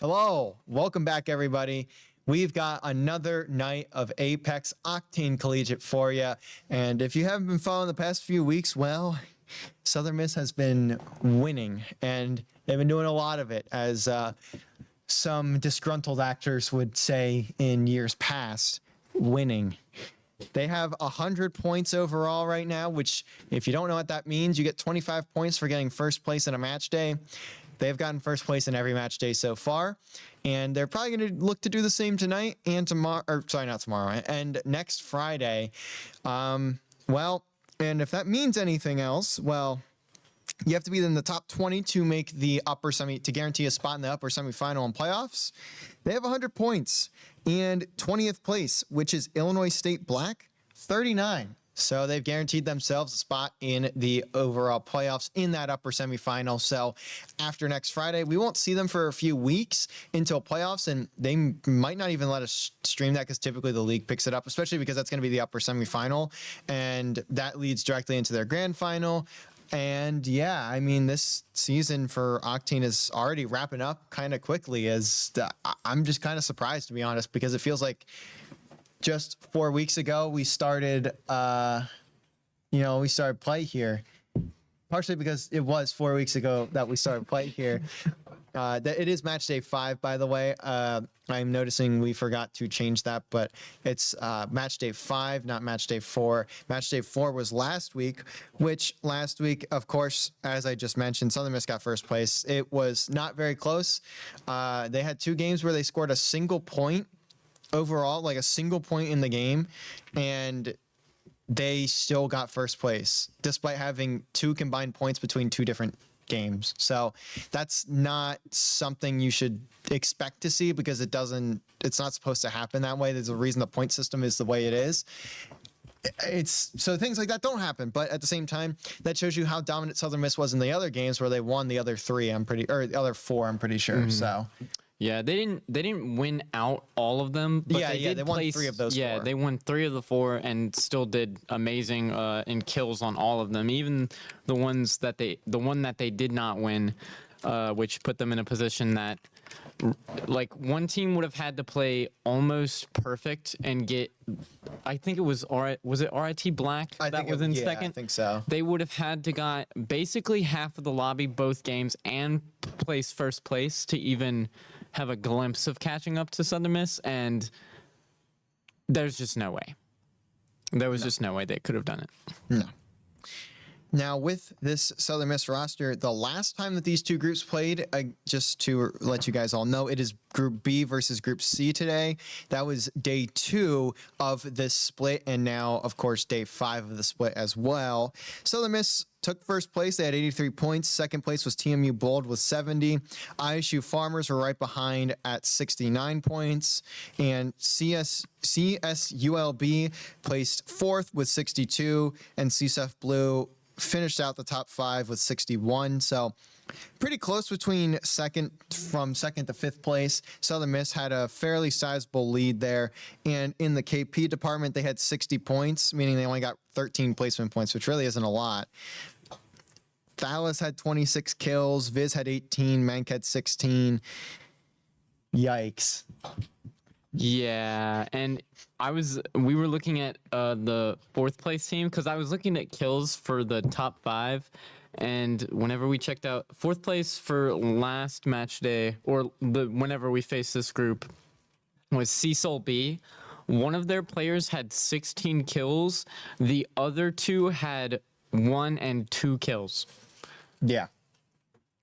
Hello, welcome back, everybody. We've got another night of Apex Octane Collegiate for you. And if you haven't been following the past few weeks, well, Southern Miss has been winning, and they've been doing a lot of it, as some disgruntled actors would say in years past, winning. They have 100 points overall right now, which, if you don't know what that means, you get 25 points for getting first place in a match day. They've gotten first place in every match day so far, and they're probably going to look to do the same tonight and tomorrow, or sorry, not tomorrow, and next Friday. And if that means anything else, well, you have to be in the top 20 to make the to guarantee a spot in the upper semifinal and playoffs. They have 100 points, and 20th place, which is Illinois State Black, 39. So they've guaranteed themselves a spot in the overall playoffs in that upper semifinal. So after next Friday, we won't see them for a few weeks until playoffs, and they might not even let us stream that because typically the league picks it up, especially because that's going to be the upper semifinal, and that leads directly into their grand final. And yeah, I mean, this season for Octane is already wrapping up kind of quickly. I'm just kind of surprised, to be honest, because it feels like just 4 weeks ago we started play here, partially because it was 4 weeks ago that we started play here. It is match day 5, by the way. I'm noticing we forgot to change that, but it's match day 5, not match day 4. Match day 4 was last week, which last week, of course, as I just mentioned, Southern Miss got first place. It was not very close. They had 2 games where they scored a single point overall, like a single point in the game, and they still got first place despite having 2 combined points between 2 different games. So that's not something you should expect to see, because it's not supposed to happen that way. There's a reason the point system is the way it is. So things like that don't happen, but at the same time, that shows you how dominant Southern Miss was in the other games where they won the other 3, the other 4, I'm pretty sure. So yeah, they didn't win out all of them, but they won 3 of those 4. Yeah, they won 3 of the 4 and still did amazing in kills on all of them. Even the one that they did not win, which put them in a position that, like, one team would have had to play almost perfect and get, I think it was RIT Black that was in second? I think so. They would have had to got basically half of the lobby both games and place first place to even have a glimpse of catching up to Southern Miss, and there's just no way. There was just no way they could have done it. No. Now, with this Southern Miss roster, the last time that these 2 groups played, just to let you guys all know, it is Group B versus Group C today. That was day 2 of this split, and now, of course, day 5 of the split as well. Southern Miss took first place. They had 83 points. Second place was TMU Bold with 70. ISU Farmers were right behind at 69 points. And CSULB placed 4th with 62. And CSF Blue finished out the top 5 with 61. So pretty close between second to 5th place. Southern Miss had a fairly sizable lead there. And in the KP department, they had 60 points, meaning they only got 13 placement points, which really isn't a lot. Thalas had 26 kills. Viz had 18. Mank had 16. Yikes. Yeah, and we were looking at the 4th place team, because I was looking at kills for the top 5, and whenever we checked out 4th place for last match day, or whenever we faced this group, was Cecil B. One of their players had 16 kills. The other 2 had 1 and 2 kills. Yeah.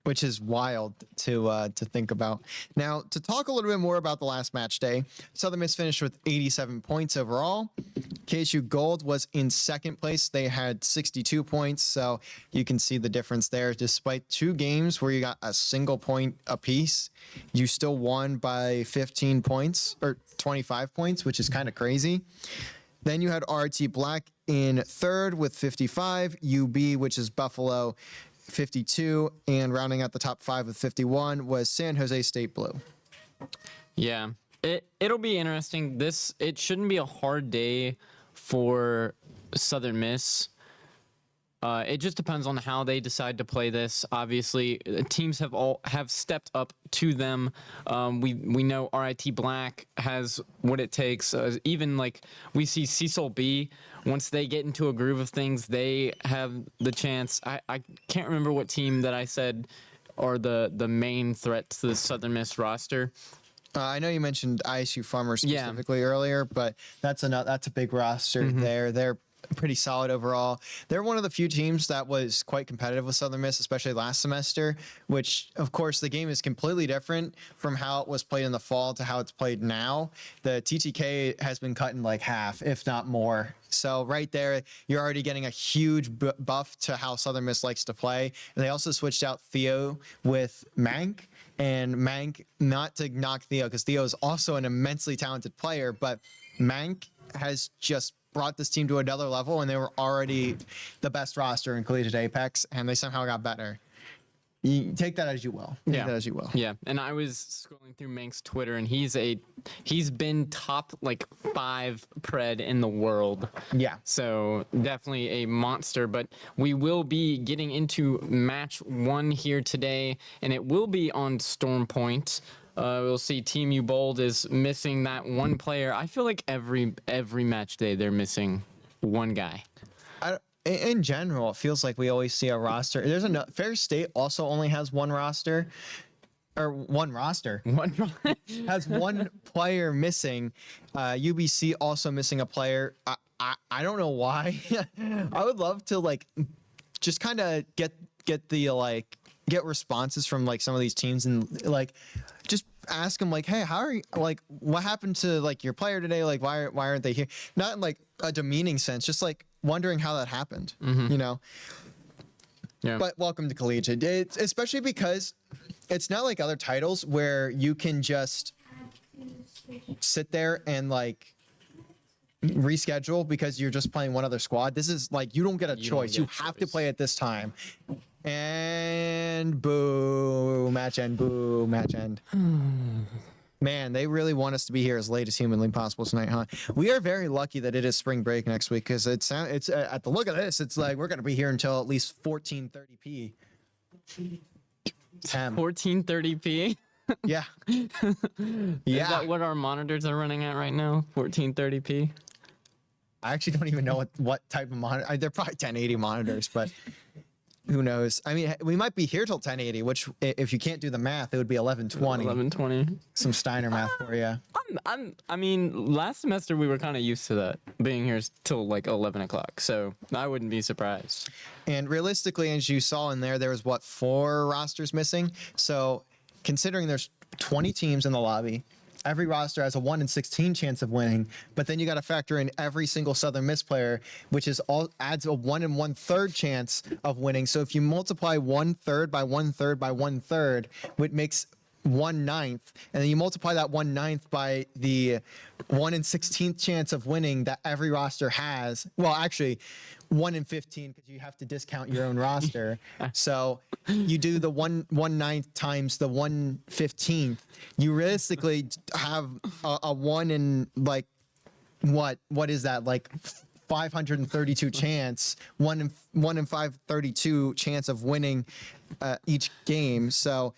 Which is wild to think about. Now, to talk a little bit more about the last match day, Southern Miss finished with 87 points overall. KSU Gold was in second place. They had 62 points, so you can see the difference there. Despite 2 games where you got a single point apiece, you still won by 15 points, or 25 points, which is kind of crazy. Then you had RT Black in 3rd with 55, UB, which is Buffalo, 52, and rounding out the top 5 with 51 was San Jose State Blue. Yeah, it'll be interesting. It shouldn't be a hard day for Southern Miss. It just depends on how they decide to play this. Obviously, teams have stepped up to them. We know RIT Black has what it takes. Even like we see Cecil B. Once they get into a groove of things, they have the chance. I can't remember what team that I said are the main threat to the Southern Miss roster. I know you mentioned ISU Farmers specifically earlier, but that's a big roster there. They're pretty solid overall. They're one of the few teams that was quite competitive with Southern Miss, especially last semester, which of course the game is completely different from how it was played in the fall to how it's played now. The TTK has been cut in like half, if not more. So right there, you're already getting a huge buff to how Southern Miss likes to play. And they also switched out Theo with Mank. And Mank, not to knock Theo, because Theo is also an immensely talented player, but Mank has just brought this team to another level, and they were already the best roster in Collegiate Apex, and they somehow got better. You take that as you will. Take that as you will. Yeah, and I was scrolling through Mank's Twitter, and he's been top like 5 pred in the world. Yeah. So definitely a monster. But we will be getting into match 1 here today, and it will be on Storm Point. We'll see Team U Bold is missing that one player. I feel like every match day they're missing one guy. In general, it feels like we always see a roster. There's Fair State also only has one roster, or one roster. Has one player missing. UBC also missing a player. I don't know why. I would love to like just kind of get the get responses from like some of these teams and like just ask them like, hey, how are you, like what happened to like your player today, like why aren't they here? Not in like a demeaning sense, just like wondering how that happened. You know. Yeah. But welcome to Collegiate. It's especially because it's not like other titles where you can just sit there and like reschedule because you're just playing one other squad. This is like you don't get a choice. You have to play at this time. And boo, match end, boo, match end. Man, they really want us to be here as late as humanly possible tonight, huh? We are very lucky that it is spring break next week because it's at the look of this, it's like we're gonna be here until at least 14:30 p. 14:30 p. Yeah. Yeah. Is that what our monitors are running at right now? 14:30 p. I actually don't even know what type of monitor. They're probably 1080 monitors, but who knows? I mean, we might be here till 1080, which if you can't do the math, it would be 1120. 1120. Some Steiner math for you. I mean, last semester we were kind of used to that being here till like 11 o'clock, so I wouldn't be surprised. And realistically, as you saw in there was what, 4 rosters missing. So considering there's 20 teams in the lobby, every roster has a 1 in 16 chance of winning, but then you got to factor in every single Southern Miss player, which is adds a 1 in 1/3 chance of winning. So if you multiply 1/3 by 1/3 by 1/3, which makes 1/9, and then you multiply that 1/9 by the 1 in 16th chance of winning that every roster has. Well, actually, 1 in 15 because you have to discount your own roster. So you do the 1/9 times the 1/15. You realistically have a 1 in like what is that, like 532 chance, 1 in 532 chance of winning each game. So,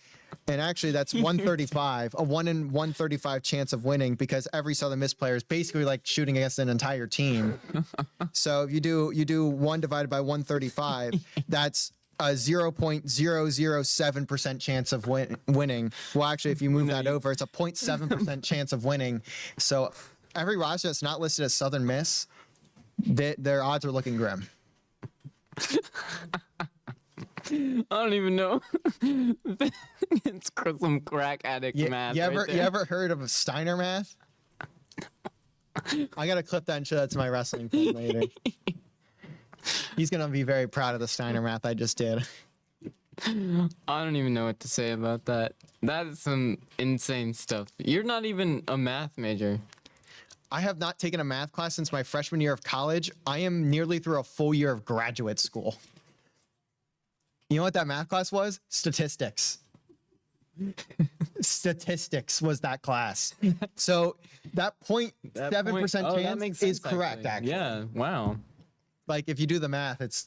and actually that's 135, a 1 in 135 chance of winning because every Southern Miss player is basically like shooting against an entire team. So if you do 1 divided by 135, that's a 0.007% chance of winning. Well, actually, if you move that over, it's a 0.7% chance of winning. So every roster that's not listed as Southern Miss, their odds are looking grim. I don't even know. It's some crack addict math. You ever heard of Steiner math? I gotta clip that and show that to my wrestling fan later. He's gonna be very proud of the Steiner math I just did. I don't even know what to say about that. That is some insane stuff. You're not even a math major. I have not taken a math class since my freshman year of college. I am nearly through a full year of graduate school. You know what that math class was? Statistics. Statistics was that class. So that 0.7% chance is correct, actually. Yeah, wow. like if you do the math, it's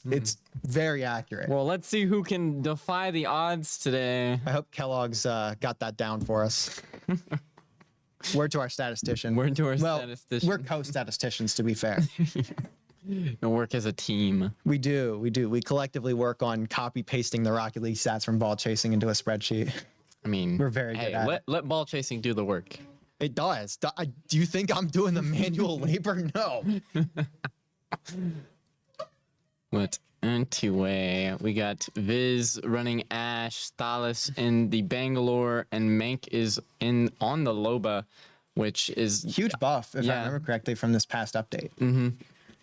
very accurate. Well, let's see who can defy the odds today. I hope Kellogg's got that down for us. Word to our statistician. Word to our well, statistician. We're co-statisticians, to be fair. We work as a team. We do. We collectively work on copy pasting the Rocket League stats from ball chasing into a spreadsheet. I mean, We're very good at it. Let ball chasing do the work. It does. Do you think I'm doing the manual labor? No. But anyway, we got Viz running Ash, Thalas in the Bangalore, and Mank is on the Loba, which is Huge buff, if I Yeah. remember correctly, from this past update.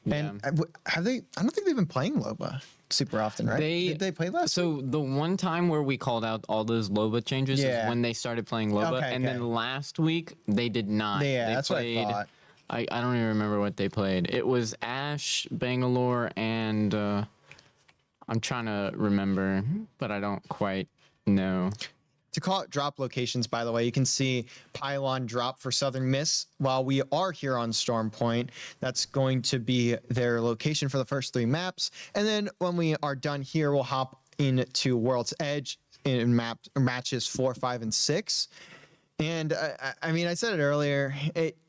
And have they? I don't think they've been playing Loba super often, right? Did they play last? So the one time where we called out all those Loba changes Yeah. is when they started playing Loba, Okay, and okay. then last week they did not. Yeah, They that's what I thought. I don't even remember what they played. It was Ash, Bangalore, and I'm trying to remember, but I don't quite know. To call it drop locations, by the way, you can see Pylon drop for Southern Miss while we are here on Storm Point. That's going to be their location for the first 3 maps. And then when we are done here, we'll hop into World's Edge in matches 4, 5, and 6. And I mean, I said it earlier.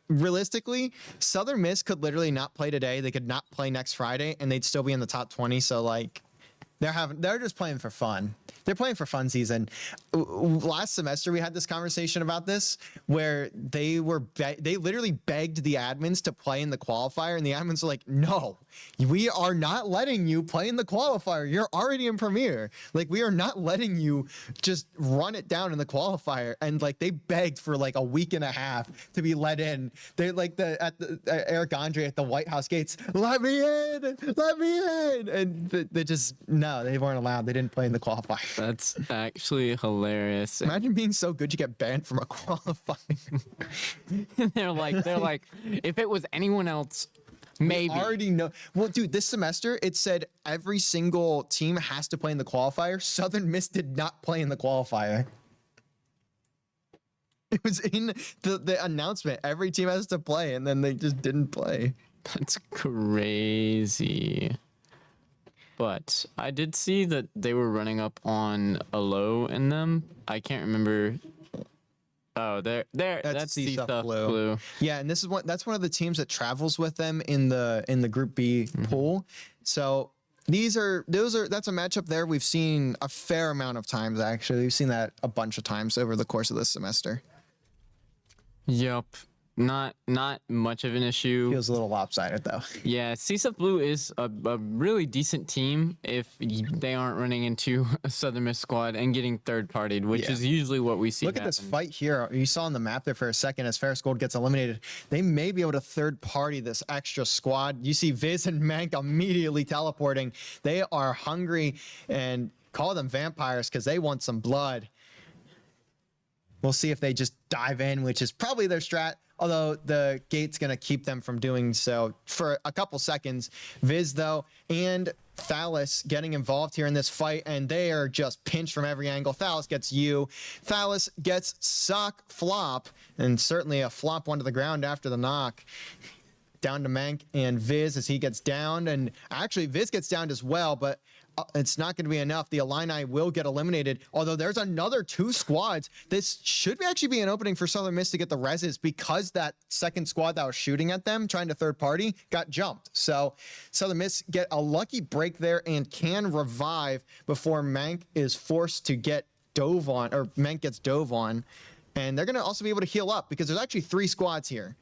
Realistically, Southern Miss could literally not play today. They could not play next Friday, and they'd still be in the top 20. So like, they're just playing for fun. They're playing for fun season. Last semester we had this conversation about this where they literally begged the admins to play in the qualifier, and the admins were like, "No, we are not letting you play in the qualifier. You're already in Premier. Like, we are not letting you just run it down in the qualifier." And like they begged for like a week and a half to be let in. They like Eric Andre at the White House gates, "Let me in, let me in," and they just no, they weren't allowed. They didn't play in the qualifier. That's actually hilarious. Imagine being so good you get banned from a qualifying. they're like, if it was anyone else, maybe. I already know. Well, dude, this semester it said every single team has to play in the qualifier. Southern Miss did not play in the qualifier. It was in the announcement. Every team has to play, and then they just didn't play. That's crazy. But I did see that they were running up on a low in them. I can't remember. Oh, that's C-Stuff C-Stuff Blue. Blue. Yeah, and that's one of the teams that travels with them in the Group B pool. So that's a matchup there we've seen a fair amount of times. Actually, we've seen that a bunch of times over the course of this semester. Yep. Not much of an issue. Feels a little lopsided though. Yeah, C-Stuff Blue is a really decent team if they aren't running into a Southern Miss squad and getting third-partied, which Yeah. is usually what we see Look at this happen. fight here. You saw on the map there for a second as Ferris Gold gets eliminated. They may be able to third party this extra squad. You see Viz and Mank immediately teleporting. They are hungry and call them vampires because they want some blood. We'll see if they just dive in, which is probably their strat. Although the gate's going to keep them from doing so for a couple seconds. Viz, though, and Thalas getting involved here in this fight, and they are just pinched from every angle. Thalas gets you. Thalas gets suck flop, and certainly a flop one to the ground after the knock. Down to Mank and Viz as he gets downed, and actually Viz gets downed as well, but it's not going to be enough. The Illini will get eliminated, although there's another 2 squads. This should actually be an opening for Southern Miss to get the reses because that second squad that was shooting at them, trying to third party, got jumped. So Southern Miss get a lucky break there and can revive before Mank is forced to get dove on, or Mank gets dove on. And they're going to also be able to heal up because there's actually 3 squads here.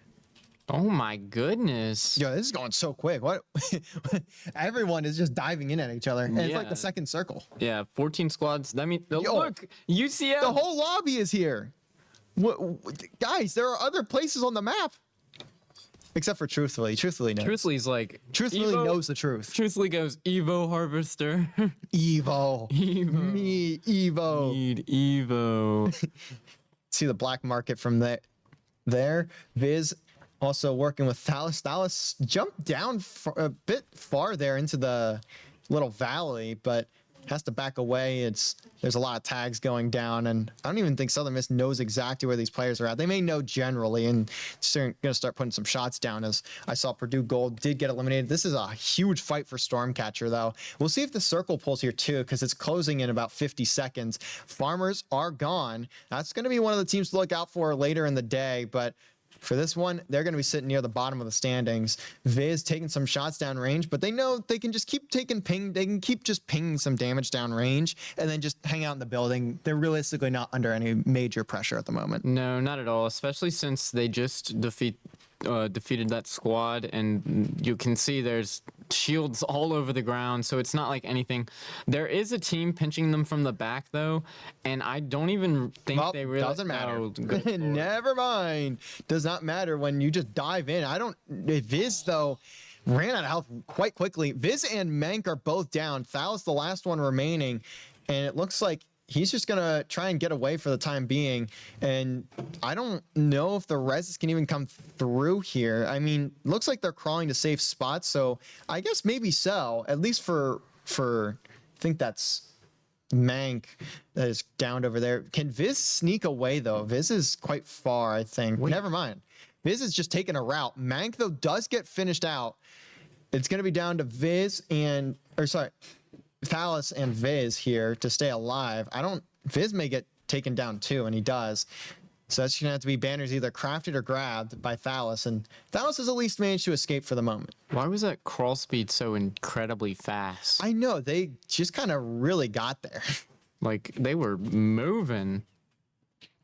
Oh my goodness. Yo, this is going so quick. What? Everyone is just diving in at each other. And it's like Yeah. the second circle. Yeah, 14 squads. That means Yo. look, UCF. The whole lobby is here. Guys, there are other places on the map. Except for Truthfully. Truthfully knows. Truthfully's like Truthfully Evo- knows the truth. Truthfully goes Evo Harvester. Evo. Evo. Me, Evo. Need Evo. See the black market from there. Viz also working with Thalas. Thalas jumped down a bit far there into the little valley, but has to back away. There's a lot of tags going down, and I don't even think Southern Miss knows exactly where these players are at. They may know generally, and they're going to start putting some shots down. As I saw, Purdue Gold did get eliminated. This is a huge fight for Stormcatcher, though. We'll see if the circle pulls here too, because it's closing in about 50 seconds. Farmers are gone. That's going to be one of the teams to look out for later in the day, but for this one, they're going to be sitting near the bottom of the standings. Viz taking some shots down range, but they know they can just keep taking ping. They can keep just pinging some damage down range and then just hang out in the building. They're realistically not under any major pressure at the moment. No, not at all, especially since they just defeated that squad, and you can see there's shields all over the ground, so it's not like anything. There is a team pinching them from the back, though, and I don't even think they really... Doesn't matter. Oh, good lord. Never mind. Does not matter when you just dive in. Viz, though, ran out of health quite quickly. Viz and Mank are both down. Thal's the last one remaining, and it looks like he's just going to try and get away for the time being. And I don't know if the reses can even come through here. I mean, looks like they're crawling to safe spots. So I guess maybe so, at least for I think that's Mank that is downed over there. Can Viz sneak away, though? Viz is quite far, I think. Never mind. Viz is just taking a route. Mank, though, does get finished out. It's going to be down to Thalys and Viz here to stay alive. Viz may get taken down too, and he does. So that's going to have to be banners either crafted or grabbed by Thalys, and Thalys has at least managed to escape for the moment. Why was that crawl speed so incredibly fast? I know, they just kind of really got there. Like, they were moving.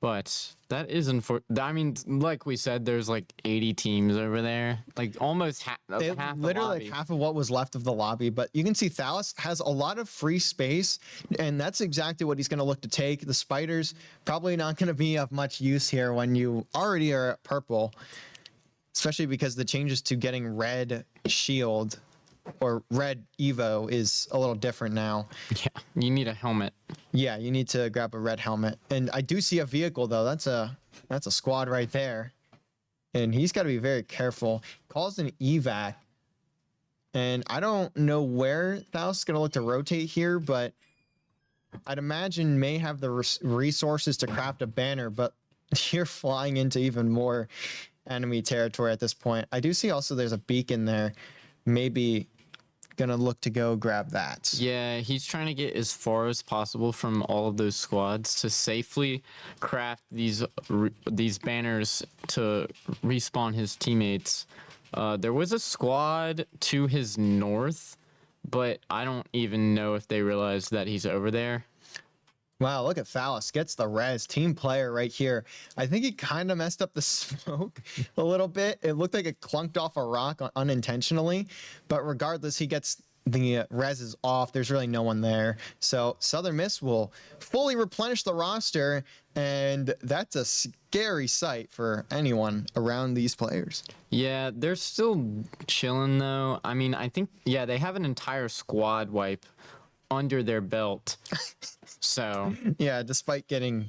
But that isn't I mean, like we said, there's like 80 teams over there, like almost half the lobby. Like half of what was left of the lobby. But you can see Thalys has a lot of free space, and that's exactly what he's going to look to take. The spiders probably not going to be of much use here when you already are at purple, especially because the changes to getting red shield or red Evo is a little different now. Yeah, you need a helmet. Yeah, you need to grab a red helmet. And I do see a vehicle, though. That's a squad right there. And he's got to be very careful. Calls an evac. And I don't know where Thalys is going to look to rotate here, but I'd imagine may have the resources to craft a banner, but you're flying into even more enemy territory at this point. I do see also there's a beacon there. Maybe gonna look to go grab that. Yeah, he's trying to get as far as possible from all of those squads to safely craft these banners to respawn his teammates. There was a squad to his north, but I don't even know if they realized that he's over there. Wow, look at Thalys. Gets the res. Team player right here. I think he kind of messed up the smoke a little bit. It looked like it clunked off a rock unintentionally. But regardless, he gets the reses off. There's really no one there. So Southern Miss will fully replenish the roster. And that's a scary sight for anyone around these players. Yeah, they're still chilling, though. I mean, I think, yeah, they have an entire squad wipe under their belt. So yeah, despite getting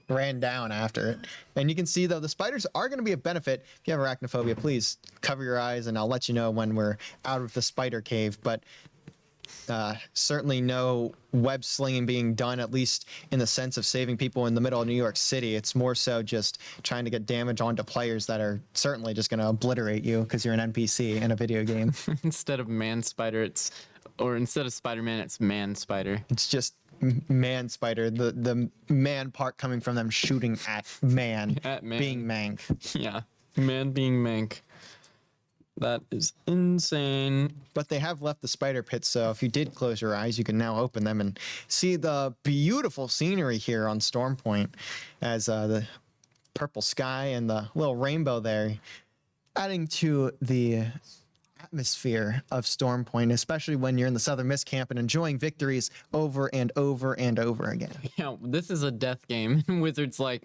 ran down after it. And you can see, though, the spiders are going to be a benefit. If you have arachnophobia, please cover your eyes, and I'll let you know when we're out of the spider cave. But certainly no web slinging being done, at least in the sense of saving people in the middle of New York City. It's more so just trying to get damage onto players that are certainly just going to obliterate you because you're an NPC in a video game. Instead of man spider, instead of Spider-Man, it's man spider. It's just man spider, the man part coming from them shooting at man, being Mank. Yeah, man being Mank. That is insane. But they have left the spider pit, so if you did close your eyes, you can now open them and see the beautiful scenery here on Storm Point, as the purple sky and the little rainbow there adding to the atmosphere of Storm Point, especially when you're in the Southern Miss camp and enjoying victories over and over and over again. Yeah, this is a death game. Wizards like,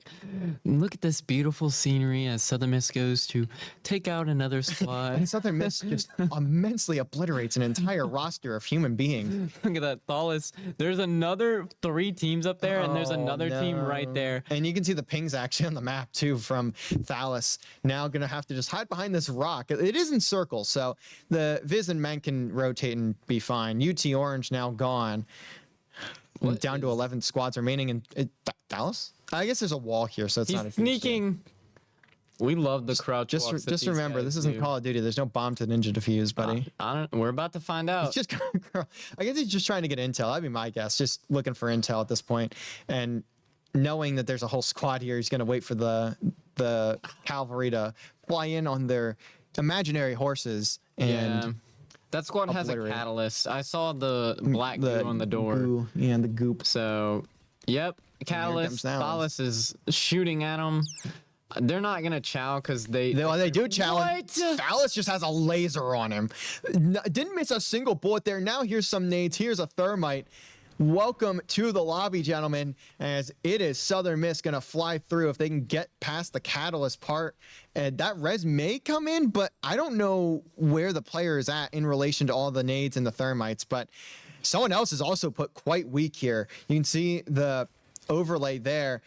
look at this beautiful scenery as Southern Miss goes to take out another squad. And Southern Miss just immensely obliterates an entire roster of human beings. Look at that, Thalys. There's another 3 teams up there, and there's another team right there. And you can see the pings actually on the map too from Thalys. Now gonna have to just hide behind this rock. It is in circles, so the Viz and Mank can rotate and be fine. UT Orange now gone. What down to is- 11 squads remaining in Dallas. I guess there's a wall here, so it's not a He's huge deal. sneaking. We love the crouch walks that Just these remember, guys this isn't do. Call of Duty. There's no bomb to ninja defuse, buddy. I don't. We're about to find out. He's just, I guess he's just trying to get intel. That'd be my guess. Just looking for intel at this point, and knowing that there's a whole squad here, he's gonna wait for the cavalry to fly in on their imaginary horses and Yeah. That squad has a obliterate. catalyst. I saw the black goo on the door. Goo, yeah, the goop. So, yep, catalyst. comes Thalas is shooting at them. They're not gonna chow because they. They do challenge. What? Phallus just has a laser on him. Didn't miss a single bullet there. Now here's some nades. Here's a thermite. Welcome to the lobby, gentlemen, as it is Southern Miss going to fly through if they can get past the catalyst part. And that res may come in, but I don't know where the player is at in relation to all the nades and the thermites. But someone else is also put quite weak here. You can see the overlay there.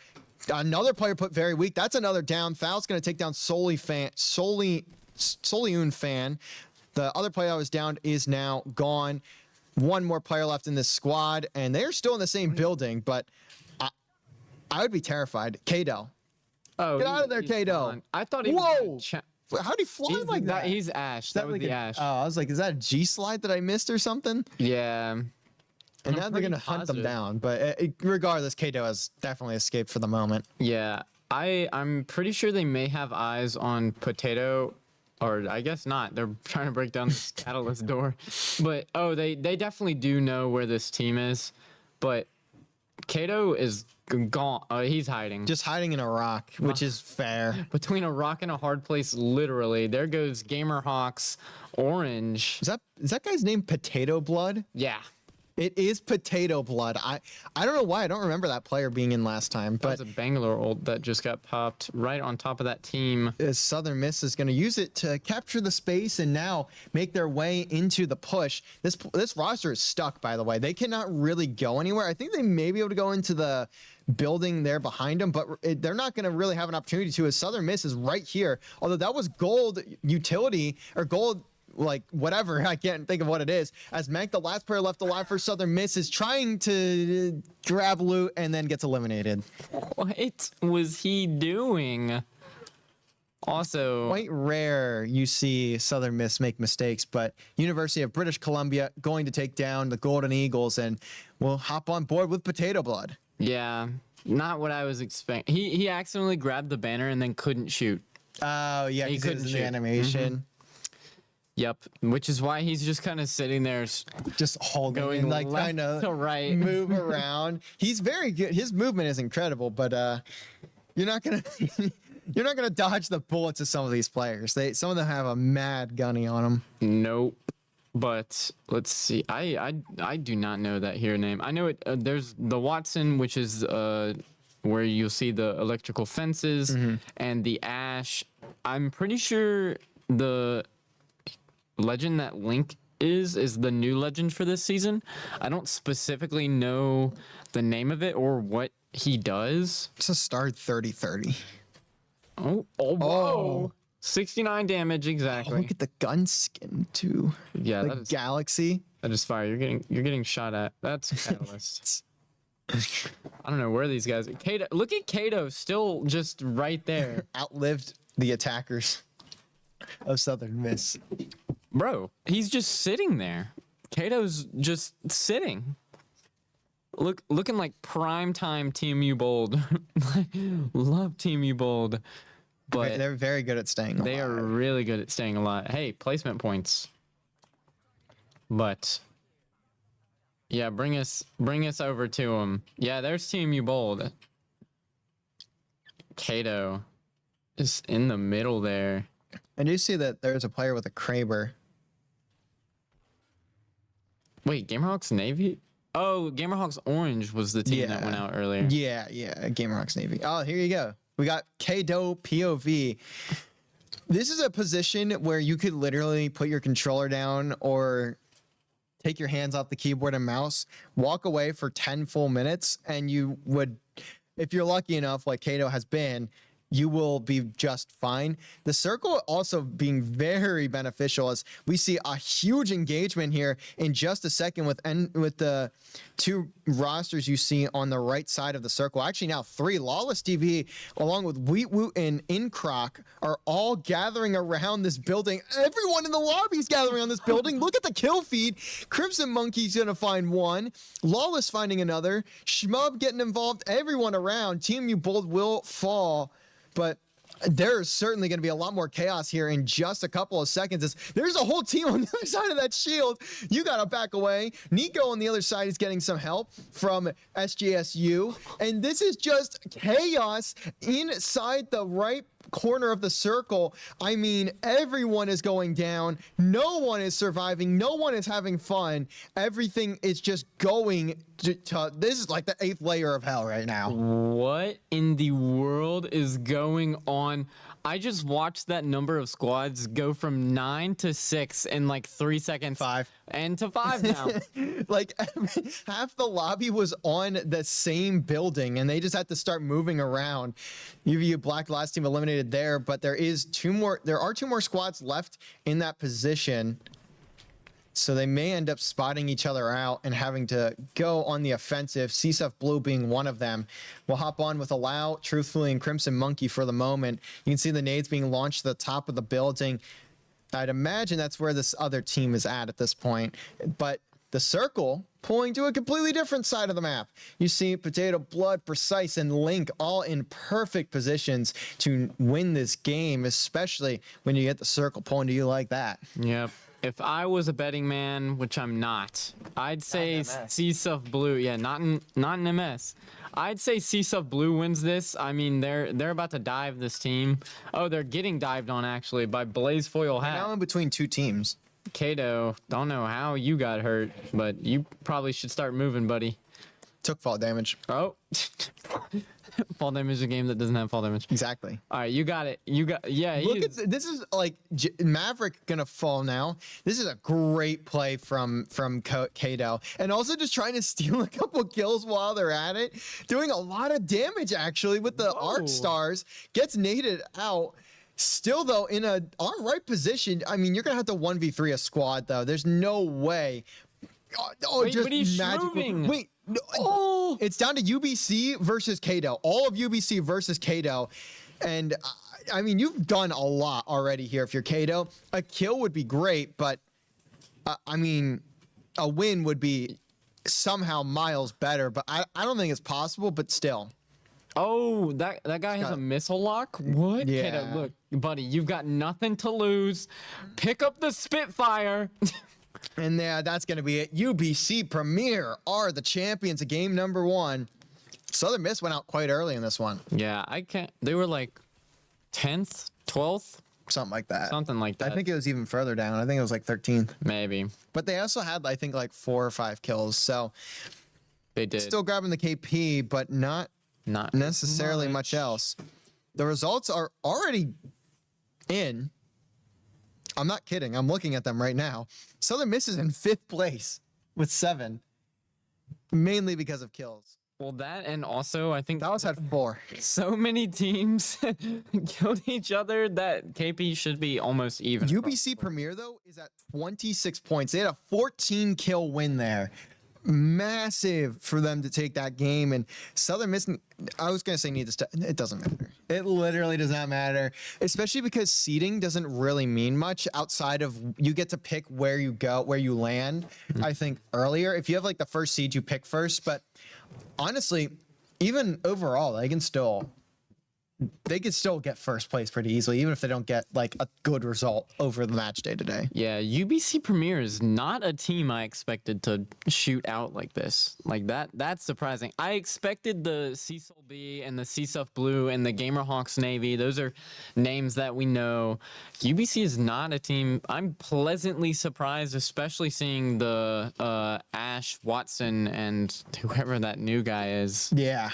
Another player put very weak. That's another down. Foul's going to take down Soliun Fan. The other player that was down is now gone. One more player left in this squad, and they're still in the same building, but I would be terrified. Kado. Oh, Get out of there, he's Kato. gone. I thought he was Whoa! gonna How'd he fly he's, like that? He's Ash. That was like the a- Ash. Oh, I was like, is that a G slide that I missed or something? Yeah. And I'm now they're pretty going to hunt them positive. down. But regardless, Kato has definitely escaped for the moment. Yeah. I'm pretty sure they may have eyes on Potato, or I guess not. They're trying to break down this catalyst door. But they definitely do know where this team is. But Kato is gone. He's hiding. Just hiding in a rock, which is fair. Between a rock and a hard place, literally. There goes Gamerhawks Orange. Is that guy's name Potato Blood? Yeah. It is Potato Blood. I don't know why. I don't remember that player being in last time. That But was a Bangalore ult that just got popped right on top of that team. Southern Miss is going to use it to capture the space and now make their way into the push. This roster is stuck, by the way. They cannot really go anywhere. I think they may be able to go into the building there behind them, but they're not going to really have an opportunity to, as Southern Miss is right here. Although that was gold utility or gold, like whatever, I can't think of what it is. As Mank, the last player left alive for Southern Miss, is trying to grab loot and then gets eliminated. What was he doing? Also, Quite rare you see Southern Miss make mistakes, but University of British Columbia going to take down the Golden Eagles, and we'll hop on board with Potato Blood. yeah, not what I was expecting. He accidentally grabbed the banner and then couldn't shoot. Oh yeah, He because it couldn't was in the shoot. animation. Yep, which is why he's just kind of sitting there. Just holding Going and like left trying to to right. move around. He's very good. His movement is incredible, but you're not gonna you're not gonna dodge the bullets of some of these players. Some of them have a mad gunny on them. Nope. But let's see. I do not know that hero name. I know it. There's the Watson, which is where you'll see the electrical fences, and the Ash. I'm pretty sure the legend that Link is the new legend for this season. I don't specifically know the name of it or what he does. It's a star 30-30. Oh, whoa. 69 damage Oh, exactly. look at the gun skin too. Yeah, The that is galaxy. That is fire. You're getting shot at. That's Catalyst. I don't know where these guys are. Kato, look at Kato still just right there. Outlived the attackers of Southern Miss. Bro, he's just sitting there. Kato's just sitting. Looking like prime time Team U Bold. Love Team U Bold. But They're very good at staying alive. they are really good at staying alive. Hey, placement points. But yeah, bring us over to him. Yeah, there's Team U Bold. Kato is in the middle there. I do see that there's a player with a Kraber. Wait, Gamerhawks Navy? Oh, Gamerhawks Orange was the team that went Yeah. out earlier. Yeah, Gamerhawks Navy. Oh, here you go. We got Kado POV. This is a position where you could literally put your controller down or take your hands off the keyboard and mouse, walk away for 10 full minutes, and you would, if you're lucky enough, like Kato has been, you will be just fine. The circle also being very beneficial as we see a huge engagement here in just a second with the two rosters you see on the right side of the circle. Actually, now 3. Lawless TV, along with Wheat Woot and Incroc, are all gathering around this building. Everyone in the lobby is gathering on this building. Look at the kill feed. Crimson Monkey's going to find one. Lawless finding another. Shmub getting involved. Everyone around. Team You Bold will fall. But there's certainly going to be a lot more chaos here in just a couple of seconds. There's a whole team on the other side of that shield. You got to back away. Nico on the other side is getting some help from SJSU. And this is just chaos inside the right corner of the circle. I mean, everyone is going down. No one is surviving. No one is having fun. Everything is just going to this is like the 8th layer of hell right now. What in the world is going on? I just watched that number of squads go from 9 to 6 in like 3 seconds. 5. And to 5 now. Like half the lobby was on the same building and they just had to start moving around. UVU Black last team eliminated there, but there are 2 more squads left in that position. So they may end up spotting each other out and having to go on the offensive. CSUF Blue being one of them. We'll hop on with Allow, Truthfully, and Crimson Monkey for the moment. You can see the nades being launched to the top of the building. I'd imagine that's where this other team is at this point. But the circle pulling to a completely different side of the map. You see Potato, Blood, Precise, and Link all in perfect positions to win this game, especially when you get the circle pulling to you like that. Yep. If I was a betting man, which I'm not, I'd say CSUF Blue. Yeah, not in MS. I'd say CSUF Blue wins this. I mean, they're about to dive this team. Oh, they're getting dived on actually by Blaze Foil Hat. Now in between 2 teams. Kato, don't know how you got hurt, but you probably should start moving, buddy. Took fall damage. Oh. Fall damage is a game that doesn't have fall damage. Exactly. All right, you got it. Yeah. Look at this is like Maverick gonna fall now. This is a great play from Kato, and also just trying to steal a couple kills while they're at it, doing a lot of damage actually with the arc stars. Gets naded out. Still though in a right position. I mean, you're gonna have to 1v3 a squad though. There's no way. Wait, just but he's moving. Wait. No, oh, it's down to UBC versus Kato. All of UBC versus Kato. And I mean, you've done a lot already here. If you're Kato, a kill would be great, but I mean, a win would be somehow miles better. But I don't think it's possible, but still. Oh, that guy has a missile lock? What? Yeah. Kato, look, buddy, you've got nothing to lose. Pick up the Spitfire. And that's going to be it. UBC Premier are the champions of game number 1. Southern Miss went out quite early in this one. Yeah, I can't. They were like 10th, 12th? Something like that. Something like that. I think it was even further down. I think it was like 13th. Maybe. But they also had, I think, like 4 or 5 kills. So they did. Still grabbing the KP, but not necessarily much else. The results are already in. I'm not kidding. I'm looking at them right now. Southern Miss is in 5th place with 7, mainly because of kills. Well, that and also I think Dallas had 4. So many teams killed each other that KP should be almost even. UBC Premier though is at 26 points. They had a 14 kill win there. Massive for them to take that game. And Southern Miss, I was going to say it doesn't matter. It literally does not matter, especially because seeding doesn't really mean much outside of you get to pick where you go, where you land. I think earlier, if you have like the first seed, you pick first. But honestly, even overall, they could still get first place pretty easily, even if they don't get like a good result over the match day today. Yeah, UBC Premier is not a team I expected to shoot out like this. Like that's surprising. I expected the Cecil B and the CSUF Blue and the Gamerhawks Navy. Those are names that we know. UBC is not a team. I'm pleasantly surprised, especially seeing the Ash Watson and whoever that new guy is. Yeah.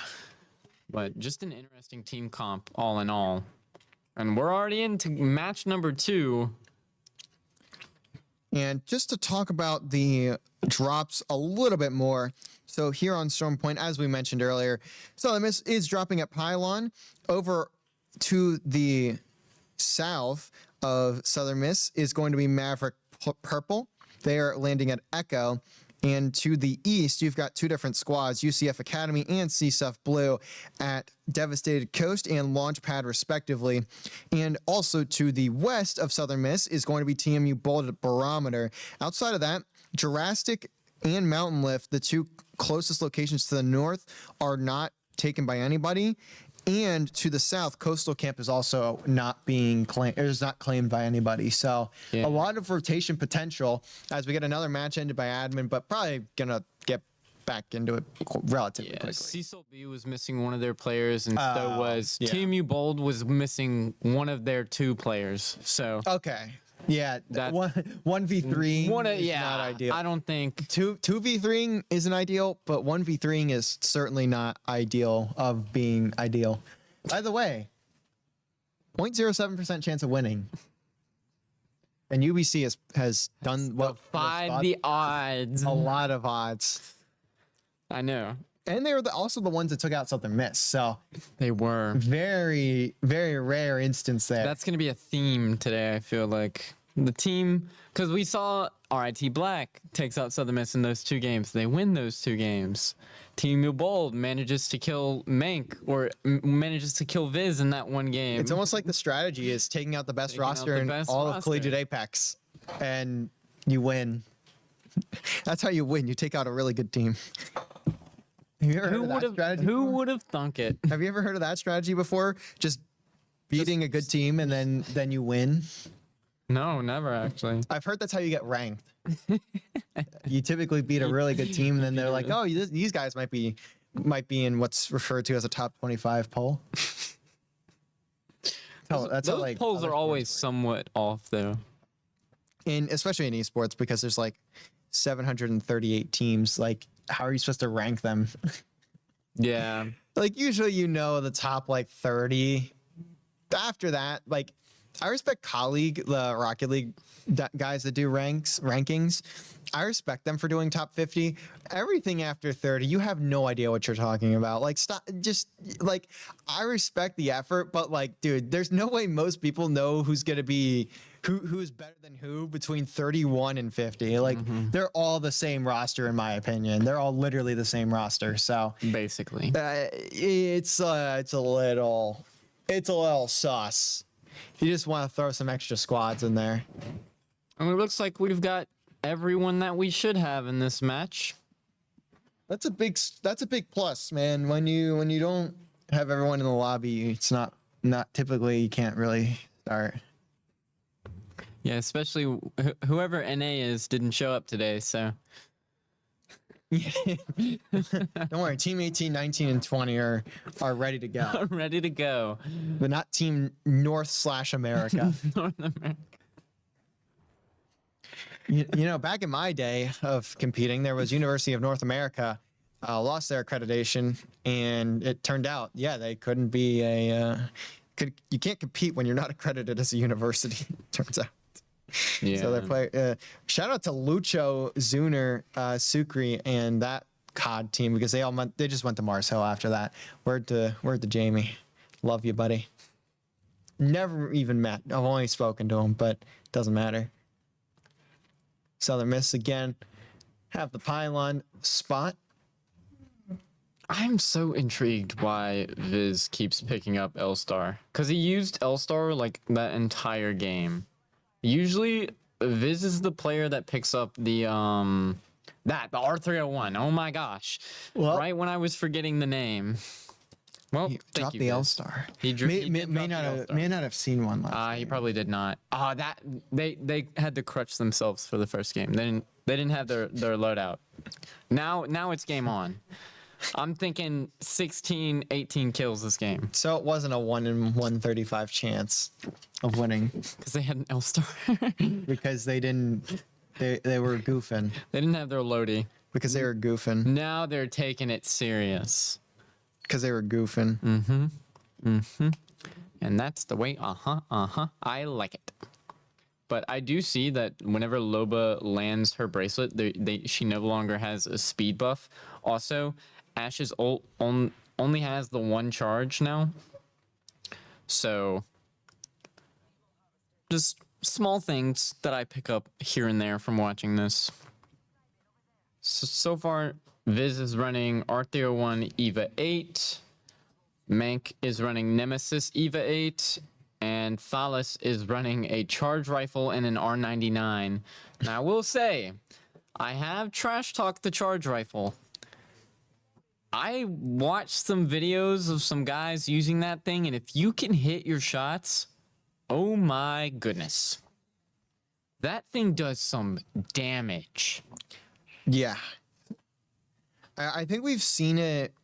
But just an interesting team comp, all in all. And we're already into match number 2. And just to talk about the drops a little bit more. So here on Storm Point, as we mentioned earlier, Southern Miss is dropping at Pylon over to the south of Southern Miss is going to be Maverick Purple. They are landing at Echo. And to the east, you've got two different squads, UCF Academy and CSUF Blue at Devastated Coast and Launchpad, respectively. And also to the west of Southern Miss is going to be TMU Bold at Barometer. Outside of that, Jurassic and Mountain Lift, the two closest locations to the north, are not taken by anybody. And to the south, Coastal Camp is also not being claimed. It is not claimed by anybody. So Yeah. a lot of rotation potential as we get another match ended by admin, but probably gonna get back into it relatively Yeah, quickly. Cecil B was missing one of their players, and so was yeah. TMU Bold was missing one of their two players. So Okay. Yeah, That's- 1v3 is yeah, not ideal. I don't think 2v3 isn't ideal, but 1v3 is certainly not ideal of being ideal. By the way, 0.07% chance of winning. And UBC has done what? the odds. A lot of odds. I know And they were also the ones that took out Southern Miss. So they were. very, very rare instance there. That's gonna be a theme today. I feel like the team, because we saw RIT Black takes out Southern Miss in those two games. They win those two games. Team New Bold manages to kill Mank or manages to kill Viz in that one game. It's almost like the strategy is taking out the best Taking out roster the in best all of roster. Collegiate Apex, and you win. That's how you win. You take out a really good team. Have you ever heard who of that would have strategy? who before? would have thunk it? Have you ever heard of that strategy before? Just beating a good team and then you win. No, never actually. I've heard that's how you get ranked. You typically beat a really good team, and then they're like, "Oh, these guys might be in what's referred to as a top 25 poll." Oh, that's how, Those like, polls other are sports always work. somewhat off though. Especially in esports, because there's like 738 teams. Like, how are you supposed to rank them? Yeah. Like, usually the top like 30. After that, like, I respect Colleague, the Rocket League guys that do rankings. I respect them for doing top 50. Everything after 30, you have no idea what you're talking about. Like, stop. Just like, I respect the effort, but like, dude, there's no way most people know who's gonna be who's better than who between 31 and 50. Like, they're all the same roster in my opinion. They're all literally the same roster. So Basically. it's a little sus. You just want to throw some extra squads in there. I mean, it looks like we've got everyone that we should have in this match. That's a big plus, man. When you don't have everyone in the lobby, it's not typically, you can't really start. Yeah, especially whoever NA is didn't show up today, so Don't worry, team 18, 19, and 20 are ready to go. I'm ready to go. But not team North/America. North America. Back in my day of competing, there was University of North America, lost their accreditation, and it turned out, they couldn't be you can't compete when you're not accredited as a university. Turns out. Yeah. So they play. Shout out to Lucho, Zuner, Sukri, and that COD team, because they just went to Mars Hill after that. Word to Jamie, love you, buddy. Never even met. I've only spoken to him, but it doesn't matter. Southern Miss again have the pylon spot. I'm so intrigued why Viz keeps picking up L-Star. Because he used L-Star like that entire game. Usually, Viz is the player that picks up the R301. Oh my gosh. Well- right when I was forgetting the name. Well, He thank dropped you, the Viz. L-Star. He May not have seen one last. He game. probably did not. That they had to crutch themselves for the first game. They didn't have their loadout. Now it's game on. I'm thinking 16, 18 kills this game So it wasn't a 1 in 135 chance of winning because they had an L-Star. because they didn't. They were goofing They didn't have their loadie. because they were goofing Now they're taking it serious. because they were goofing. And that's the way, I like it. But I do see that whenever Loba lands her bracelet, she no longer has a speed buff. Also, Ash's ult only has the one charge now. So just small things that I pick up here and there from watching this. So far, Viz is running R301 EVA 8. Mank is running Nemesis EVA 8. And Thalas is running a charge rifle and an R99. Now, I will say, I have trash talked the charge rifle. I watched some videos of some guys using that thing, and if you can hit your shots, oh my goodness. That thing does some damage. Yeah. I think we've seen it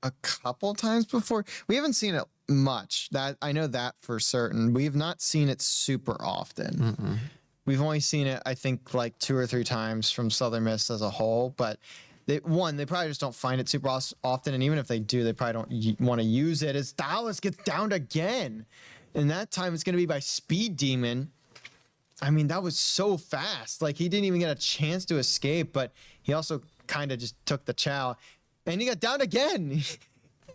a couple times before. We haven't seen it much. That I know that for certain. We have not seen it super often. We've only seen it, I think, like 2 or 3 times from Southern Miss as a whole. But they probably just don't find it super often. And even if they do, they probably don't want to use it. As Dallas gets downed again. And that time it's going to be by Speed Demon. I mean, that was so fast. Like, he didn't even get a chance to escape, but he also kind of just took the chow. And he got downed again.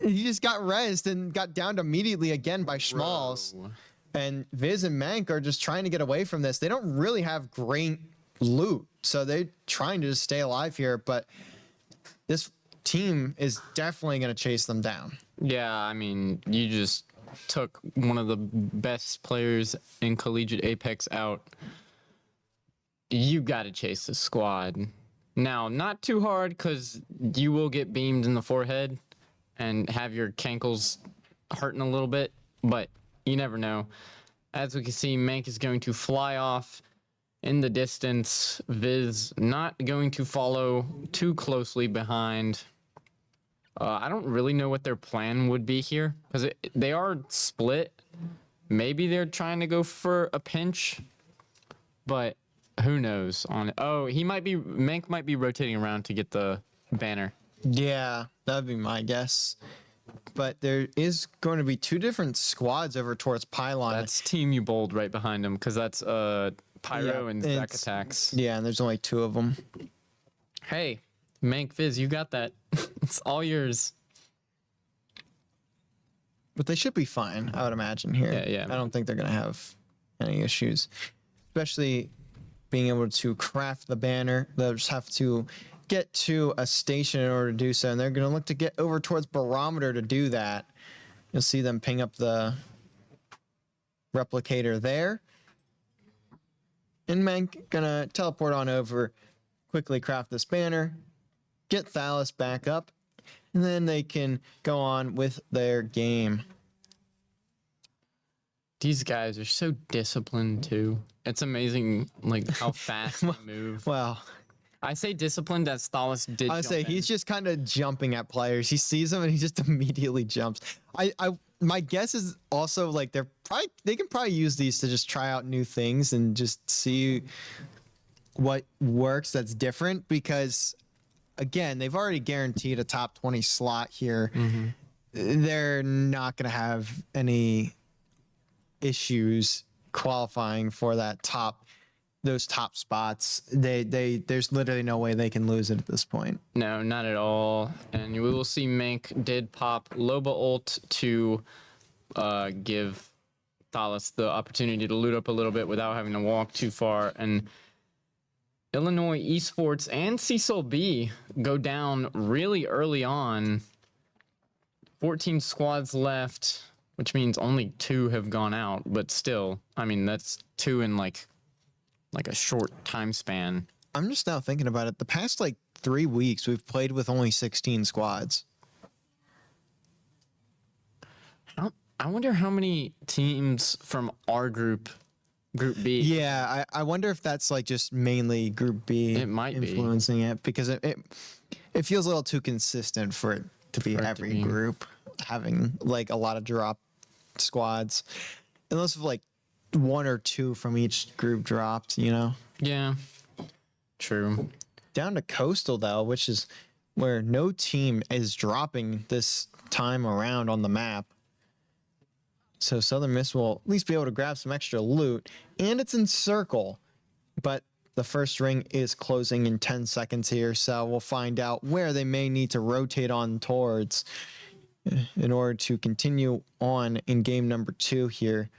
He just got rezzed and got downed immediately again by Schmalls. Bro. And Viz and Mank are just trying to get away from this. They don't really have great loot, so they're trying to just stay alive here. But this team is definitely going to chase them down. Yeah, I mean, you just took one of the best players in Collegiate Apex out. You got to chase the squad. Now, not too hard, because you will get beamed in the forehead and have your cankles hurting a little bit, but you never know. As we can see, Mank is going to fly off in the distance. Viz not going to follow too closely behind. I don't really know what their plan would be here, because they are split. Maybe they're trying to go for a pinch, but who knows on it. Oh, Mank might be rotating around to get the banner. Yeah, that'd be my guess. But there is going to be 2 different squads over towards Pylon. That's Team You Bold right behind him, because that's Pyro Yeah, and Zack Attacks. Yeah, and there's only 2 of them. Hey, Mank Viz, you got that. It's all yours. But they should be fine, I would imagine, here. Yeah. I don't think they're going to have any issues. Especially being able to craft the banner. They'll just have to get to a station in order to do so. And they're going to look to get over towards Barometer to do that. You'll see them ping up the replicator there. And Mank going to teleport on over, quickly craft this banner, get Thalas back up, and then they can go on with their game. These guys are so disciplined too. It's amazing, like how fast they move. Well, I say disciplined as Thalas did. I would say he's just kind of jumping at players. He sees them and he just immediately jumps. My guess is also like they can probably use these to just try out new things and just see what works that's different, because again, they've already guaranteed a top 20 slot here. They're not going to have any issues qualifying for those top spots. There's literally no way they can lose it at this point. No, not at all. And we will see Mank did pop Loba ult to give Thalas the opportunity to loot up a little bit without having to walk too far. And Illinois Esports and Cecil B go down really early on. 14 squads left, which means only 2 have gone out, but still, I mean, that's 2 in like a short time span. I'm just now thinking about it. The past 3 weeks, we've played with only 16 squads. I wonder how many teams from our group B. Yeah, I wonder if that's just mainly Group B. It might be. Influencing it, because it feels a little too consistent for it to be every group having a lot of drop squads, unless if 1 or 2 from each group dropped. Yeah, true. Down to Coastal though, which is where no team is dropping this time around on the map. So Southern Miss will at least be able to grab some extra loot, and it's in circle, but the first ring is closing in 10 seconds here, so we'll find out where they may need to rotate on towards. in order to continue on in game number 2 here.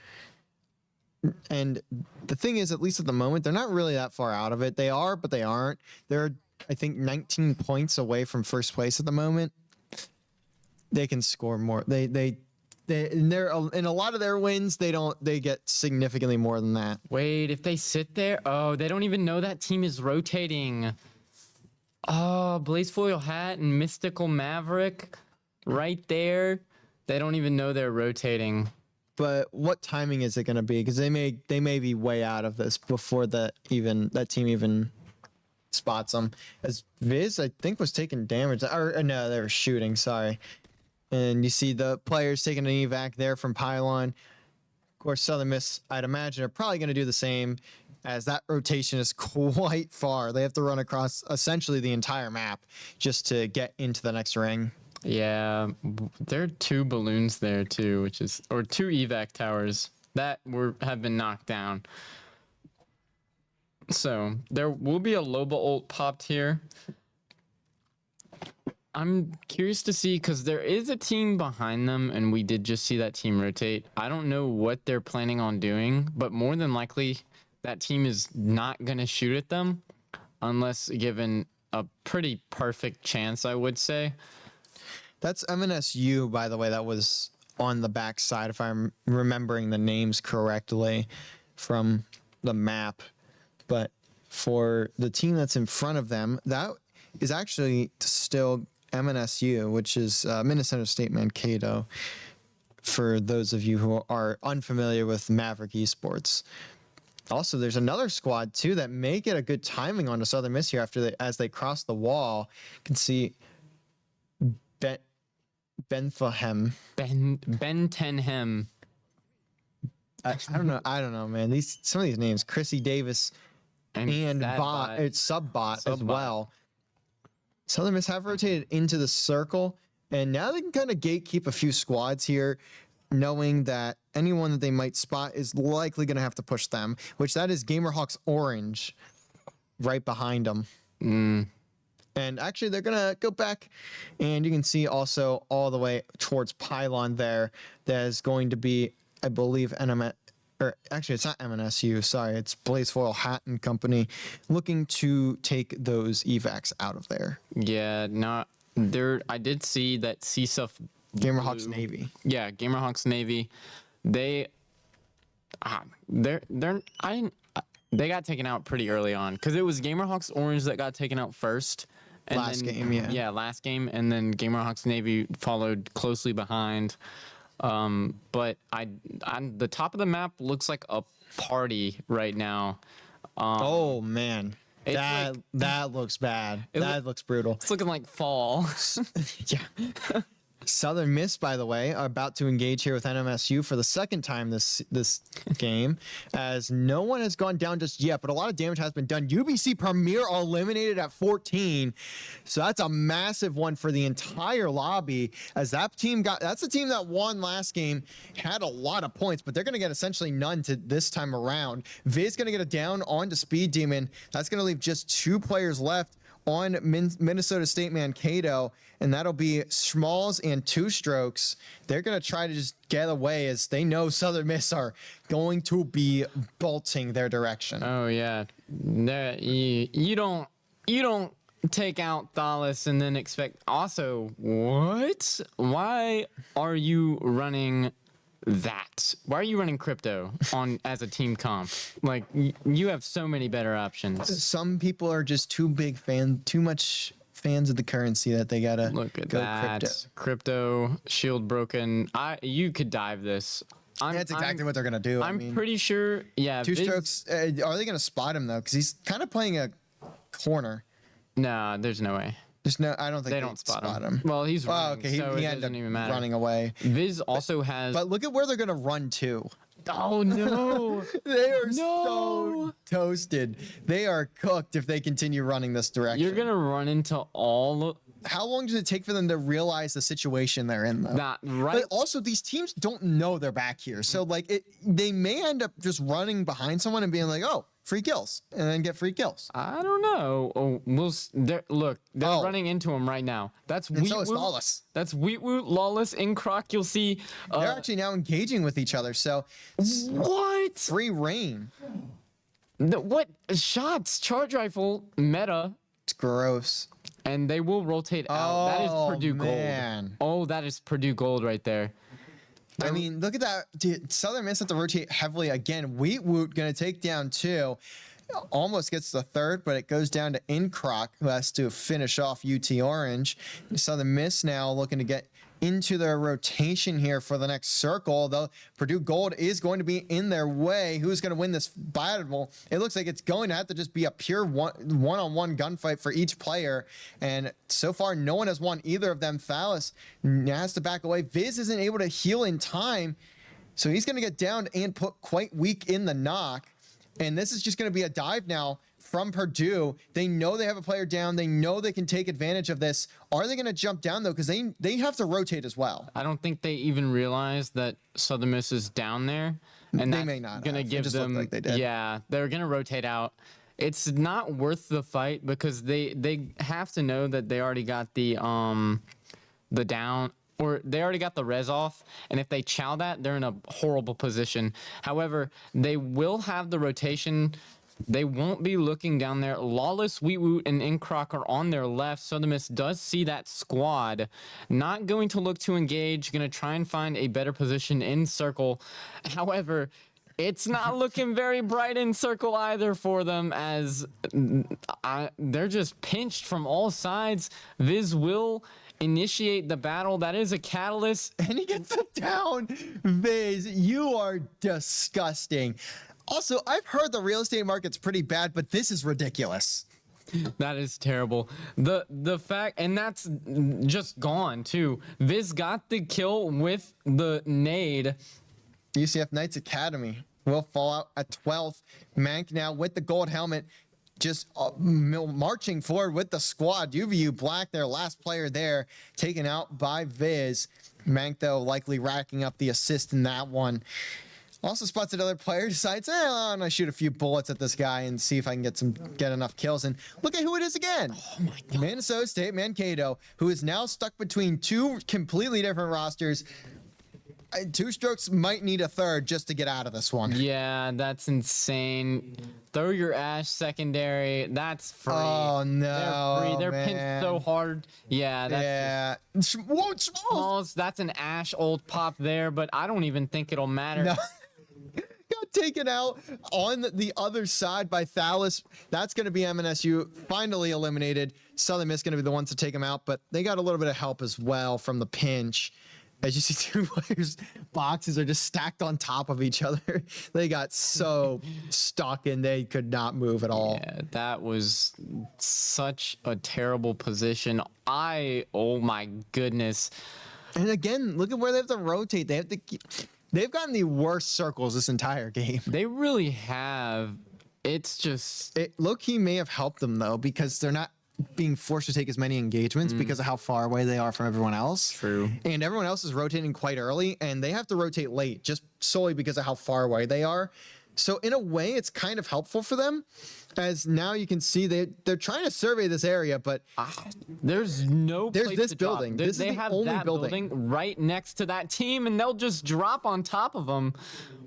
And the thing is, at least at the moment, they're not really that far out of it. They are, but they aren't. They're, I think, 19 points away from first place at the moment. They can score more. They in a lot of their wins, they get significantly more than that. Wait, if they sit there, oh, they don't even know that team is rotating. Oh, Blazefoil Hat and Mystical Maverick, right there. They don't even know they're rotating. But what timing is it going to be? Because they may be way out of this before that team even spots them. As Viz, I think, was taking damage. Or no, they were shooting. Sorry. And you see the players taking an evac there from Pylon. Of course, Southern Miss, I'd imagine, are probably going to do the same, as that rotation is quite far. They have to run across essentially the entire map just to get into the next ring. Yeah, there are 2 balloons there too, or 2 evac towers that have been knocked down. So there will be a Loba ult popped here. I'm curious to see, because there is a team behind them, and we did just see that team rotate. I don't know what they're planning on doing, but more than likely that team is not going to shoot at them unless given a pretty perfect chance, I would say. That's MNSU, by the way, that was on the backside, if I'm remembering the names correctly from the map. But for the team that's in front of them, that is actually still MNSU, which is Minnesota State Mankato, for those of you who are unfamiliar with Maverick Esports. Also, there's another squad, too, that may get a good timing on the Southern Miss here as they cross the wall. You can see Bethlehem. Bentenhem. I don't know, man. Some of these names, Chrissy Davis and Bot, it's Subbot as well. Southern Miss have rotated into the circle, and now they can kind of gatekeep a few squads here, knowing that anyone that they might spot is likely going to have to push them, which that is Gamerhawks Orange right behind them. And actually, they're going to go back, and you can see also all the way towards Pylon there. There's going to be, I believe, or actually, it's not MNSU. Sorry, it's Blazefoil Hat and Company looking to take those evacs out of there. Yeah, not there. I did see that CSUF Gamerhawks Navy. Yeah, Gamerhawks Navy. They got taken out pretty early on, because it was Gamerhawks Orange that got taken out first. And last game, yeah. Yeah, last game, and then Gamerhawks Navy followed closely behind. But the top of the map looks like a party right now. Oh man, that looks bad. That looks brutal. It's looking like fall. Yeah. Southern Miss, by the way, are about to engage here with NMSU for the second time this game, as no one has gone down just yet, but a lot of damage has been done. UBC Premier are eliminated at 14, so that's a massive one for the entire lobby, as that's the team that won last game, had a lot of points, but they're going to get essentially none to this time around. Viz going to get it down onto Speed Demon. That's going to leave just 2 players left on Minnesota State Mankato, and that'll be Smalls and 2 Strokes. They're going to try to just get away, as they know Southern Miss are going to be bolting their direction. Oh yeah, you don't take out Thalas and then expect. Also, what? Why are you running that? Why are you running Crypto as a team comp? Like, you have so many better options. Some people are just too much fans of the currency that they gotta Look at go that. Crypto shield broken. You could dive this. That's exactly what they're gonna do. I'm pretty sure. Yeah. 2 Strokes. Are they gonna spot him though? Because he's kind of playing a corner. No, there's no way. I don't think they don't spot him. Well, he's running, okay. so He it ended doesn't up even matter. running away. Viz also has. But look at where they're gonna run to. Oh no! They are so toasted. They are cooked if they continue running this direction. You're gonna run into all. How long does it take for them to realize the situation they're in, though? Not right. But also, these teams don't know they're back here, so like they may end up just running behind someone and being like, "Oh, free kills and then get free kills. I don't know. Oh, look, they're running into him right now. That's And so is Lawless. That's Wheatwoot, Lawless, and Croc. You'll see. They're actually now engaging with each other. So What? free reign. What shots? Charge rifle meta, It's gross. and they will rotate out. That is Purdue man. gold. Oh, that is Purdue gold right there. I mean, look at that. Dude, Southern Miss have to rotate heavily again. Wheatwoot going to take down 2. Almost gets the 3rd, but it goes down to Incroc, who has to finish off UT Orange. Southern Miss now looking to get into their rotation here for the next circle, though Purdue Gold is going to be in their way. Who's going to win this battle? It looks like it's going to have to just be a pure one-on-one gunfight for each player, and so far no one has won either of them. Thales has to back away. Viz isn't able to heal in time, so he's going to get down and put quite weak in the knock, and this is just going to be a dive now from Purdue. They know they have a player down. They know they can take advantage of this. Are they going to jump down, though? Because they have to rotate as well. I don't think they even realize that Southern Miss is down there. And They may not Gonna have. It give just looked them, like they did. Yeah, they're going to rotate out. It's not worth the fight because they have to know that they already got the down, or they already got the res off, and if they chow that, they're in a horrible position. However, they will have the rotation. They won't be looking down there. Lawless, Wheatwoot, and Incroc are on their left. Southern Miss does see that squad. Not going to look to engage. Going to try and find a better position in circle. However, it's not looking very bright in circle either for them, as they're just pinched from all sides. Viz will initiate the battle. That is a catalyst. And he gets it down. Viz, you are disgusting. Also, I've heard the real estate market's pretty bad, but this is ridiculous. That is terrible. The fact, and that's just gone too. Viz got the kill with the nade. UCF Knights Academy will fall out at 12th. Mank now with the gold helmet, just marching forward with the squad. UVU Black, their last player there, taken out by Viz. Mank, though, likely racking up the assist in that one. Also spots another player, decides, I'm gonna shoot a few bullets at this guy and see if I can get enough kills. And look at who it is again. Oh my God. Minnesota State Mankato, who is now stuck between 2 completely different rosters. Two Strokes might need a third just to get out of this one. Yeah, that's insane. Throw your Ash secondary. That's free. Oh no, They're free. They're man. pinched so hard. Yeah, that's Whoa, Smalls. Smalls. That's an Ash old pop there, but I don't even think it'll matter. No. Got taken out on the other side by Thales. That's going to be MNSU finally eliminated. Southern Miss going to be the ones to take him out, but they got a little bit of help as well from the pinch. As you see, 2 players' boxes are just stacked on top of each other. They got so stuck and they could not move at all. Yeah, that was such a terrible position. Oh my goodness. And again, look at where they have to rotate. They've gotten the worst circles this entire game. They really have. It's just Low-key may have helped them, though, because they're not being forced to take as many engagements because of how far away they are from everyone else. True. And everyone else is rotating quite early, and they have to rotate late just solely because of how far away they are. So in a way, it's kind of helpful for them, as now you can see they're trying to survey this area, but there's no There's place this to drop. building. They, This is they the have only that building. right next to that team, and they'll just drop on top of them.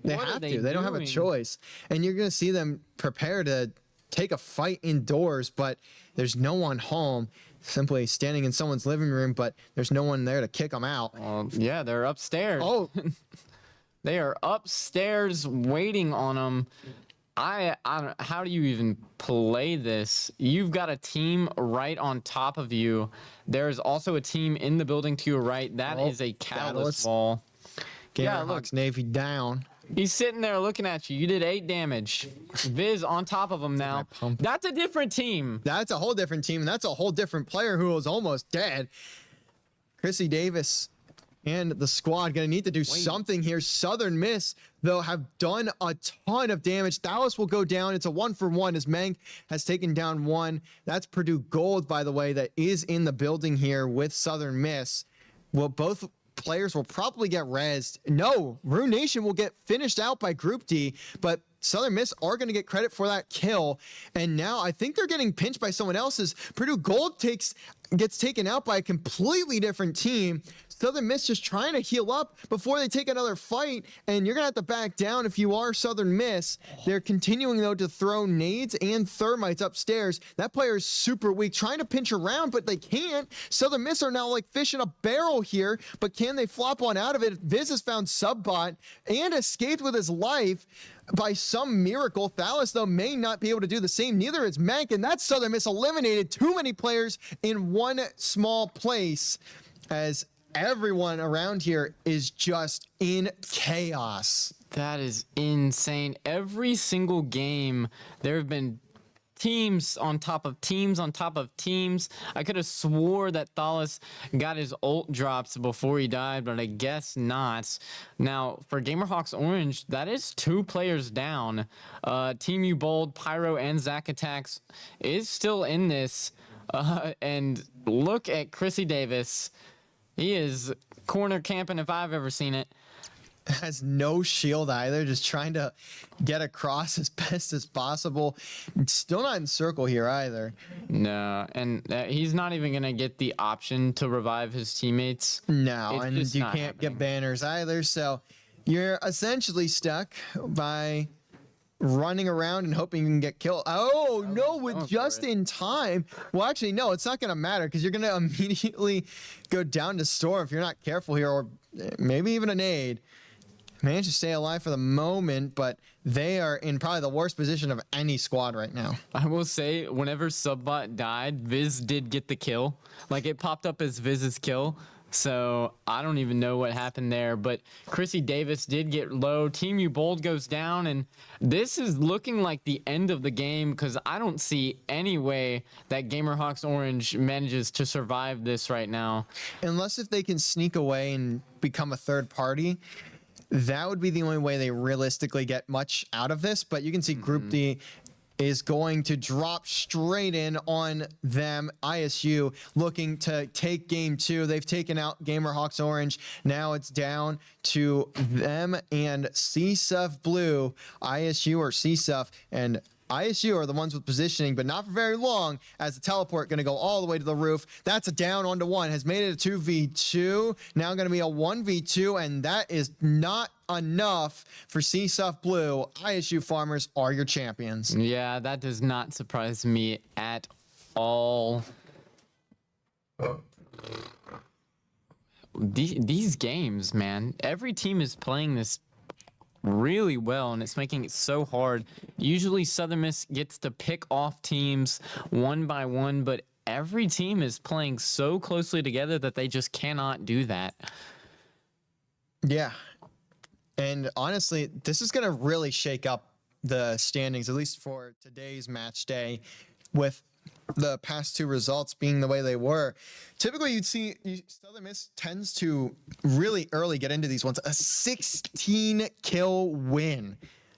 they What are have to. They don't have a doing? choice. And you're going to see them prepare to take a fight indoors, but there's no one home, simply standing in someone's living room, but there's no one there to kick them out. Yeah, they're upstairs. Oh, They are upstairs waiting on them. I don't, how do you even play this? You've got a team right on top of you. There's also a team in the building to your right. That is a catalyst wall. Yeah, look. Hawks Navy down. He's sitting there looking at you. You did 8 damage. Viz on top of him now. That's a different team. That's a whole different team, and that's a whole different player who was almost dead. Chrissy Davis and the squad going to need to do something here. Southern Miss, though, have done a ton of damage. Dallas will go down. It's a 1-for-1 as Mank has taken down 1. That's Purdue Gold, by the way, that is in the building here with Southern Miss. Well, both players will probably get rezzed. No, Rune Nation will get finished out by Group D, but Southern Miss are going to get credit for that kill. And now I think they're getting pinched by someone else's. Purdue Gold gets taken out by a completely different team. Southern Miss just trying to heal up before they take another fight, and you're going to have to back down if you are Southern Miss. They're continuing, though, to throw nades and thermites upstairs. That player is super weak, trying to pinch around, but they can't. Southern Miss are now like fish in a barrel here, but can they flop one out of it? Viz has found Subbot and escaped with his life. By some miracle, Thalas, though, may not be able to do the same. Neither is Mank, and that's Southern Miss eliminated too many players in one small place, as everyone around here is just in chaos. That is insane. Every single game, there have been teams on top of teams on top of teams. I could have swore that Thalas got his ult drops before he died, but I guess not. Now, for Gamerhawks Orange, that is 2 players down. Team U Bold, Pyro, and Zack Attacks is still in this. And look at Chrissy Davis. He is corner camping if I've ever seen it. Has no shield either, just trying to get across as best as possible. Still not in circle here either. No, and he's not even going to get the option to revive his teammates. No, It's and just you not can't happening. get banners either, so you're essentially stuck by running around and hoping you can get killed. Oh, no, with going for just it. in time. Well, actually, no, it's not going to matter because you're going to immediately go down to store if you're not careful here, or maybe even a nade. Managed to stay alive for the moment, but they are in probably the worst position of any squad right now. I will say, whenever Subbot died, Viz did get the kill. Like, it popped up as Viz's kill. So I don't even know what happened there, but Chrissy Davis did get low. Team U Bold goes down, and this is looking like the end of the game because I don't see any way that Gamerhawks Orange manages to survive this right now. Unless if they can sneak away and become a third party, that would be the only way they realistically get much out of this. But you can see Group D is going to drop straight in on them. ISU looking to take game 2. They've taken out Gamerhawks Orange. Now it's down to them and CSUF Blue. ISU or CSUF, and ISU are the ones with positioning, but not for very long, as the teleport going to go all the way to the roof. That's a down onto 1, has made it a 2v2. Now going to be a 1v2, and that is not enough for CSUF Blue. ISU Farmers are your champions. Yeah, that does not surprise me at all. These games, man, every team is playing this really well, and it's making it so hard. Usually Southern Miss gets to pick off teams one by one, but every team is playing so closely together that they just cannot do that. Yeah. And honestly, this is going to really shake up the standings, at least for today's match day, with the past 2 results being the way they were. Typically, you'd see Southern Miss tends to really early get into these ones. A 16 kill win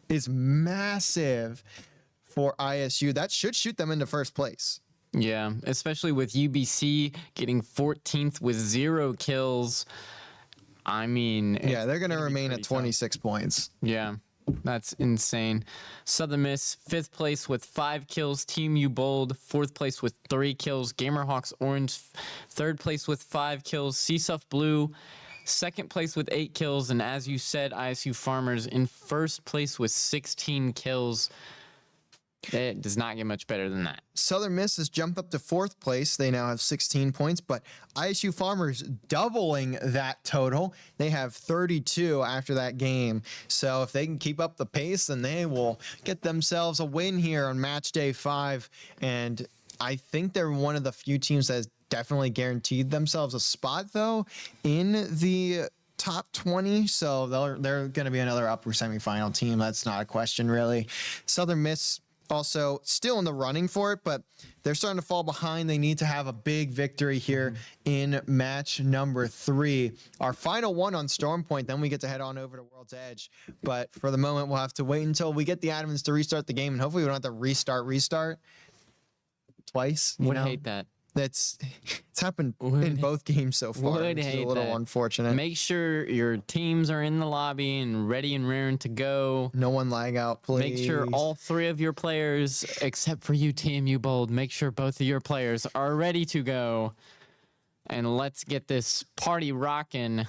is massive for ISU. That should shoot them into first place. Yeah, especially with UBC getting 14th with 0 kills. I mean, Yeah, they're going to gonna be remain pretty at tough. 26 points. Yeah, that's insane. Southern Miss, 5th place with 5 kills. Team U Bold, 4th place with 3 kills. Gamerhawks Orange, 3rd place with 5 kills. CSUF Blue, 2nd place with 8 kills. And as you said, ISU Farmers in 1st place with 16 kills. It does not get much better than that. Southern Miss has jumped up to 4th place. They now have 16 points, but ISU Farmers doubling that total. They have 32 after that game. So if they can keep up the pace, then they will get themselves a win here on match day 5. And I think they're one of the few teams that has definitely guaranteed themselves a spot, though, in the top 20. So they're going to be another upper semifinal team. That's not a question, really. Southern Miss also still in the running for it, but they're starting to fall behind. They need to have a big victory here in match number 3. Our final one on Storm Point, then we get to head on over to World's Edge. But for the moment, we'll have to wait until we get the admins to restart the game, and hopefully we don't have to restart twice. Would hate that. It's happened in both games so far, Would which is a hate little that. unfortunate. Make sure your teams are in the lobby and ready and raring to go. No one lag out, please. Make sure all 3 of your players, except for you, TMU Bold, make sure both of your players are ready to go. And let's get this party rocking.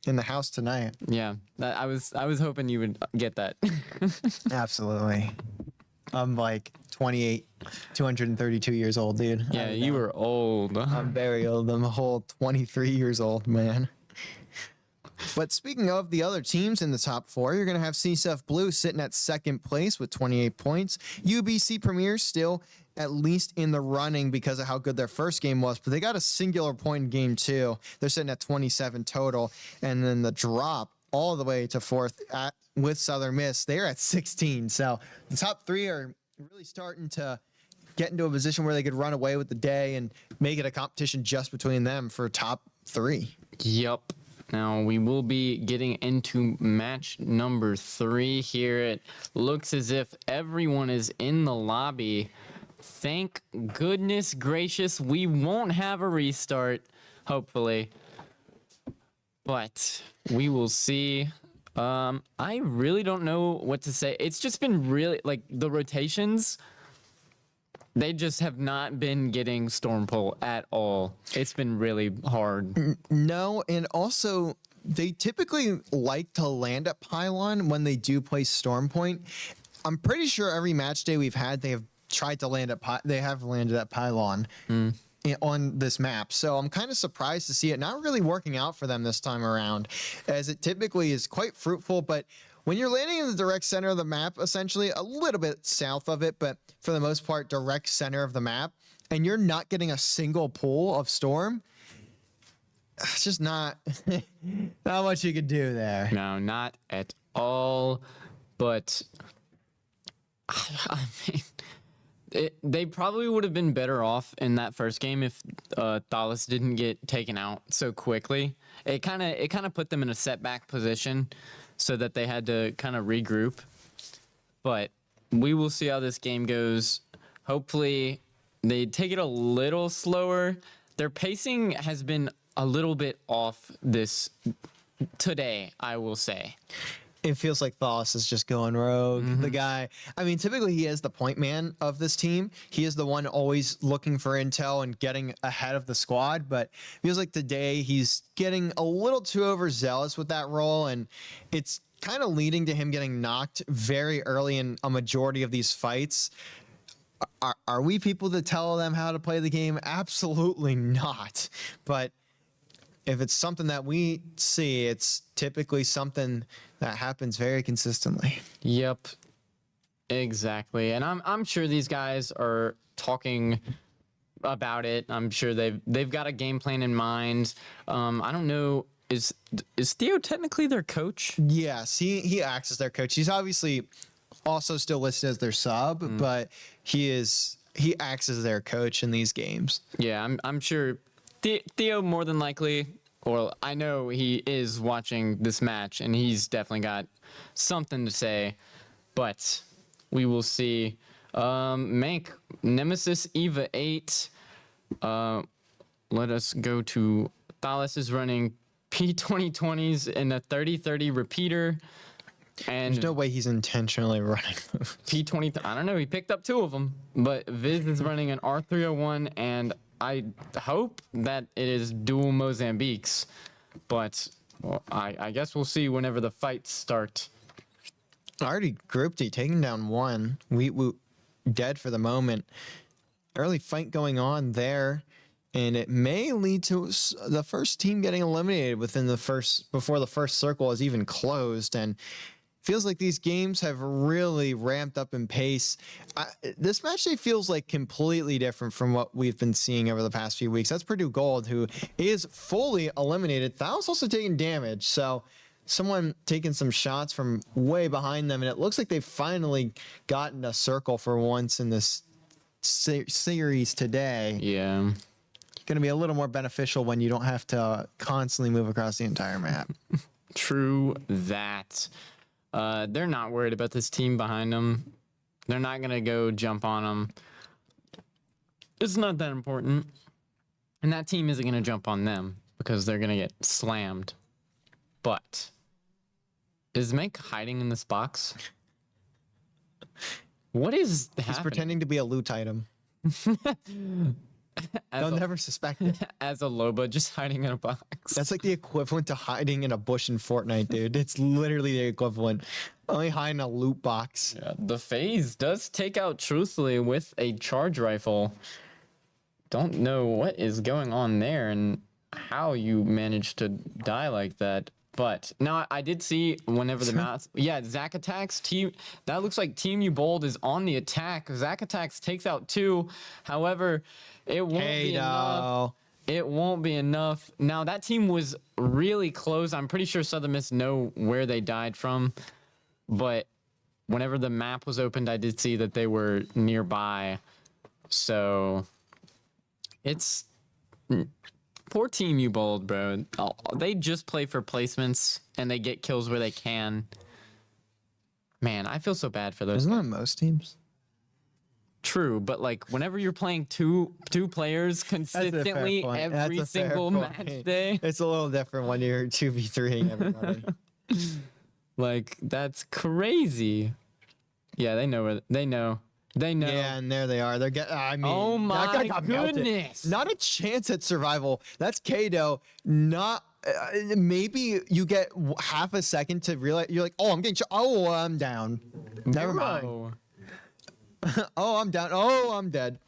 in the house tonight. Yeah, I was hoping you would get that. Absolutely. I'm like 28, 232 years old, dude. I Yeah, don't you know. were old. I'm very old. I'm a whole 23 years old, man. But speaking of the other teams in the top 4, you're going to have CSF Blue sitting at second place with 28 points. UBC Premier still at least in the running because of how good their first game was, but they got a singular point in game 2. They're sitting at 27 total. And then the drop all the way to 4th with Southern Miss, they're at 16. So the top 3 are really starting to get into a position where they could run away with the day and make it a competition just between them for top 3. Yup. Now we will be getting into match number 3 here. It looks as if everyone is in the lobby. Thank goodness gracious we won't have a restart, hopefully. But we will see. I really don't know what to say. It's just been really, like, the rotations, they just have not been getting storm pull at all. It's been really hard. No, and also they typically like to land at pylon when they do play storm point. I'm pretty sure every match day we've had, they have tried to land at they have landed at pylon on this map. So I'm kind of surprised to see it not really working out for them this time around, as it typically is quite fruitful. But when you're landing in the direct center of the map, essentially a little bit south of it, but for the most part, direct center of the map, and you're not getting a single pull of storm, it's just not much you could do there. No, not at all. But I mean, they probably would have been better off in that first game if Thales didn't get taken out so quickly. It kind of put them in a setback position, so that they had to kind of regroup. But we will see how this game goes. Hopefully, they take it a little slower. Their pacing has been a little bit off today, I will say. It feels like Thales is just going rogue. The guy, I mean, typically he is the point man of this team. He is the one always looking for intel and getting ahead of the squad. But it feels like today he's getting a little too overzealous with that role. And it's kind of leading to him getting knocked very early in a majority of these fights. Are we people to tell them how to play the game? Absolutely not. But if it's something that we see, it's typically something that happens very consistently. Yep, exactly. And I'm sure these guys are talking about it. I'm sure they've got a game plan in mind. I don't know. Is Theo technically their coach? Yes, he acts as their coach. He's obviously also still listed as their sub, but he acts as their coach in these games. Yeah, I'm sure Theo more than likely, or I know he is watching this match and he's definitely got something to say, but we will see. Mank, Nemesis Eva 8. Let us go to Thales is running P2020s in a 30-30 repeater. And There's no way he's intentionally running. P20, I don't know. He picked up 2 of them, but Viz is running an R301, and I hope that it is dual Mozambiques, but well, I guess we'll see whenever the fights start. Already grouped D, taking down 1. We dead for the moment. Early fight going on there, and it may lead to the first team getting eliminated before the first circle is even closed. And feels like these games have really ramped up in pace. This match day feels like completely different from what we've been seeing over the past few weeks. That's Purdue Gold, who is fully eliminated. Thao's also taking damage, so someone taking some shots from way behind them, and it looks like they've finally gotten a circle for once in this series today. Yeah. Going to be a little more beneficial when you don't have to constantly move across the entire map. True that. They're not worried about this team behind them. They're not going to go jump on them. It's not that important. And that team isn't going to jump on them because they're going to get slammed. But is Mank hiding in this box? What is He's happening? pretending to be a loot item. They'll never suspect it. As a Loba just hiding in a box. That's like the equivalent to hiding in a bush in Fortnite, dude. It's literally the equivalent. Only hide in a loot box. Yeah, the phase does take out Truthfully with a charge rifle. Don't know what is going on there and how you managed to die like that. But now I did see whenever the mouse, yeah, Zack attacks team. That looks like Team U Bold is on the attack. Zack attacks takes out 2. However, it won't be enough. It won't be enough. Now that team was really close. I'm pretty sure Southern Miss know where they died from, but whenever the map was opened, I did see that they were nearby. So it's. Poor Team U Bold, bro. Oh, they just play for placements and they get kills where they can. Man, I feel so bad for those. Isn't that most teams? True, but like whenever you're playing two players consistently every single match day, it's a little different when you're 2v3ing everybody. like that's crazy. Yeah, they know. They know. Yeah, and there they are. They're getting. I mean, oh my that guy got melted. goodness! Not a chance at survival. That's Kado. Not. Maybe you get half a second to realize you're like, oh, I'm getting shot. Oh, I'm down. Never mind. Oh, I'm down. Oh, I'm dead.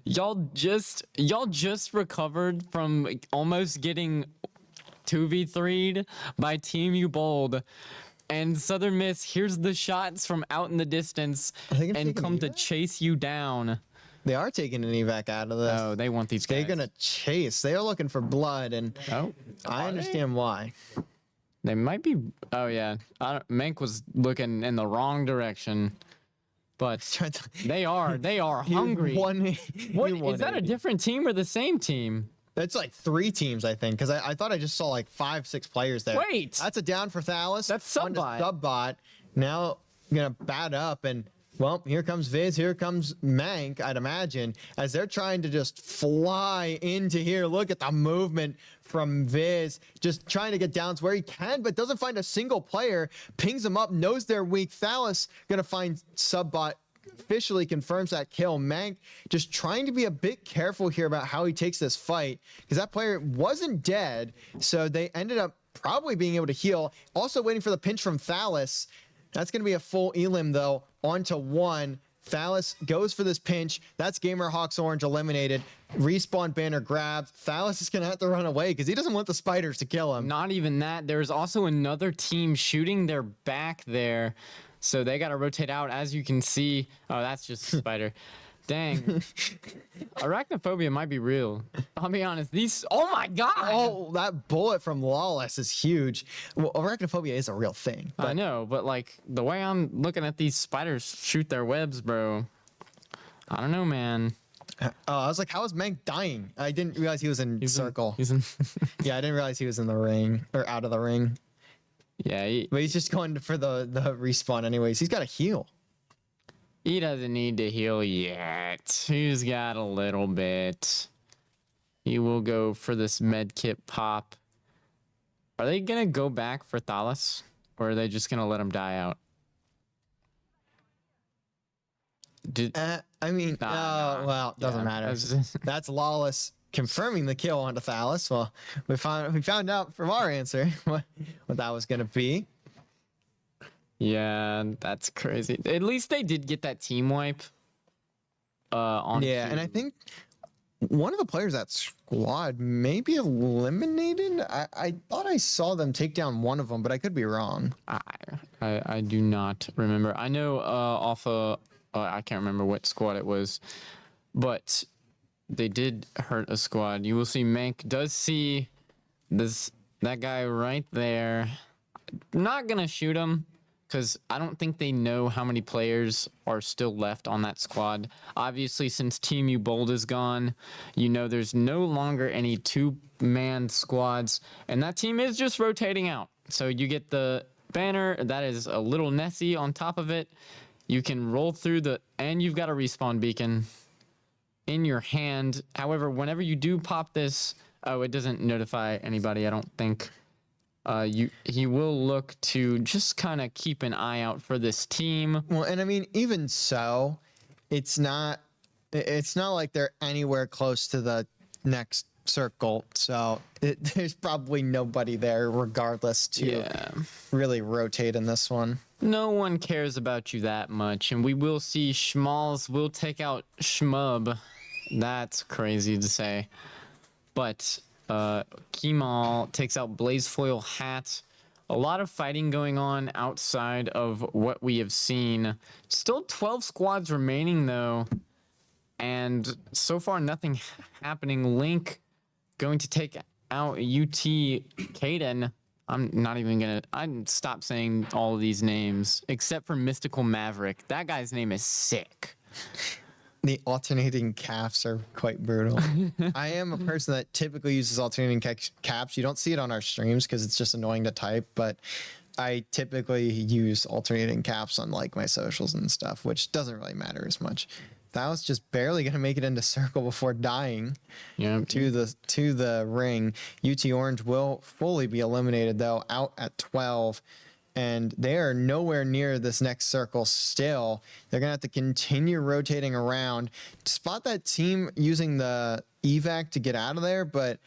Y'all just recovered from almost getting 2v3'd by Team U Bold. And Southern Miss hears the shots from out in the distance and come to chase you down. They are taking an evac out of this. Oh, they want these guys. They're going to chase. They are looking for blood, and I understand why. They might be. Oh, yeah. Mank was looking in the wrong direction. But they are hungry. Is that a different team or the same team? It's like 3 teams, I think, because I thought I just saw like 5-6 players there. Wait! That's a down for Thalas. That's Subbot. Subbot. Now going to bat up, and, well, here comes Viz, here comes Mank, I'd imagine, as they're trying to just fly into here. Look at the movement from Viz, just trying to get down to where he can, but doesn't find a single player, pings them up, knows they're weak. Thalas going to find Subbot, officially confirms that kill. Mank just trying to be a bit careful here about how he takes this fight, because that player wasn't dead, so they ended up probably being able to heal. Also waiting for the pinch from Thalas. That's going to be a full elim, though, onto 1. Thalas goes for this pinch. That's Gamer Hawks Orange eliminated. Respawn banner grabbed. Thalas is going to have to run away because he doesn't want the spiders to kill him. Not even that. There's also another team shooting their back there. So they got to rotate out, as you can see. Oh, that's just a spider. Dang. Arachnophobia might be real. I'll be honest. Oh my God. Oh, that bullet from Lawless is huge. Well, arachnophobia is a real thing. I know, but like the way I'm looking at these spiders shoot their webs, bro. I don't know, man. I was like, how is Mank dying? I didn't realize he was in circle. Yeah, I didn't realize he was in the ring, or out of the ring. Yeah, but he's just going for the respawn anyways. He's got to heal. He doesn't need to heal yet. He's got a little bit. He will go for this med kit pop. Are they going to go back for Thalas? Or are they just going to let him die out? I mean, well, doesn't matter. That's Lawless confirming the kill onto Thalas. Well, we found out from our answer what that was going to be. Yeah, that's crazy. At least they did get that team wipe. On and I think one of the players that squad may be eliminated. I thought I saw them take down one of them, but I could be wrong. I do not remember. I know I can't remember what squad it was, but they did hurt a squad. You will see Mank does see that guy right there. Not gonna shoot him, because I don't think they know how many players are still left on that squad. Obviously, since Team U Bold is gone, there's no longer any 2-man squads, and that team is just rotating out. So you get the banner, that is a little Nessie on top of it. You can roll through and you've got a respawn beacon. in your hand. However, whenever you do pop this, oh, it doesn't notify anybody, I don't think. He will look to just kind of keep an eye out for this team. Well, and I mean, even so, it's not like they're anywhere close to the next circle. So there's probably nobody there regardless to really rotate in this one. No one cares about you that much, and we will see Schmalz will take out Schmub. That's crazy to say. But Kemal takes out Blazefoil Hat. A lot of fighting going on outside of what we have seen. Still 12 squads remaining, though. And so far, nothing happening. Link going to take out UT Kaden. I'm not even going to... I'd stop saying all of these names, except for Mystical Maverick. That guy's name is sick. The alternating caps are quite brutal. I am a person that typically uses alternating caps. You don't see it on our streams because it's just annoying to type, but I typically use alternating caps on like my socials and stuff, which doesn't really matter as much. That was just barely going to make it into circle before dying to the ring. UT Orange will fully be eliminated, though, out at 12. And they are nowhere near this next circle still. They're going to have to continue rotating around to spot that team using the evac to get out of there. But at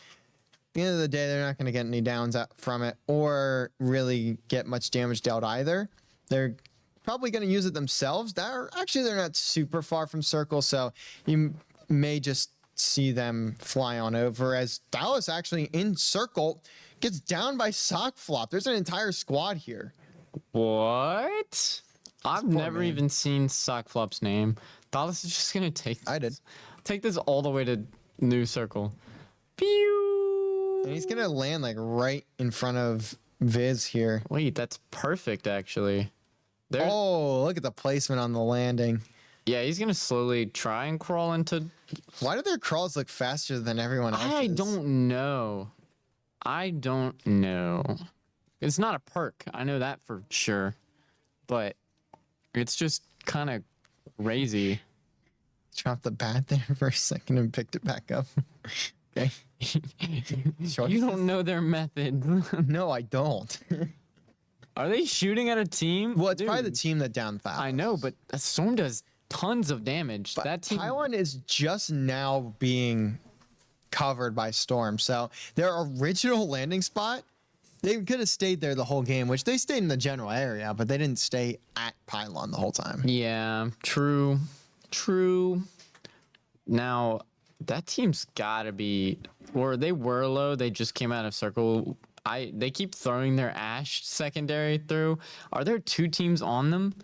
the end of the day, they're not going to get any downs out from it or really get much damage dealt either. They're probably going to use it themselves. They're not super far from circle, so you may just see them fly on over as Dallas actually in circle gets down by sock flop. There's an entire squad here. What? I've never even seen sock flop's name. Dallas is just gonna take this all the way to new circle. Pew! And he's gonna land like right in front of Viz here. Wait, that's perfect actually. Oh, look at the placement on the landing. Yeah, he's gonna slowly try and crawl into. Why do their crawls look faster than everyone else's? I don't know. It's not a perk. I know that for sure. But it's just kind of crazy. Dropped the bat there for a second and picked it back up. Okay. You don't know their method. No, I don't. Are they shooting at a team? Well, it's probably the team that down fouls. I know, but a Storm does tons of damage. But that team. Taiwan is just now being covered by Storm. So their original landing spot, they could have stayed there the whole game, which they stayed in the general area, but they didn't stay at Pylon the whole time. Yeah, true. Now, that team's gotta be, or they were low. They just came out of circle. They keep throwing their Ash secondary through. Are there two teams on them?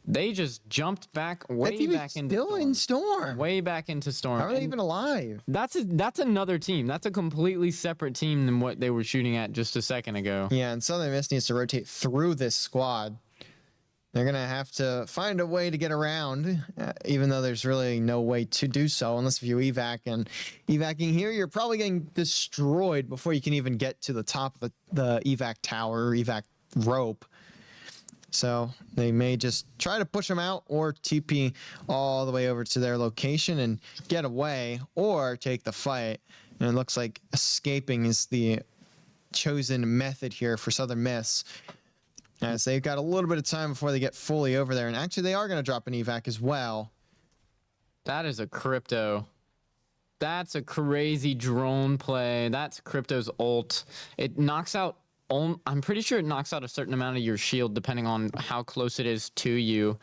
They just jumped back way back into still in Storm. Way back into Storm. How are they even alive? That's another team. That's a completely separate team than what they were shooting at just a second ago. Yeah, and Southern Miss needs to rotate through this squad. They're going to have to find a way to get around, even though there's really no way to do so unless if you evac. And evacing here, you're probably getting destroyed before you can even get to the top of the evac tower, evac rope. So they may just try to push them out or TP all the way over to their location and get away or take the fight. And it looks like escaping is the chosen method here for Southern Miss, as they've got a little bit of time before they get fully over there. And actually, they are going to drop an evac as well. That is a crypto. That's a crazy drone play. That's crypto's ult. It knocks out. I'm pretty sure it knocks out a certain amount of your shield depending on how close it is to you.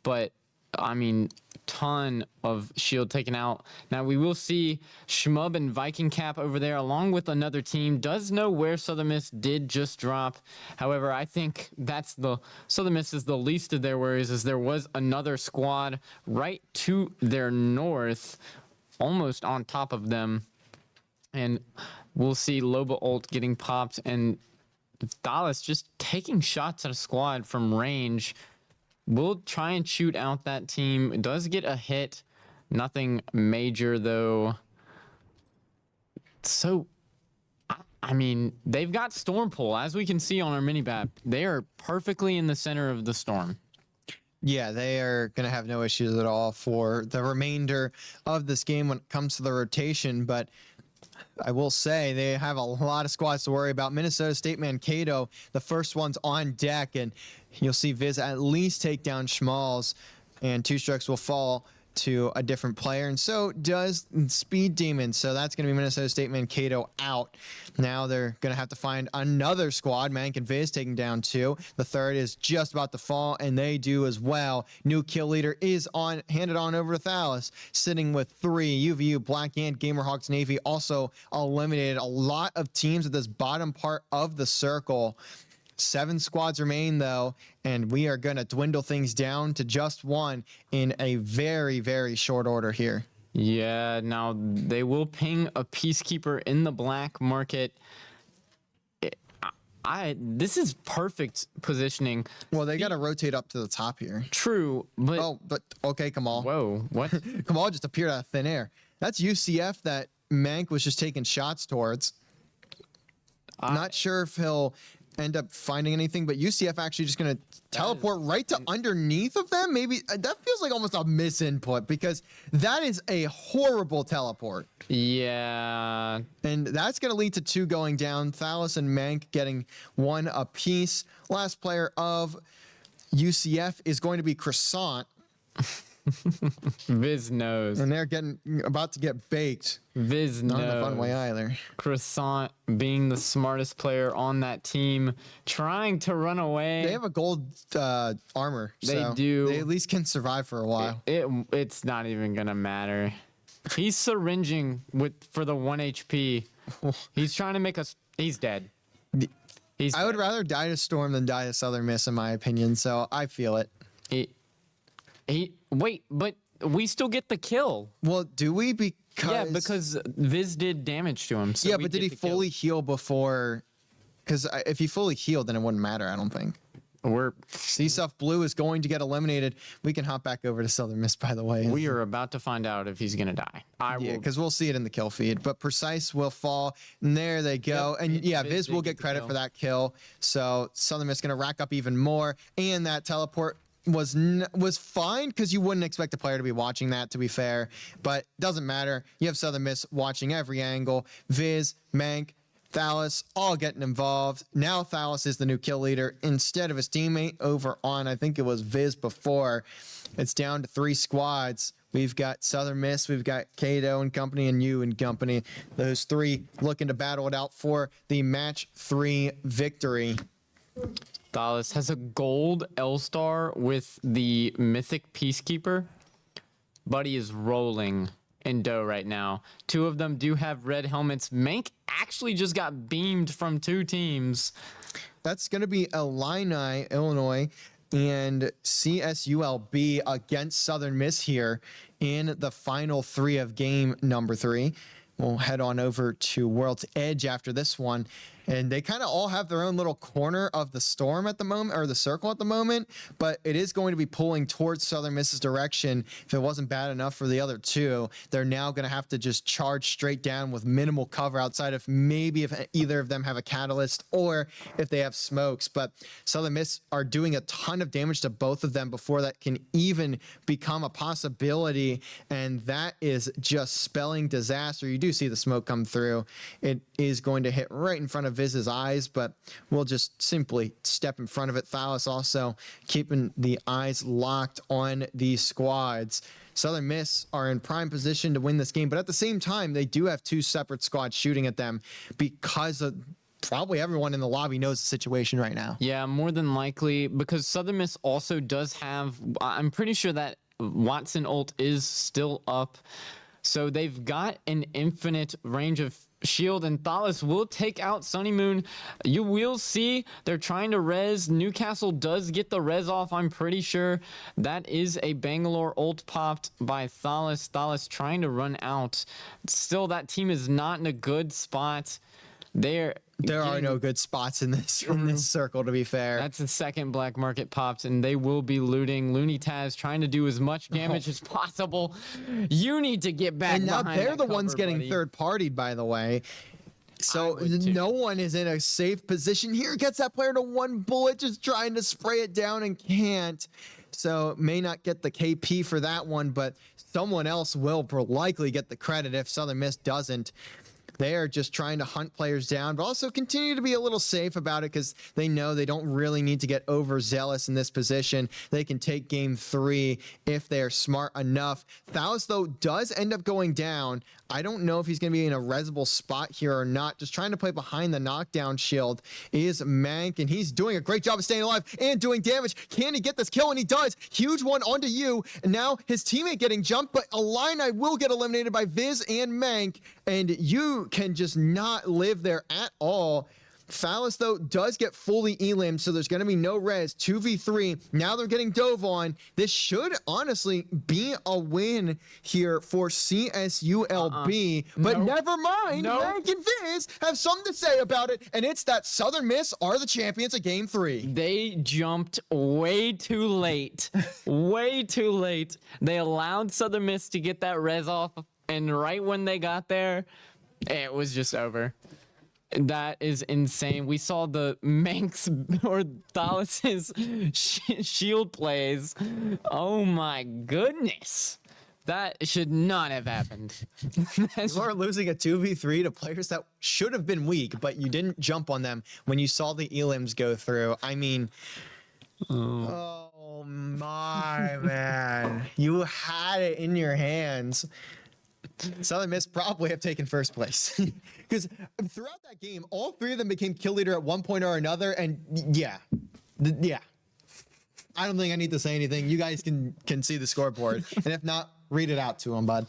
But, I mean, ton of shield taken out. Now, we will see Shmub and Viking Cap over there along with another team. Does know where Southern Miss did just drop. However, I think Southern Miss is the least of their worries, as there was another squad right to their north, almost on top of them. And we'll see Loba ult getting popped and Dallas just taking shots at a squad from range. We'll try and shoot out that team. It does get a hit. Nothing major, though. So, I mean, they've got Storm Pull. As we can see on our mini map, they are perfectly in the center of the storm. Yeah, they are going to have no issues at all for the remainder of this game when it comes to the rotation. But I will say they have a lot of squads to worry about. Minnesota State Mankato, the first one's on deck, and you'll see Viz at least take down Schmalls, and 2 strikes will fall to a different player, and so does Speed Demon. So that's going to be Minnesota State Mankato out. Now they're going to have to find another squad. Mank and Viz taking down 2. The third is just about to fall, and they do as well. New kill leader is handed on over to Thalys, sitting with 3. UVU, Black Ant, Gamerhawks, Navy also eliminated. A lot of teams at this bottom part of the circle. 7 squads remain, though, and we are going to dwindle things down to just 1 in a very, very short order here. Yeah, now they will ping a Peacekeeper in the black market. This is perfect positioning. Well, they got to rotate up to the top here. True, but... Oh, but okay, Kamal. Whoa, what? Kamal just appeared out of thin air. That's UCF that Mank was just taking shots towards. Not sure if he'll end up finding anything, but UCF actually just going to teleport right to underneath of them. Maybe that feels like almost a misinput, because that is a horrible teleport. Yeah. And that's going to lead to 2 going down. Thalys and Mank getting 1 apiece. Last player of UCF is going to be Croissant. Viz knows. And they're about to get baked. Viz knows. Not in a fun way either. Croissant being the smartest player on that team, trying to run away. They have a gold armor. They so do. They at least can survive for a while. It's not even gonna matter. He's syringing for the 1 HP. He's trying to make us. He's dead. I would rather die to Storm than die to Southern Miss, in my opinion. So I feel it. Wait, but we still get the kill. Well, do we? Because Viz did damage to him. So yeah, but did he fully heal before? Because if he fully healed, then it wouldn't matter, I don't think. CSUF Blue is going to get eliminated. We can hop back over to Southern Miss, by the way. We are about to find out if he's going to die. Yeah, because we'll see it in the kill feed. But Precise will fall, and there they go. Yep, and yeah, Viz will get credit for that kill. So Southern Miss going to rack up even more. And that teleport was fine, because you wouldn't expect a player to be watching that, to be fair. But doesn't matter. You have Southern Miss watching every angle. Viz, Mank, Thalys all getting involved. Now Thalys is the new kill leader instead of his teammate over on, I think it was Viz before. It's down to 3 squads. We've got Southern Miss, we've got Cato and company, and you and company. Those 3 looking to battle it out for the match 3 victory. Thalys has a gold L-Star with the Mythic Peacekeeper. Buddy is rolling in dough right now. 2 of them do have red helmets. Mank actually just got beamed from 2 teams. That's going to be Illini, Illinois, and CSULB against Southern Miss here in the final 3 of game number 3. We'll head on over to World's Edge after this one. And they kind of all have their own little corner of the storm at the moment, or the circle at the moment, but it is going to be pulling towards Southern Miss's direction. If it wasn't bad enough for the other 2, they're now going to have to just charge straight down with minimal cover outside of maybe if either of them have a catalyst or if they have smokes. But Southern Miss are doing a ton of damage to both of them before that can even become a possibility, and that is just spelling disaster. You do see the smoke come through. It is going to hit right in front of Viz's eyes, but we'll just simply step in front of it. Thalys also keeping the eyes locked on these squads. Southern Miss are in prime position to win this game, but at the same time, they do have 2 separate squads shooting at them because of probably everyone in the lobby knows the situation right now. Yeah, more than likely, because Southern Miss also does have, I'm pretty sure that Watson ult is still up. So they've got an infinite range of shield, and Thalys will take out Sunny Moon. You will see they're trying to res. Newcastle does get the res off, I'm pretty sure. That is a Bangalore ult popped by Thalys. Thalys trying to run out. Still, that team is not in a good spot. There are no good spots in this circle, to be fair. That's the second black market popped, and they will be looting. Looney Taz trying to do as much damage as possible. You need to get back. And now they're the ones getting buddy. third-partied, by the way. So no one is in a safe position here. Gets that player to 1 bullet, just trying to spray it down and can't. so may not get the KP for that one, but someone else will likely get the credit if Southern Miss doesn't. They are just trying to hunt players down, but also continue to be a little safe about it because they know they don't really need to get overzealous in this position. They can take game 3 if they're smart enough. Thaus, though, does end up going down. I don't know if he's going to be in a resable spot here or not. Just trying to play behind the knockdown shield is Mank, and he's doing a great job of staying alive and doing damage. Can he get this kill? And he does. Huge one onto you. And now his teammate getting jumped, but Illini will get eliminated by Viz and Mank, and you can just not live there at all. Phallus, though, does get fully elim, so there's going to be no res. 2v3. Now they're getting dove on. This should honestly be a win here for CSULB. But never mind. Mank and Viz have something to say about it, and it's that Southern Miss are the champions of game 3. They jumped way too late. Way too late. They allowed Southern Miss to get that res off, and right when they got there, it was just over. That is insane. We saw the Manx or Thalas's shield plays. Oh my goodness. That should not have happened. You are losing a 2v3 to players that should have been weak, but you didn't jump on them when you saw the elims go through. I mean, oh my man. You had it in your hands. Southern Miss probably have taken first place because throughout that game, all 3 of them became kill leader at one point or another. And yeah, I don't think I need to say anything. You guys can see the scoreboard, and if not, read it out to them, bud.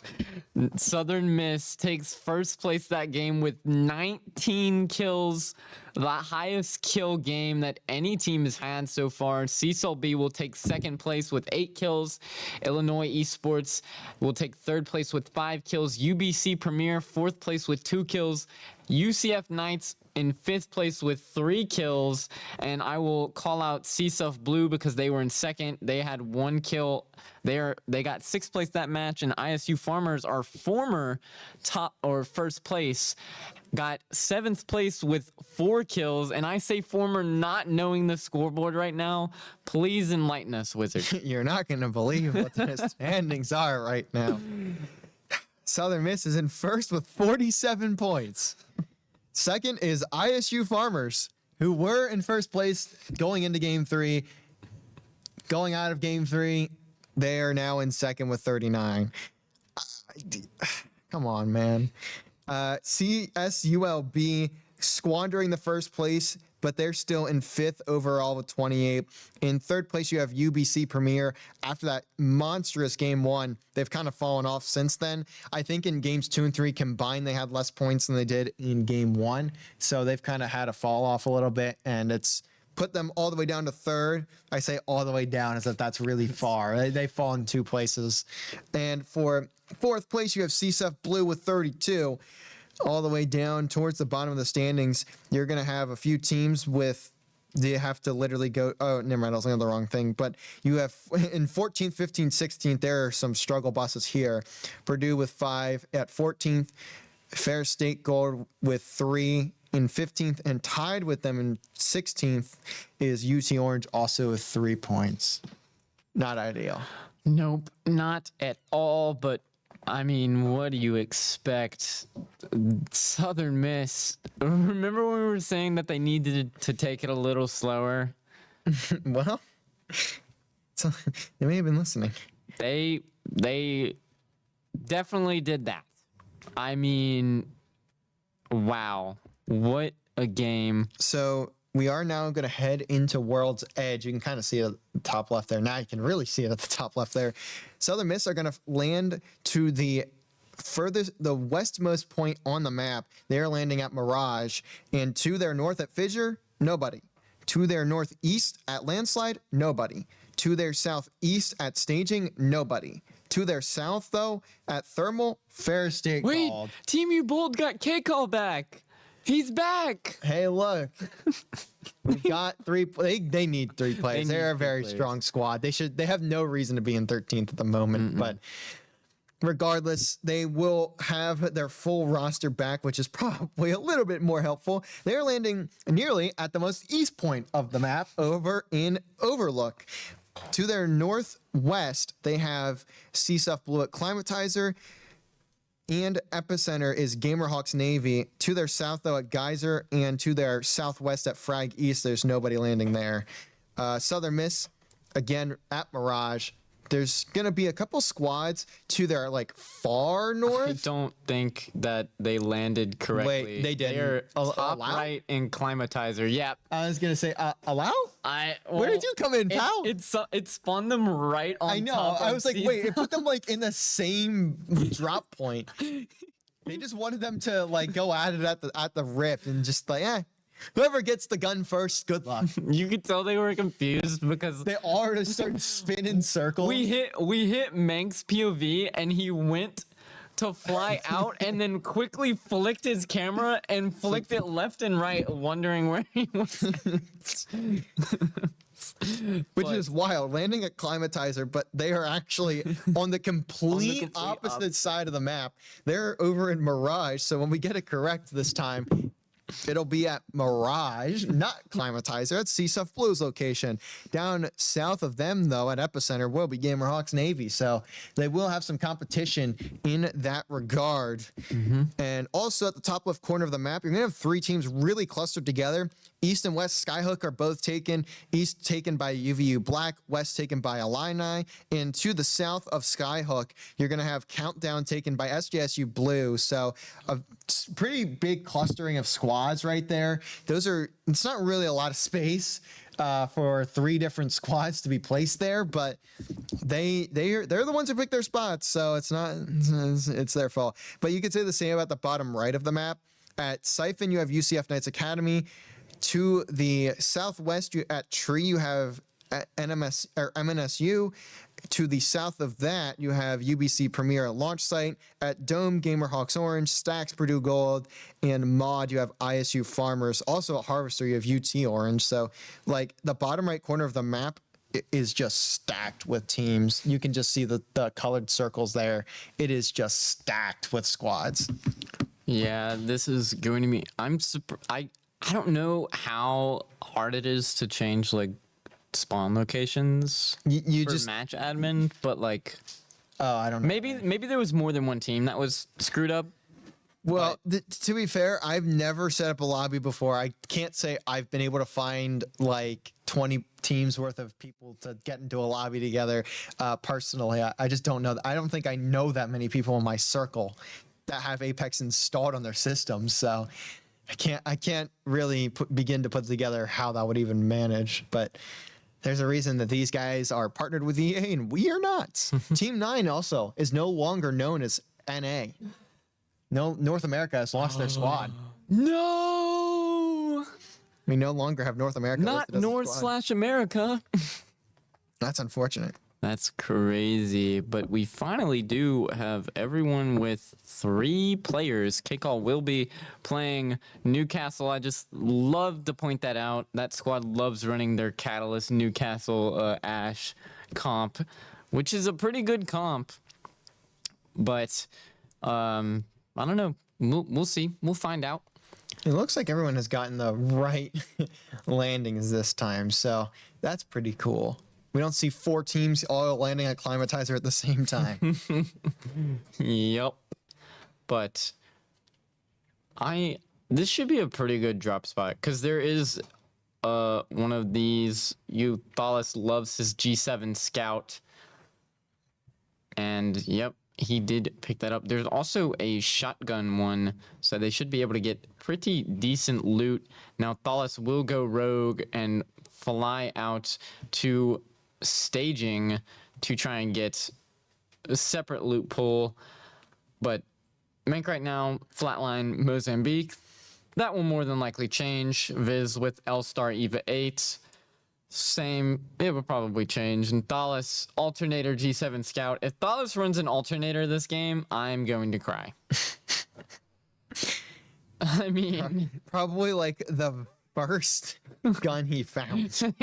Southern Miss takes first place that game with 19 kills, the highest kill game that any team has had so far. CSULB will take second place with 8 kills. Illinois Esports will take third place with 5 kills. UBC Premier fourth place with 2 kills. UCF Knights in 5th place with 3 kills, and I will call out CSUF Blue because they were in second. They had 1 kill. They got 6th place that match, and ISU Farmers, our former top or first place, got 7th place with 4 kills. And I say former not knowing the scoreboard right now. Please enlighten us, Wizard. You're not going to believe what the standings are right now. Southern Miss is in first with 47 points. Second is ISU Farmers, who were in first place going into game 3. Going out of game 3, they are now in second with 39. Come on, man. CSULB squandering the first place, but they're still in 5th overall with 28. In 3rd place, you have UBC Premier. After that monstrous game 1, they've kind of fallen off since then. I think in games 2 and 3 combined, they had less points than they did in game 1. So they've kind of had a fall off a little bit, and it's put them all the way down to 3rd. I say all the way down as if that's really far. They fall in 2 places. And for 4th place, you have CSUF Blue with 32. All the way down towards the bottom of the standings, you're going to have a few teams with, they have to literally go, oh, never mind, I was looking at the wrong thing. But you have in 14th, 15th, 16th, there are some struggle buses here. Purdue with 5 at 14th, Fair State Gold with 3 in 15th, and tied with them in 16th is UT Orange, also with 3 points. Not ideal. Nope, not at all, but I mean, what do you expect? Southern Miss. Remember when we were saying that they needed to take it a little slower? Well, so they may have been listening. They definitely did that. I mean, wow. What a game. So we are now going to head into World's Edge. You can kind of see it at the top left there. Now you can really see it at the top left there. Southern Miss are going to land to the westmost point on the map. They're landing at Mirage. And to their north at Fissure, nobody. To their northeast at Landslide, nobody. To their southeast at Staging, nobody. To their south, though, at Thermal, Fair State Gold. Wait, Team U Bold got K-Call back. He's back. Hey, look. We got 3. They need 3 players. They're a very strong squad. They have no reason to be in 13th at the moment, but regardless, they will have their full roster back, which is probably a little bit more helpful. They're landing nearly at the most east point of the map over in Overlook. To their northwest, they have CSUF Blue at Climatizer, and Epicenter is Gamerhawks Navy. To their south, though, at Geyser, and to their southwest at Frag East, there's nobody landing there. Southern Miss, again, at Mirage. There's going to be a couple squads to their, like, far I north. don't think that they landed correctly. Wait, they didn't. They're top Allow? right in Climatizer. Yep. I was going to say, allow? Where Well, did you come in, pal? It spawned them right on I know. top I of was like, C- wait, it put them, like, in the same drop point. They just wanted them to, like, go at it at the rip and just, like, whoever gets the gun first, good luck. You could tell they were confused because They already start spinning circles. we hit Mank's POV and he went to fly out and then quickly flicked his camera and flicked it left and right, wondering where he was. Which is wild, landing at Climatizer, but they are actually on the complete, complete opposite side of the map. They're over in Mirage, so when we get it correct this time, it'll be at Mirage, not Climatizer. That's CSUF Blue's location. Down south of them, though, at Epicenter, will be Gamerhawks Navy. So they will have some competition in that regard. And also at the top left corner of the map, you're going to have three teams really clustered together. East and West Skyhook are both taken. East taken by UVU Black, West taken by Illini. And to the south of Skyhook, you're going to have Countdown taken by SJSU Blue. So a pretty big clustering of squads right there. It's not really a lot of space for three different squads to be placed there, but they're the ones who pick their spots. So it's their fault. But you could say the same about the bottom right of the map. At Siphon, you have UCF Knights Academy. To the southwest, at Tree, you have MNSU. To the south of that, you have UBC Premier Launch Site. At Dome, Gamerhawks Orange, Stacks Purdue Gold, and Mod, you have ISU Farmers. Also at Harvester, you have UT Orange. So, like, the bottom right corner of the map is just stacked with teams. You can just see the colored circles there. It is just stacked with squads. Yeah, this is going to be. I don't know how hard it is to change like spawn locations You for just match admin, but like I don't know. maybe there was more than one team that was screwed up. Well, to be fair, I've never set up a lobby before. I can't say I've been able to find like 20 teams worth of people to get into a lobby together. Personally, I just don't know. I don't think I know that many people in my circle that have Apex installed on their systems. So I can't really begin to put together how that would even manage. But there's a reason that these guys are partnered with EA and we are not. Team 9 also is no longer known as NA. No, North America has lost their squad. No, We no longer have North America. not listed as a North squad. / America. That's unfortunate. That's crazy, but we finally do have everyone with 3 players. K-Call will be playing Newcastle. I just love to point that out. That squad loves running their Catalyst Newcastle Ash comp, which is a pretty good comp. But I don't know. We'll see. We'll find out. It looks like everyone has gotten the right landings this time, so that's pretty cool. We don't see 4 teams all landing at Climatizer at the same time. Yep. But this should be a pretty good drop spot because there is one of these. Thalas loves his G7 Scout. And yep, he did pick that up. There's also a shotgun one, so they should be able to get pretty decent loot. Now Thalas will go rogue and fly out to staging to try and get a separate loot pool, but Mank right now flatline Mozambique. That will more than likely change. Viz with L-Star Eva 8, same, it will probably change. And Thalas alternator G7 Scout. If Thalas runs an alternator this game, I'm going to cry. I mean, Probably like the first gun he found.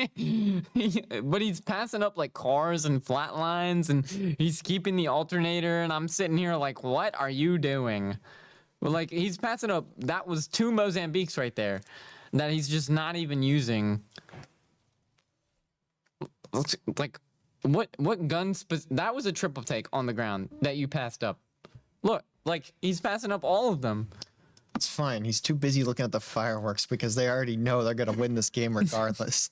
but he's passing up like cars and flat lines, and he's keeping the alternator, and I'm sitting here like, what are you doing? Well, like, he's passing up, that was 2 Mozambiques right there that he's just not even using. like what guns? That was a triple take on the ground that you passed up. Look, like he's passing up all of them. It's fine. He's too busy looking at the fireworks because they already know they're gonna win this game regardless.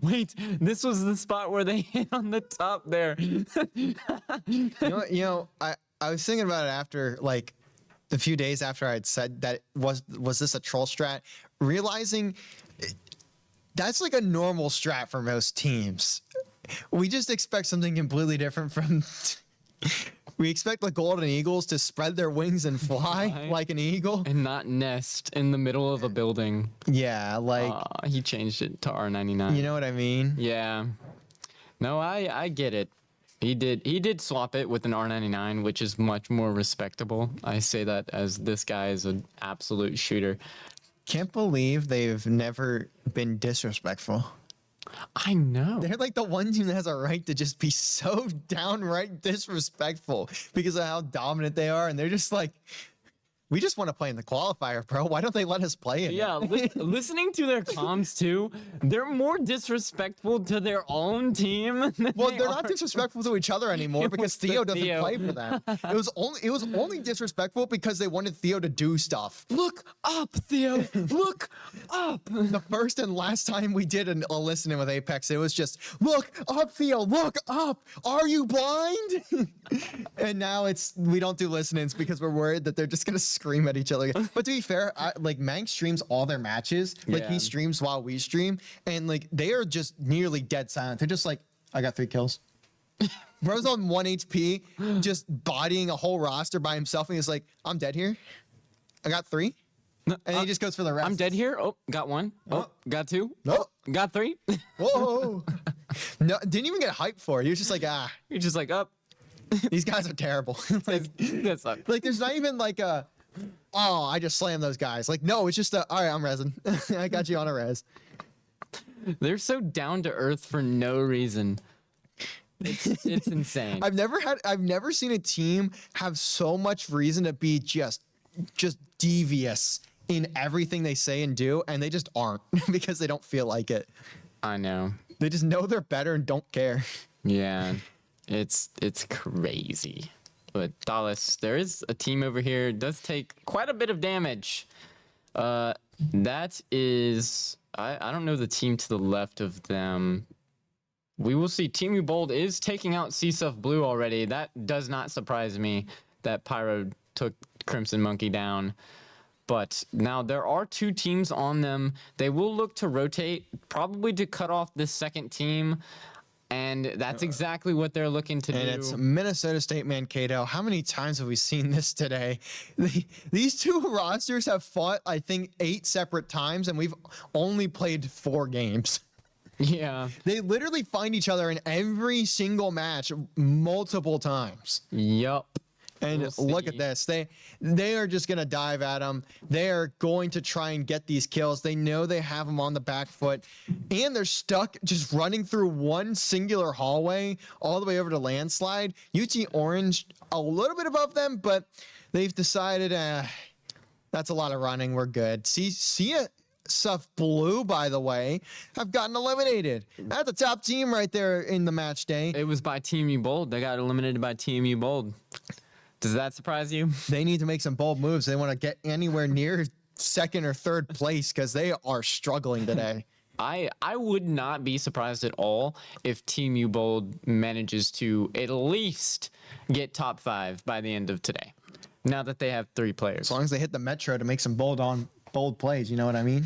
Wait, this was the spot where they hit on the top there. I was thinking about it after like the few days after I'd said that was this a troll strat, realizing that's like a normal strat for most teams. We just expect something completely different from. We expect the Golden Eagles to spread their wings and fly like an eagle. And not nest in the middle of a building. Yeah, like He changed it to R99. you know what I mean? Yeah. No, I get it. He did swap it with an R99, which is much more respectable. I say that as this guy is an absolute shooter. Can't believe they've never been disrespectful. I know. They're like the one team that has a right to just be so downright disrespectful because of how dominant they are. And they're just like, we just want to play in the qualifier, bro. Why don't they let us play in Yeah, it? listening to their comms too, they're more disrespectful to their own team. Well, they're not disrespectful to each other anymore because was Theo doesn't Theo. play for them. It was only disrespectful because they wanted Theo to do stuff. Look up, Theo. Look up. The first and last time we did a listening with Apex, it was just, look up, Theo, look up. Are you blind? And now we don't do listenings because we're worried that they're just going to scream at each other. But to be fair, like Mank streams all their matches. Like Yeah. he streams while we stream. And like they are just nearly dead silent. They're just like, I got 3 kills. Bro's on 1 HP, just bodying a whole roster by himself. And he's like, I'm dead here. I got 3. And he just goes for the rest. I'm dead here. Oh, got 1. Oh, got 2. Nope. Got 3. Whoa. No, didn't even get hyped for it. He was just like, You're just like up. these guys are terrible. That's up. Like there's not even like I just slammed those guys. Like, no, it's just all right, I'm resin. I got you on a res. They're so down to earth for no reason. It's insane. I've never seen a team have so much reason to be just devious in everything they say and do, and they just aren't because they don't feel like it. I know. They just know they're better and don't care. Yeah, it's crazy. But Dallas, there is a team over here. It does take quite a bit of damage. That is, I don't know the team to the left of them. We will see. Team U Bold is taking out C-Stuff Blue already. That does not surprise me that Pyro took Crimson Monkey down. But now there are 2 teams on them. They will look to rotate, probably to cut off this second team. And that's exactly what they're looking to And do. it's Minnesota State Mankato. How many times have we seen this today? These 2 rosters have fought, I think, 8 separate times, and we've only played 4 games. Yeah. They literally find each other in every single match multiple times. Yup. And We'll look see. at this. They are just going to dive at them. They are going to try and get these kills. They know they have them on the back foot. And they're stuck just running through one singular hallway all the way over to Landslide. UT Orange a little bit above them, but they've decided that's a lot of running. We're good. Stuff Blue, by the way, have gotten eliminated. That's a top team right there in the match day. It was by Team U Bold. They got eliminated by Team U Bold. Does that surprise you? They need to make some bold moves. They want to get anywhere near 2nd or 3rd place because they are struggling today. I would not be surprised at all if Team U Bold manages to at least get top 5 by the end of today. Now that they have 3 players. As long as they hit the Metro to make some bold plays, you know what I mean?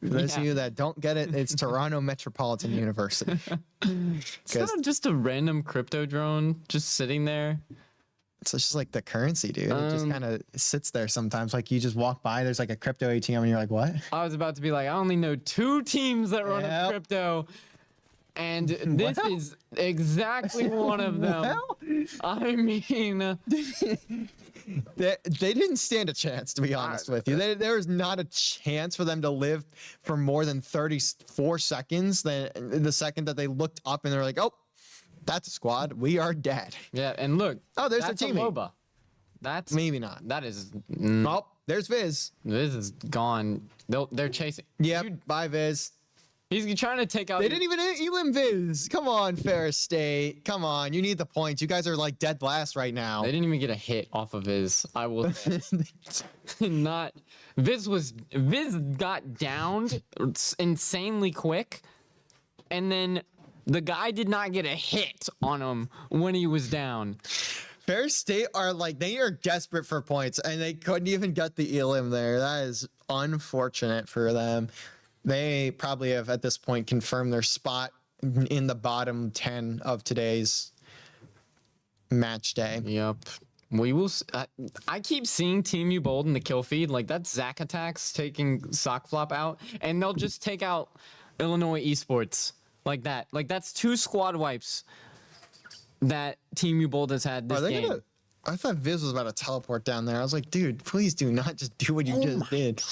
For those of you that don't get it, it's Toronto Metropolitan University. It's not just a random crypto drone just sitting there. So it's just like the currency, dude. It just kind of sits there sometimes. Like you just walk by, there's like a crypto ATM, and you're like, what? I was about to be like, I only know 2 teams that run a Yep. crypto. And this Well. is exactly one of them. Well. I mean, They didn't stand a chance, to be honest with you. There was not a chance for them to live for more than 34 seconds. Then the second that they looked up and they're like, oh, that's a squad. We are dead. yeah, and look. Oh, there's their that's a teammate. Loba. That's Maybe not. That is. Oh, there's Viz. This is gone. They're chasing. Yep. Dude, Bye, Viz. He's trying to take out. They didn't even Elam Viz. Come on, Ferris State. Come on. You need the points. You guys are like dead last right now. They didn't even get a hit off of Viz. I will not. Viz got downed insanely quick, and then the guy did not get a hit on him when he was down. Ferris State they are desperate for points, and they couldn't even get the Elam there. That is unfortunate for them. They probably have at this point confirmed their spot in the bottom 10 of today's match day. Yep. We will. I keep seeing Team U Bold in the kill feed. Like that's Zack Attacks taking Sock Flop out, and they'll just take out Illinois Esports like that. Like that's 2 squad wipes that Team U Bold has had this game. I thought Viz was about to teleport down there. I was like, dude, please do not just do what you just did. God.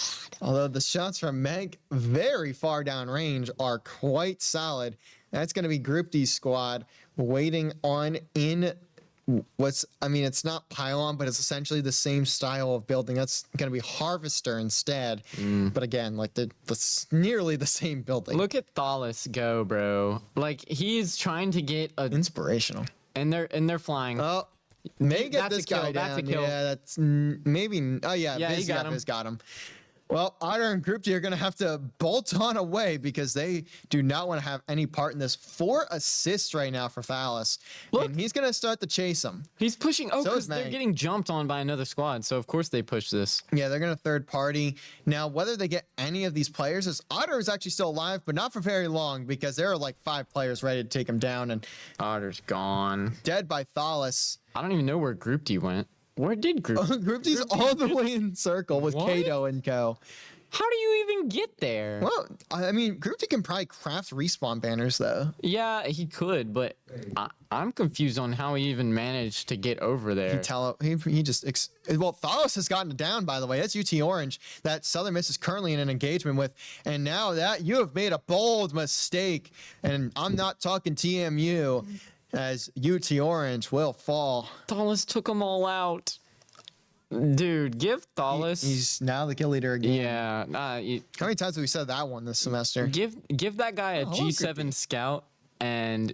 Although the shots from Meg very far down range are quite solid. That's going to be Group D squad waiting on in it's not Pylon, but it's essentially the same style of building. That's going to be Harvester instead. But again, like that's nearly the same building. Look at Thalas go, bro. Like he's trying to get a inspirational. And they're flying. Oh. May get that's this a kill. guy down. That's a kill. Yeah, that's maybe. Oh yeah, yeah, Viz got him. Viz got him. Well, Otter and Group D are going to have to bolt on away because they do not want to have any part in this. 4 assists right now for Thalas. Look. And he's going to start to chase him. He's pushing. Oh, So because is they're Meg. getting jumped on by another squad. So of course they push this. Yeah, they're going to third party. Now, whether they get any of these players, is Otter is actually still alive, but not for very long because there are like 5 players ready to take him down and Otter's gone. dead by Thalas. I don't even know where Group D went. Where did Group? Group D's all the way in circle with What? Kato and co. How do you even get there? Well, I mean, Group D can probably craft respawn banners though. Yeah, he could, but I'm confused on how he even managed to get over there. He just Thalos has gotten it down, by the way. That's UT Orange that Southern Miss is currently in an engagement with, and now that you have made a bold mistake, and I'm not talking TMU, as UT Orange will fall. Thalas took them all out. Dude, give Thalas. He's now the kill leader again. Yeah. How many times have we said that one this semester? Give that guy a G7 scout, and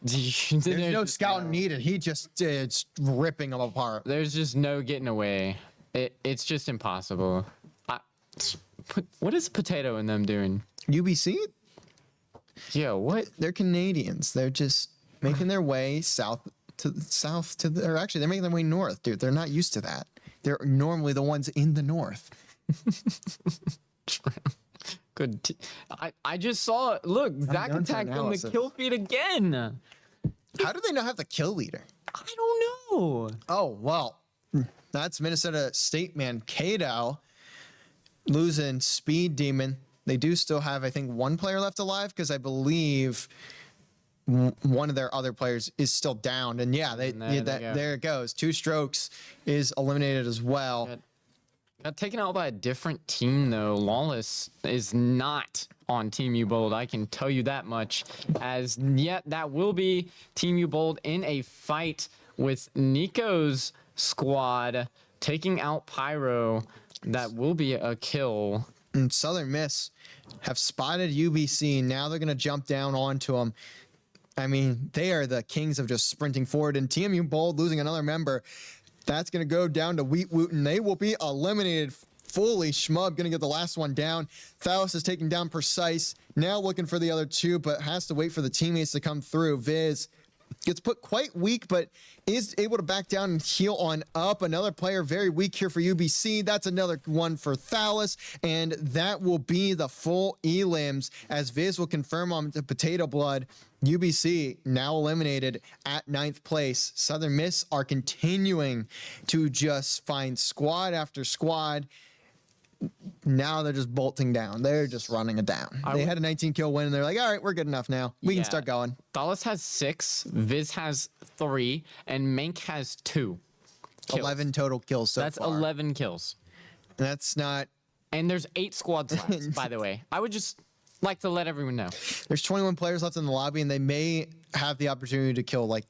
There's no scouting needed. He just is ripping them apart. There's just no getting away. It's just impossible. What is Potato and them doing? UBC? Yeah, what? They're Canadians. They're just making their way south to or actually they're making their way north, dude. They're not used to that. They're normally the ones in the north. Good. I just saw it. Look, Zack attacked on the kill feed again. How do they not have the kill leader? I don't know. Oh, well, that's Minnesota State man Kato losing Speed Demon. They do still have, I think, 1 player left alive because I believe one of their other players is still down. And yeah, there it goes. 2 strokes is eliminated as well. Got taken out by a different team though. Lawless is not on Team U Bold. I can tell you that much. As yet, that will be Team U Bold in a fight with Nico's squad taking out Pyro. That will be a kill. And Southern Miss have spotted UBC. Now they're going to jump down onto them. I mean, they are the kings of just sprinting forward. And TMU Bold losing another member. That's going to go down to Wheat Wooten. They will be eliminated fully. Schmub going to get the last one down. Thalos is taking down Precise. Now looking for the other 2, but has to wait for the teammates to come through. Viz gets put quite weak, but is able to back down and heal on up. Another player very weak here for UBC. That's another one for Thalos, and that will be the full elims as Viz will confirm on the Potato Blood. UBC now eliminated at 9th place. Southern Miss are continuing to just find squad after squad. Now they're just bolting down. They're just running it down. They had a 19 kill win, and they're like, all right, we're good enough now. We can start going. Thalos has 6, Viz has 3, and Mank has 2. Kills. 11 total kills so That's far. 11 kills. That's not... And there's 8 squads left, by the way. I would just like to let everyone know. There's 21 players left in the lobby, and they may have the opportunity to kill like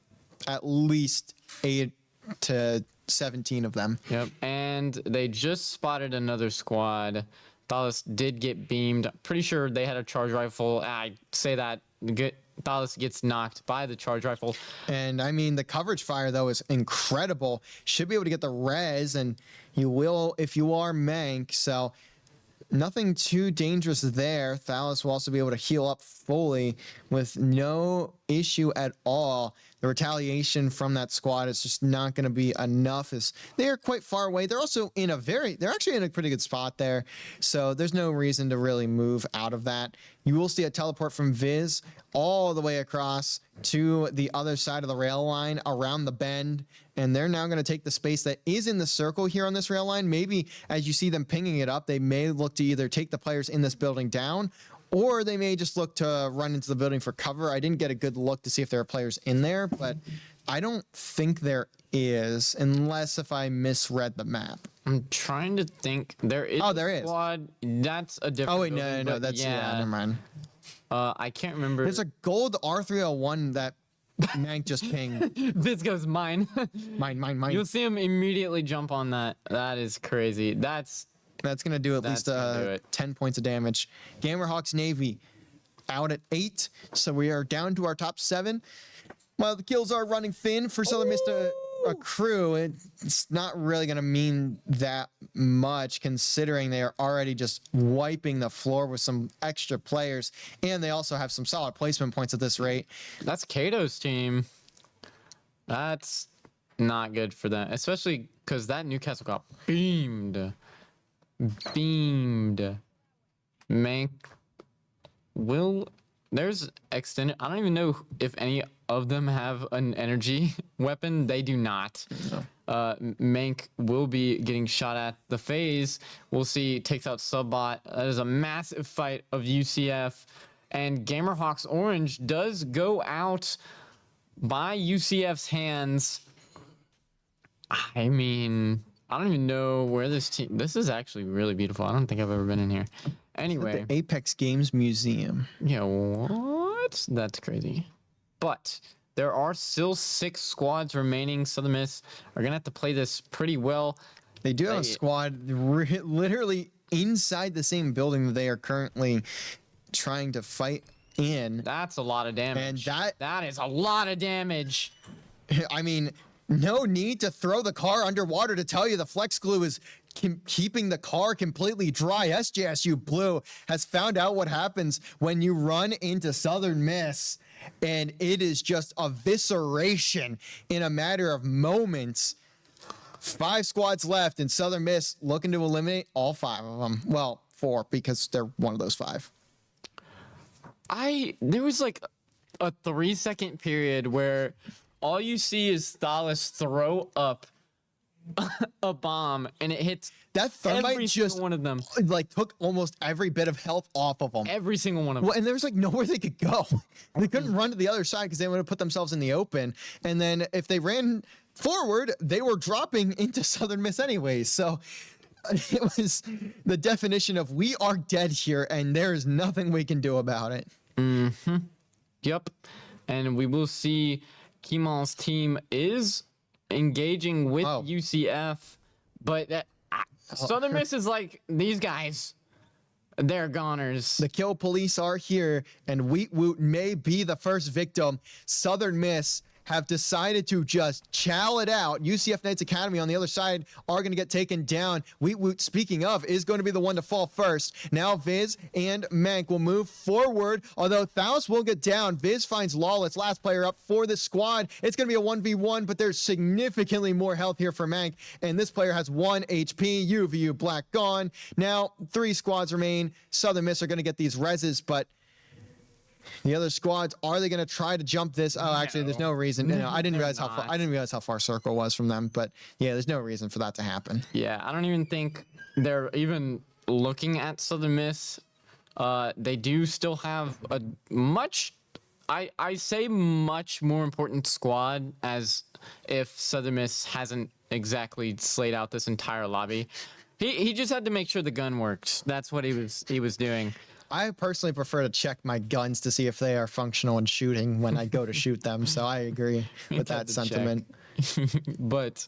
at least 8 to 17 of them. Yep. And they just spotted another squad Thales did get beamed. Pretty sure they had a charge rifle. I say that Thales gets knocked by the charge rifle. And I mean, the coverage fire, though, is incredible. Should be able to get the res, and you will if you are Mank. So nothing too dangerous there. Thales will also be able to heal up fully with no issue at all. The retaliation from that squad is just not going to be enough, as they are quite far away. They're also they're actually in a pretty good spot there. So there's no reason to really move out of that. You will see a teleport from Viz all the way across to the other side of the rail line around the bend. And they're now going to take the space that is in the circle here on this rail line. Maybe as you see them pinging it up, they may look to either take the players in this building down, or they may just look to run into the building for cover. I didn't get a good look to see if there are players in there, but I don't think there is, unless if I misread the map. I'm trying to think. There is. Oh, there a is. Squad. That's a different. Oh, wait, building, no, but that's, yeah, never mind. I can't remember. There's a gold R301 that Mank just pinged. This goes mine. Mine. You'll see him immediately jump on that. That is crazy. That's going to do at least gonna do it. 10 points of damage. Gamerhawks Navy out at 8. So we are down to our top 7. While the kills are running thin for Southern Miss to accrue, it's not really going to mean that much, considering they are already just wiping the floor with some extra players. And they also have some solid placement points at this rate. That's Kato's team. That's not good for them, especially because that Newcastle got beamed. Mank will. There's extended. I don't even know if any of them have an energy weapon. They do not. No. Mank will be getting shot at. The phase, we'll see, takes out Subbot. That is a massive fight of UCF. And Gamerhawks Orange does go out by UCF's hands. I mean, I don't even know where this team. This is actually really beautiful. I don't think I've ever been in here. Anyway, the Apex Games Museum. Yeah, what? That's crazy. But there are still 6 squads remaining. Southern Miss are gonna have to play this pretty well. They do have a squad literally inside the same building that they are currently trying to fight in. That's a lot of damage. And that is a lot of damage. I mean, no need to throw the car underwater to tell you the flex glue is keeping the car completely dry. SJSU Blue has found out what happens when you run into Southern Miss, and it is just evisceration in a matter of moments. 5 squads left, and Southern Miss looking to eliminate all 5 of them. Well, 4, because they're one of those 5. There was like a 3-second period where all you see is Thales throw up a bomb, and it hits that thermite every just single one of them. Like took almost every bit of health off of them. Every single one of them. Well, and there was like nowhere they could go. They couldn't run to the other side because they would have put themselves in the open. And then if they ran forward, they were dropping into Southern Miss anyways. So it was the definition of we are dead here, and there is nothing we can do about it. Mm-hmm. Yep. And we will see Kemal's team is engaging with UCF, but Southern Miss is like, these guys, they're goners. The kill police are here, and Wheat Woot may be the first victim. Southern Miss have decided to just chow it out. UCF Knights Academy on the other side are going to get taken down. Wheat Woot, speaking of, is going to be the one to fall first. Now Viz and Mank will move forward, although Thaus will get down. Viz finds Lawless, last player up for this squad. It's going to be a 1v1, but there's significantly more health here for Mank, and this player has 1 HP. UVU Black gone. Now 3 squads remain. Southern Miss are going to get these reses, but the other squads, are they going to try to jump this? Oh, actually, there's no reason. No, I didn't realize how far circle was from them, but yeah, there's no reason for that to happen. Yeah, I don't even think they're even looking at Southern Miss. They do still have a much, I say much more important squad, as if Southern Miss hasn't exactly slayed out this entire lobby. He just had to make sure the gun works. That's what he was doing. I personally prefer to check my guns to see if they are functional in shooting when I go to shoot them. So I agree with that sentiment. But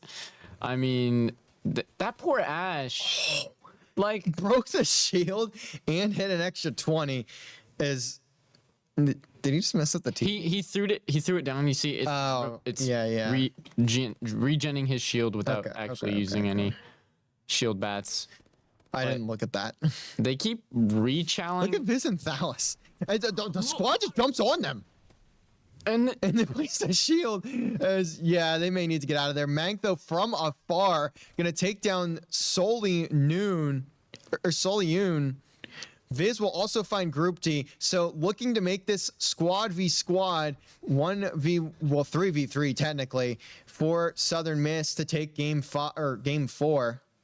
I mean, that poor Ash. Like, broke the shield and hit an extra 20. Did he just mess up the team? he threw it down. You see, it's yeah. regenning his shield without actually okay, using any shield bats. I didn't look at that. They keep re-challenging. Look at Viz and Thalas. The squad just jumps on them. And they place a shield. They may need to get out of there. Mank, though, from afar, gonna take down Soli Yoon. Viz will also find Group D. So looking to make this squad v squad, 3v3 technically, for Southern Miss to take game 4,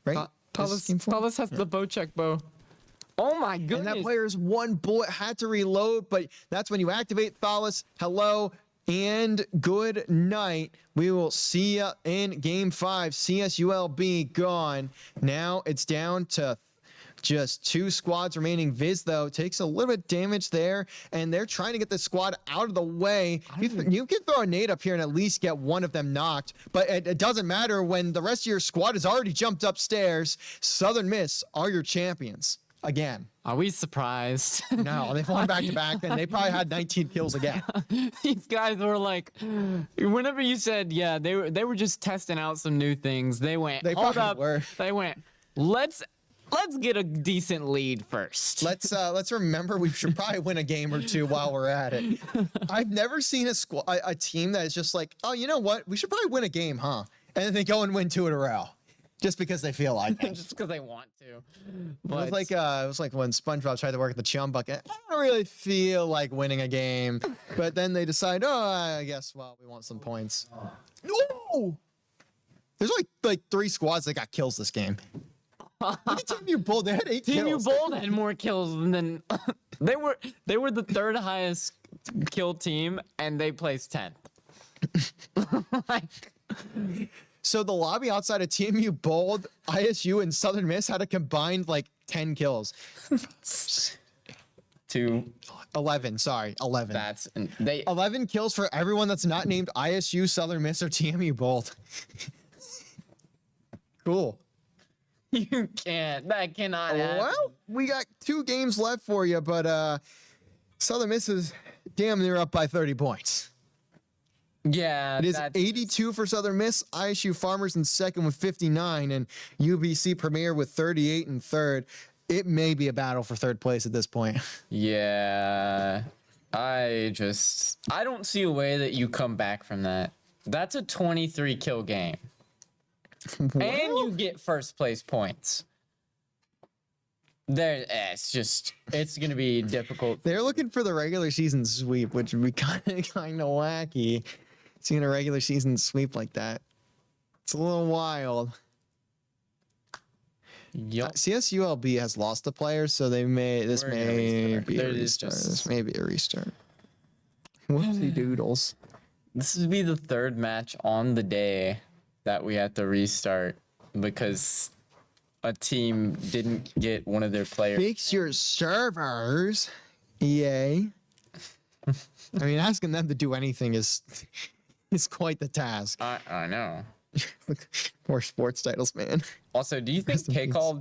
right? Thalas has the bow check bow. Oh my goodness. And that player's one bullet had to reload, but that's when you activate Thalas. Hello and good night. We will see you in game 5. CSULB gone. Now it's down to just 2 squads remaining. Viz, though, takes a little bit of damage there, and they're trying to get the squad out of the way. You can throw a nade up here and at least get one of them knocked, but it doesn't matter when the rest of your squad has already jumped upstairs. Southern Miss are your champions again. Are we surprised? No, they've won back-to-back, and they probably had 19 kills again. These guys were like, whenever you said, they were just testing out some new things. They went, hold up. They went, let's get a decent lead first. Let's remember we should probably win a game or 2 while we're at it. I've never seen a team that is just like, oh, you know what? We should probably win a game, huh? And then they go and win 2 in a row. Just because they feel like it. Just because they want to. But it was like when SpongeBob tried to work at the chum bucket. I don't really feel like winning a game. But then they decide, I guess, we want some points. No! There's like 3 squads that got kills this game. Look at Team U Bold. They had 8 kills. Team U Bold had more kills than they were the 3rd highest kill team, and they placed 10th. So the lobby outside of Team U Bold, ISU, and Southern Miss had a combined 10 kills. 11. Sorry, 11. 11 kills for everyone that's not named ISU, Southern Miss, or TMU Bold. Cool. You can't. That cannot happen. Well, we got 2 games left for you, but Southern Miss is damn near up by 30 points. Yeah. It is 82 for Southern Miss, ISU Farmers in second with 59, and UBC Premier with 38 in third. It may be a battle for 3rd place at this point. Yeah. I don't see a way that you come back from that. That's a 23 kill game. Well, and you get 1st place points. It's gonna be difficult. They're looking for the regular season sweep, which would be kind of wacky. Seeing a regular season sweep like that, it's a little wild. Yep. CSULB has lost a player, so this may be a restart. This may be a restart. Whoopsie doodles. This would be the 3rd match on the day that we have to restart because a team didn't get one of their players. Fix your servers, EA. I mean, asking them to do anything is quite the task. I know. More sports titles, man. Also, do you think K-Call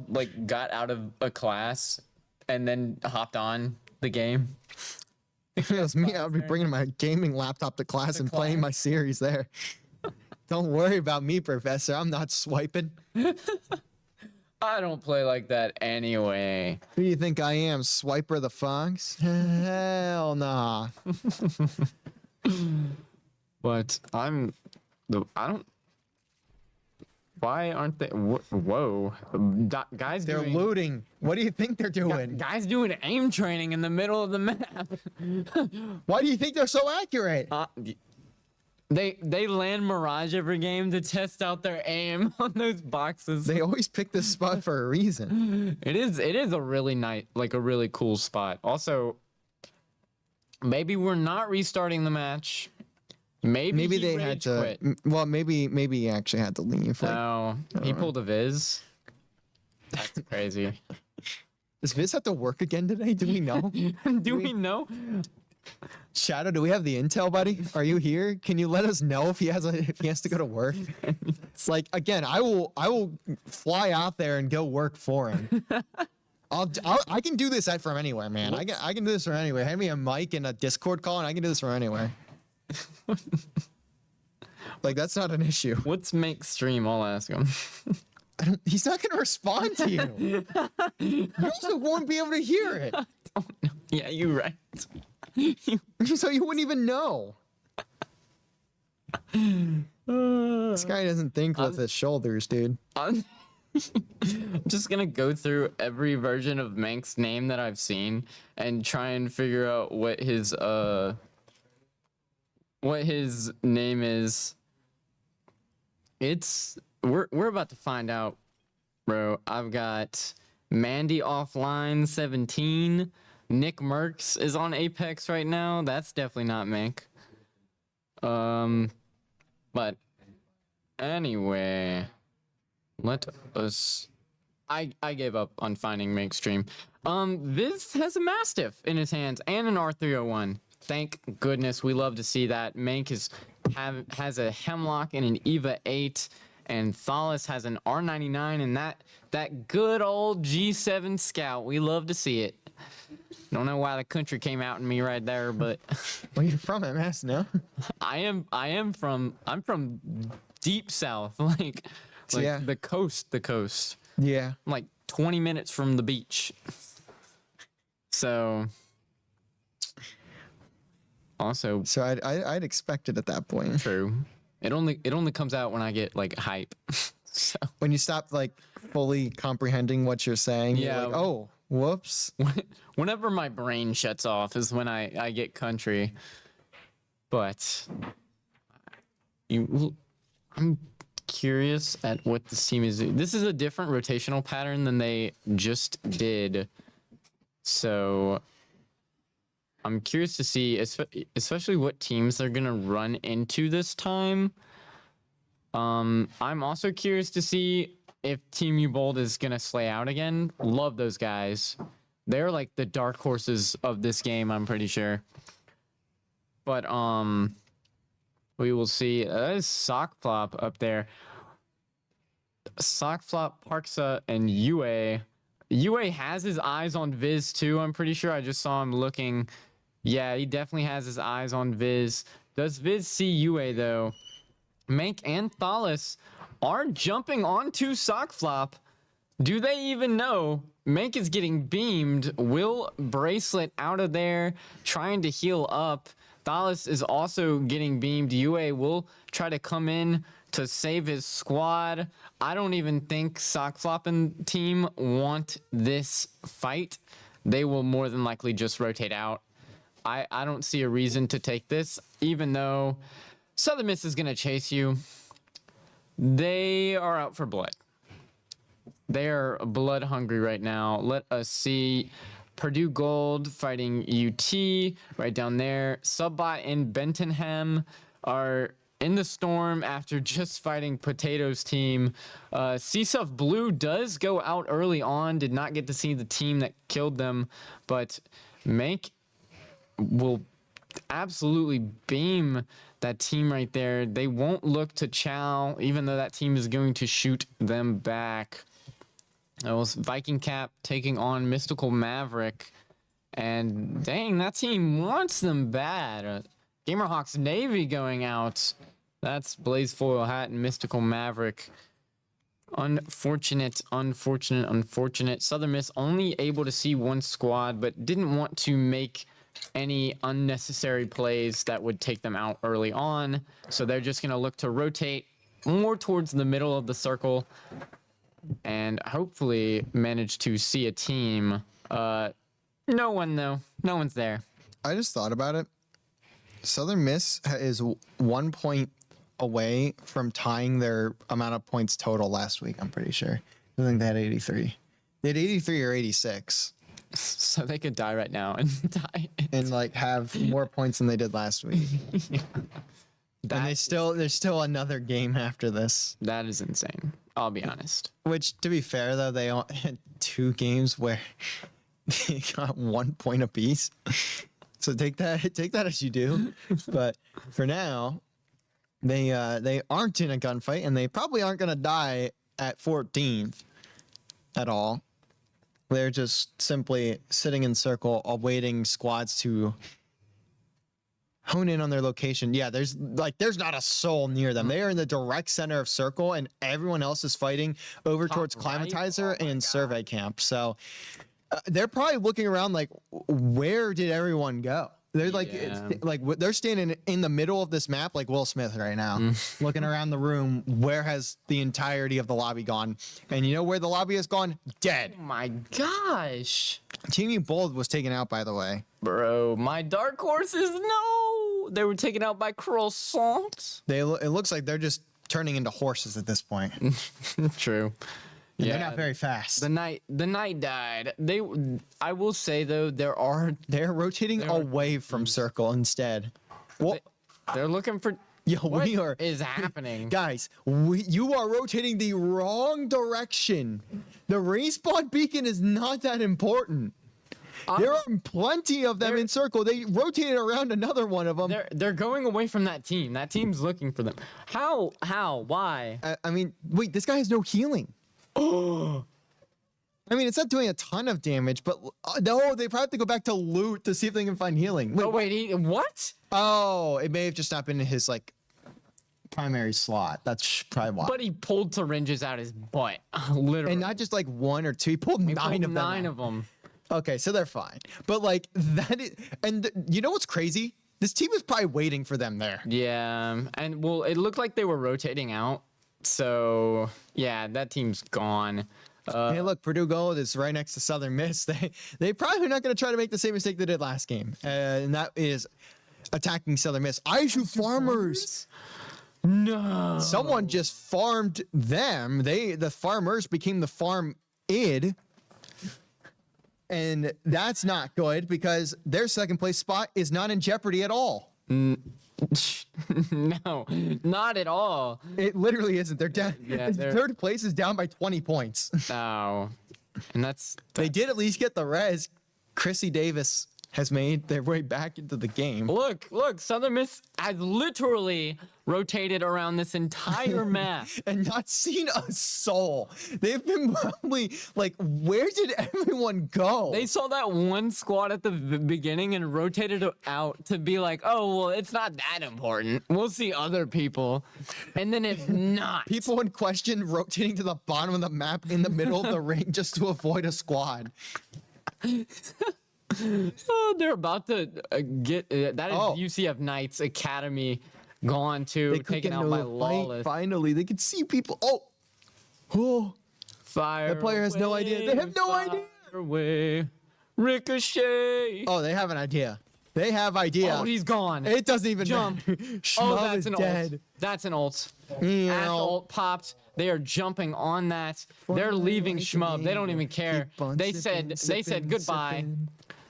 got out of a class and then hopped on the game? If it was me, I would be bringing my gaming laptop to class and playing my series there. Don't worry about me, Professor. I'm not swiping. I don't play like that anyway. Who do you think I am, Swiper the Fox? Hell nah. But I don't. Why aren't they? Whoa, guys! They're looting. What do you think they're doing? Guys doing aim training in the middle of the map. Why do you think they're so accurate? They land Mirage every game to test out their aim on those boxes. They always pick this spot for a reason. It is a really nice, a really cool spot. Also, maybe we're not restarting the match. Maybe they had to. Quit. Well, maybe he actually had to leave. No, he pulled a Viz. That's crazy. Does Viz have to work again today? Do we know? Do we know? Shadow, do we have the intel, buddy? Are you here? Can you let us know if he has to go to work? It's like, again, I will fly out there and go work for him. I can do this from anywhere, man. I can do this from anywhere. Hand me a mic and a Discord call, and I can do this from anywhere. Like, that's not an issue. What's make stream? I'll ask him. He's not gonna respond to you. You also won't be able to hear it. Yeah, you're right. So you wouldn't even know. This guy doesn't think with his shoulders, dude. I'm just gonna go through every version of Mank's name that I've seen and try and figure out what his name is. We're about to find out, bro. I've got Mandy offline 17. Nick Merckx is on Apex right now. That's definitely not Mank. But anyway, let us. I gave up on finding Mank's stream. Viz has a Mastiff in his hands and an R301. Thank goodness, we love to see that. Mank has a Hemlock and an EVA 8, and Thalas has an R99 and that good old G7 Scout. We love to see it. Don't know why the country came out in me right there, but Where you from, MS? No. I'm from deep south, like Yeah. the coast. Yeah. I'm like 20 minutes from the beach. So also So I'd expect it at that point. true. It only comes out when I get like hype. So When you stop like fully comprehending what you're saying, you're Yeah. like, oh, whoops. whenever my brain shuts off is when I get country. But I'm curious at what this team is. This is a different rotational pattern than they just did. So I'm curious to see, especially what teams they're gonna run into this time. I'm also curious to see if Team Ubold is gonna slay out again. Love those guys. They're like the dark horses of this game, I'm pretty sure. But we will see. That is Sockflop up there. Sockflop, Parksa, and UA. UA has his eyes on Viz too, I'm pretty sure. I just saw him looking. Yeah, he definitely has his eyes on Viz. Does Viz see UA though? Mank and Thalas are jumping onto Sockflop. Do they even know? Mank is getting beamed. Will Bracelet out of there, trying to heal up. Thalas is also getting beamed. UA will try to come in to save his squad. I don't even think Sockflop and team want this fight. They will more than likely just rotate out. I don't see a reason to take this, even though Southern Miss is going to chase you. They are out for blood. They are blood hungry right now. Let us see. Purdue Gold fighting UT right down there. Subbot and Bentonham are in the storm after just fighting Potatoes team. CSUF Blue does go out early on. Did not get to see the team that killed them, but Mank will absolutely beam that team right there. They won't look to chow, even though that team is going to shoot them back. That was Viking Cap taking on Mystical Maverick. And dang, that team wants them bad. Gamerhawks Navy going out. That's Blaze Foil Hat and Mystical Maverick. Unfortunate. Southern Miss only able to see one squad, but didn't want to make any unnecessary plays that would take them out early on. So they're just going to look to rotate more towards the middle of the circle and hopefully manage to see a team. No one, though. No one's there. I just thought about it. Southern Miss is 1 point away from tying their amount of points total last week, I'm pretty sure. I think they had 83. They had 83 or 86. So they could die right now and die. And like have more points than they did last week. And there's still another game after this. That is insane. I'll be honest. Which, to be fair, though, they had 2 games where they got 1 point apiece. So take that as you do. But for now, they aren't in a gunfight, and they probably aren't gonna die at 14th at all. They're just simply sitting in circle, awaiting squads to hone in on their location. Yeah, there's not a soul near them. They are in the direct center of circle, and everyone else is fighting over towards right? Climatizer and Survey Camp. So they're probably looking around like, where did everyone go? They're like, Yeah. they're standing in the middle of this map like Will Smith right now, looking around the room. Where has the entirety of the lobby gone? And you know where the lobby has gone? Dead. Oh my gosh. Team Bold was taken out, by the way. Bro, my dark horses, no! They were taken out by Croissant. It looks like they're just turning into horses at this point. And True. they're not very fast. The night died. I will say though, They're rotating away from circle instead. Well, they're looking for yo, what we are is happening. guys. You are rotating the wrong direction. The respawn beacon is not that important. There are plenty of them in circle. They rotated around another one of them. They're going away from that team. That team's looking for them. How? Why? I mean, wait, this guy has no healing. I mean, it's not doing a ton of damage, but no, they probably have to go back to loot to see if they can find healing. Wait, Oh wait, what? oh, it may have just not been in his like primary slot. That's probably why. But he pulled syringes out his butt, literally. And not just like one or two. He pulled He nine pulled of them. nine out. of them. Okay, so they're fine. But like that is, and you know what's crazy? This team is probably waiting for them there. Yeah, and well, it looked like they were rotating out. So yeah, that team's gone. Hey, look, Purdue Gold is right next to Southern Miss. They probably not going to try to make the same mistake they did last game, and that is attacking Southern Miss. ISU Farmers. No. Someone just farmed them. The farmers became the farm id. And that's not good because their second place spot is not in jeopardy at all. No, not at all. It literally isn't. They're down. Yeah, they're- Third place is down by 20 points. No, and They did at least get the res. Chrissy Davis has made their way back into the game. look. Southern Miss has literally rotated around this entire map. And not seen a soul. They've been probably like, where did everyone go? They saw that one squad at the beginning and rotated it out to be like, oh, well, it's not that important. We'll see other people. And then it's not. People in question rotating to the bottom of the map in the middle of the ring just to avoid a squad. Oh, they're about to get that is Oh. UCF Knights Academy gone too, They could taken get out into by a fight, Lawless. finally. They could see people. Oh. Fire. That player has no idea. They have no idea. Fire away. Ricochet. Oh, they have an idea. They have idea. Oh, he's gone. It doesn't even Jump. matter. Oh, Schmub that's is an dead. ult. That's an ult. As the Meow. ult popped, they are jumping on that. They're leaving Schmub. They don't even care. Keep on They sipping, said sipping, goodbye. sipping.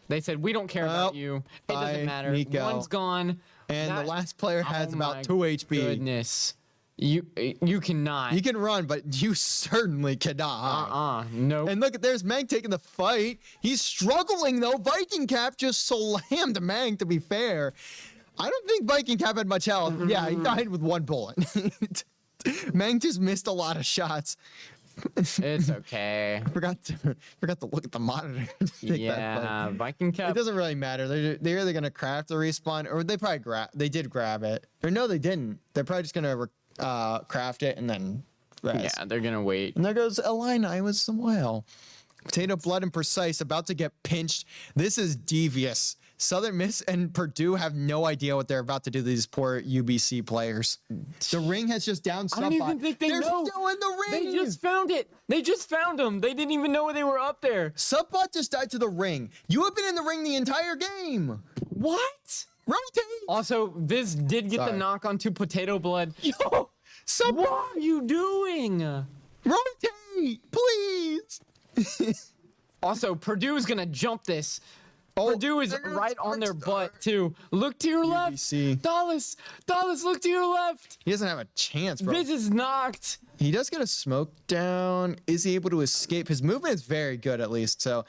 They said we don't care about Well, you. It bye, doesn't matter. Nico. One's gone. And That- the last player has Oh about my 2 HP. Goodness. You cannot. You can run, but you certainly cannot. Nope. And look, there's Mang taking the fight. He's struggling though. Viking Cap just slammed Mang, to be fair. I don't think Viking Cap had much health. Yeah, he died with one bullet. Mang just missed a lot of shots. It's okay. Forgot to look at the monitor. to take that Yeah, fight. Viking It Cap. doesn't really matter. They're either gonna craft the respawn, or they probably they did grab it, or no, they didn't. They're probably just gonna craft it and then rest. Yeah, they're gonna wait. And there goes Illini with some well. Potato Blood and Precise about to get pinched. This is devious. Southern Miss and Purdue have no idea what they're about to do to these poor UBC players. The ring has just down I don't even think they They're know. still in the ring. They just found it. They just found them. They didn't even know they were up there. Subbot just died to the ring. You have been in the ring the entire game. What? Rotate. Also, Viz did get Sorry. the knock onto Potato Blood. Yo, Subbot, What are you doing? rotate, please. Also, Purdue's gonna jump this. Oh, Purdue is right on their butt too. Look to your UBC. left. Dallas, look to your left. He doesn't have a chance, bro. This is knocked. He does get a smoke down. Is he able to escape? His movement is very good, at least. So,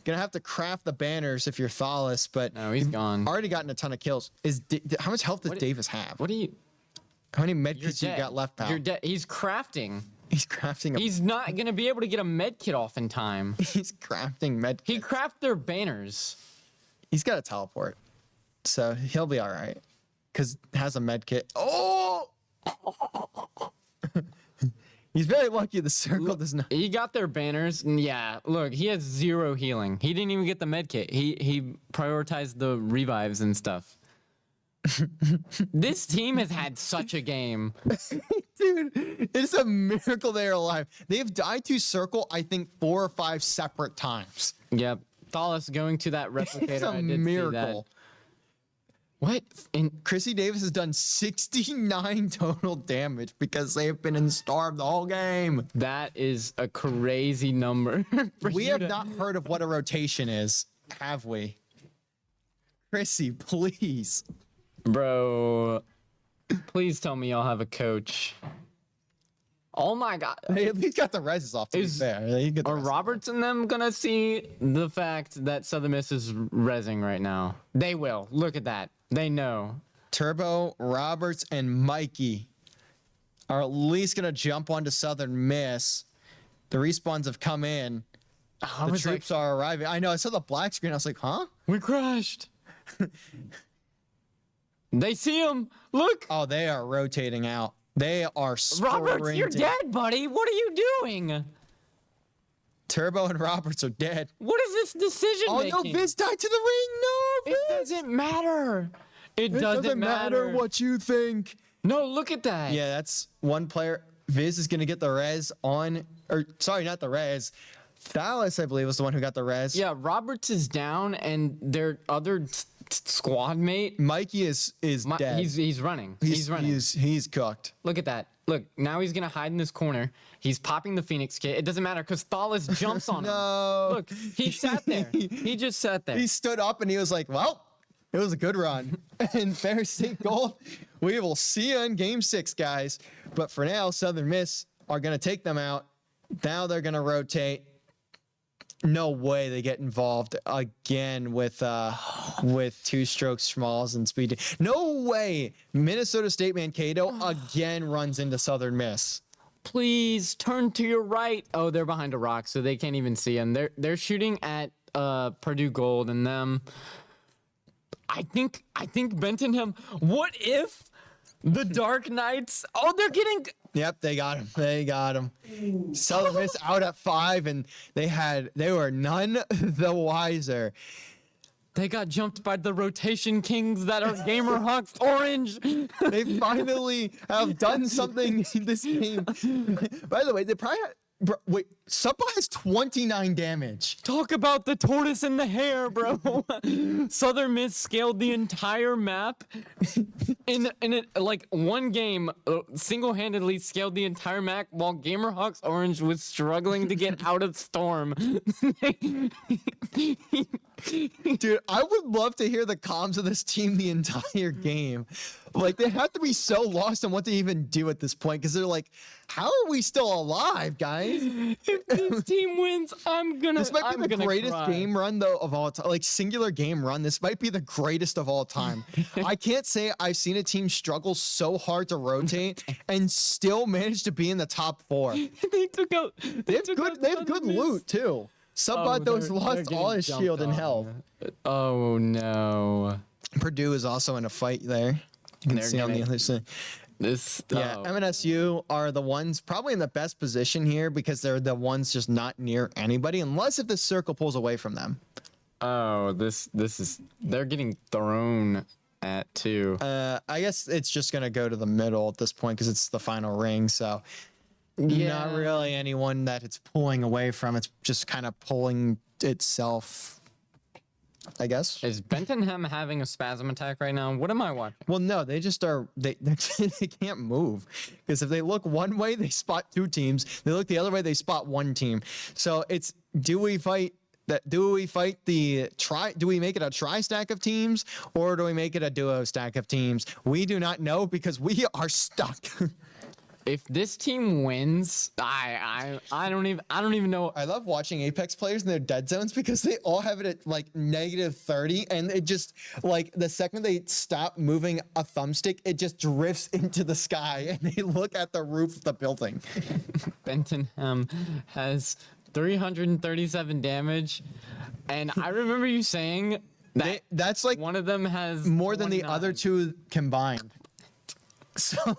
gonna have to craft the banners if you're Thales, but No, he's gone. already gotten a ton of kills. How much health does Davis have? What are you? How many You're medkits you dead. got left, pal? You're dead. He's crafting. He's crafting. He's not gonna be able to get a med kit off in time. He's crafting medkits. He craft their banners. He's got a teleport, so he'll be all right. Cause has a medkit. Oh. He's very lucky the circle does not. He got their banners. And yeah, look, he has 0 healing. He didn't even get the med kit. He prioritized the revives and stuff. This team has had such a game. Dude, it's a miracle they're alive. They've died to circle, I think, 4 or 5 separate times. Yep. Thales going to that replicator. It's a I did see that. miracle. What? Chrissy Davis has done 69 total damage because they've been in starved the whole game. That is a crazy number. We have not heard of what a rotation is, have we? Chrissy, please. Bro, please tell me y'all have a coach. Oh my god. They at least got the reses off, to be fair. They get the Are reses. Roberts and them gonna see the fact that Southern Miss is rezzing right now? They will. Look at that. They know. Turbo, Roberts, and Mikey are at least going to jump onto Southern Miss. The respawns have come in. I The was troops are arriving. I know. I saw the black screen. I was like, huh? we crashed. They see him. Look. Oh, they are rotating out. They are Roberts, you're sprinting. dead, buddy. What are you doing? Turbo and Roberts are dead. What is this decision Oh, making? no, Viz died to the ring. No, It Viz. doesn't matter. It doesn't matter what you think. No, look at that. Yeah, that's one player. Viz is going to get the res on, or sorry, not the res. Thales, I believe, was the one who got the res. Yeah, Roberts is down, and their other squad mate, Mikey is dead. he's running. He's running. He's cooked. Look at that. Look, now he's gonna hide in this corner. He's popping the Phoenix kit. It doesn't matter because Thales jumps on him. No. Look, he sat there. He just sat there. He stood up and he was like, well, it was a good run. And Fair State Gold, we will see you in game 6, guys. But for now, Southern Miss are going to take them out. Now they're going to rotate. No way they get involved again with 2-stroke smalls and speed. No way Minnesota State Mankato again runs into Southern Miss. Please turn to your right. Oh, they're behind a rock, so they can't even see him. They're shooting at Purdue Gold and them. I think Bentonham. What if the Dark Knights? Oh, they're getting. Yep, they got him. They got him. Southern Miss out at 5, and they were none the wiser. They got jumped by the rotation kings that are Gamerhawks Orange. They finally have done something in this game. By the way, they probably wait. Subba has 29 damage. Talk about the tortoise and the hare, bro. Southern Miss scaled the entire map in like one game, single-handedly scaled the entire map while Gamerhawks Orange was struggling to get out of Storm. Dude, I would love to hear the comms of this team the entire game. Like, they have to be so lost on what to even do at this point because they're like, how are we still alive, guys? If this team wins, I'm gonna. This might be the greatest cry. game run, though, of all time. Like, singular game run. This might be the greatest of all time. I can't say I've seen a team struggle so hard to rotate and still manage to be in the top 4. They took out. They have good loot, too. Subbot, those lost all his shield and health. Oh no. Purdue is also in a fight there. You can They're see on the gonna- other side. This. Yeah, oh. MNSU are the ones probably in the best position here because they're the ones just not near anybody, unless if the circle pulls away from them. Oh, this is. They're getting thrown at too. I guess it's just gonna go to the middle at this point because it's the final ring. So not really anyone that it's pulling away from. It's just kind of pulling itself, I guess. Is Bentonham having a spasm attack right now? What am I watching? Well, no, they just are. They can't move because if they look one way, they spot 2 teams. They look the other way, they spot 1 team. So it's, do we fight That do we fight the try? Do we make it a tri stack of teams, or do we make it a duo stack of teams? We do not know because we are stuck. If this team wins, I don't even know. I love watching Apex players in their dead zones because they all have it at like -30, and it just like the second they stop moving a thumbstick, it just drifts into the sky, and they look at the roof of the building. Benton has 337 damage, and I remember you saying that That's like one of them has more than the 29. other two combined. So,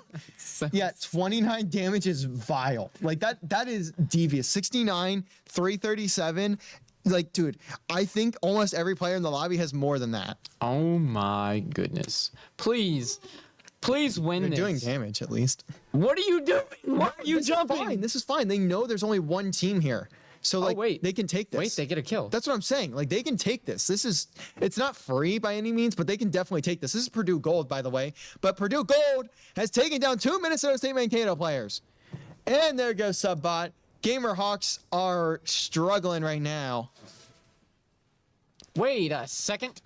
yeah, 29 damage is vile. Like that is devious. 69, 337. Like, dude, I think almost every player in the lobby has more than that. Oh my goodness. Please win They're this. doing damage at least. What are you doing? Why are you This jumping? is fine. This is fine. They know there's only one team here. So like wait. they can take this. Wait, they get a kill. That's what I'm saying. Like they can take this. It's not free by any means, but they can definitely take this. This is Purdue Gold, by the way. But Purdue Gold has taken down 2 Minnesota State Mankato players. And there goes Subbot. Gamer Hawks are struggling right now. Wait a second.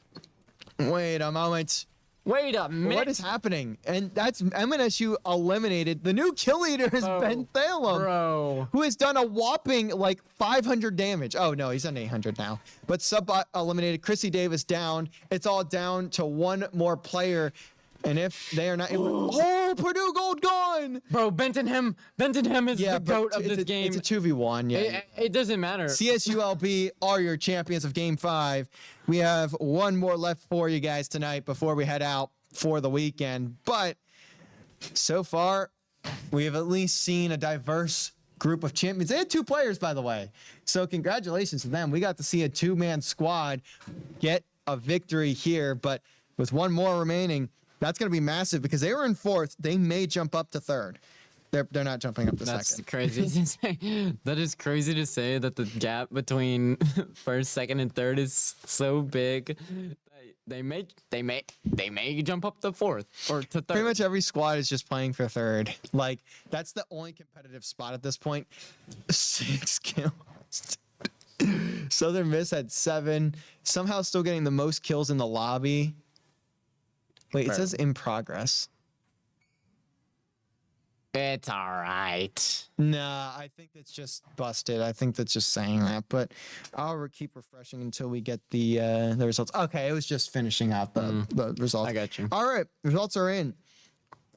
Wait a moment. Wait a minute. What is happening? And that's MNSU eliminated. The new kill leader is Ben Thalem. Bro. Who has done a whopping like 500 damage. Oh no, he's done 800 now. But Subbot eliminated. Chrissy Davis down. It's all down to one more player. And if they are not able Purdue Gold gone! Bro, Bentonham is the goat of this game. It's a 2v1, yeah. It doesn't matter. CSULB are your champions of Game 5. We have one more left for you guys tonight before we head out for the weekend. But so far, we have at least seen a diverse group of champions. They had 2 players, by the way. So congratulations to them. We got to see a 2-man squad get a victory here. But with one more remaining, that's going to be massive because they were in 4th. They may jump up to 3rd. They're not jumping up to That's 2nd. crazy to say. That is crazy to say that the gap between 1st, 2nd, and 3rd is so big. They may jump up to 4th or to 3rd. Pretty much every squad is just playing for 3rd. Like, that's the only competitive spot at this point. 6 kills. Southern Miss had 7. Somehow still getting the most kills in the lobby. Wait, it says in progress. It's all right. Nah, I think that's just busted. I think that's just saying that. But I'll keep refreshing until we get the results. Okay, it was just finishing out the results. I got you. All right, results are in.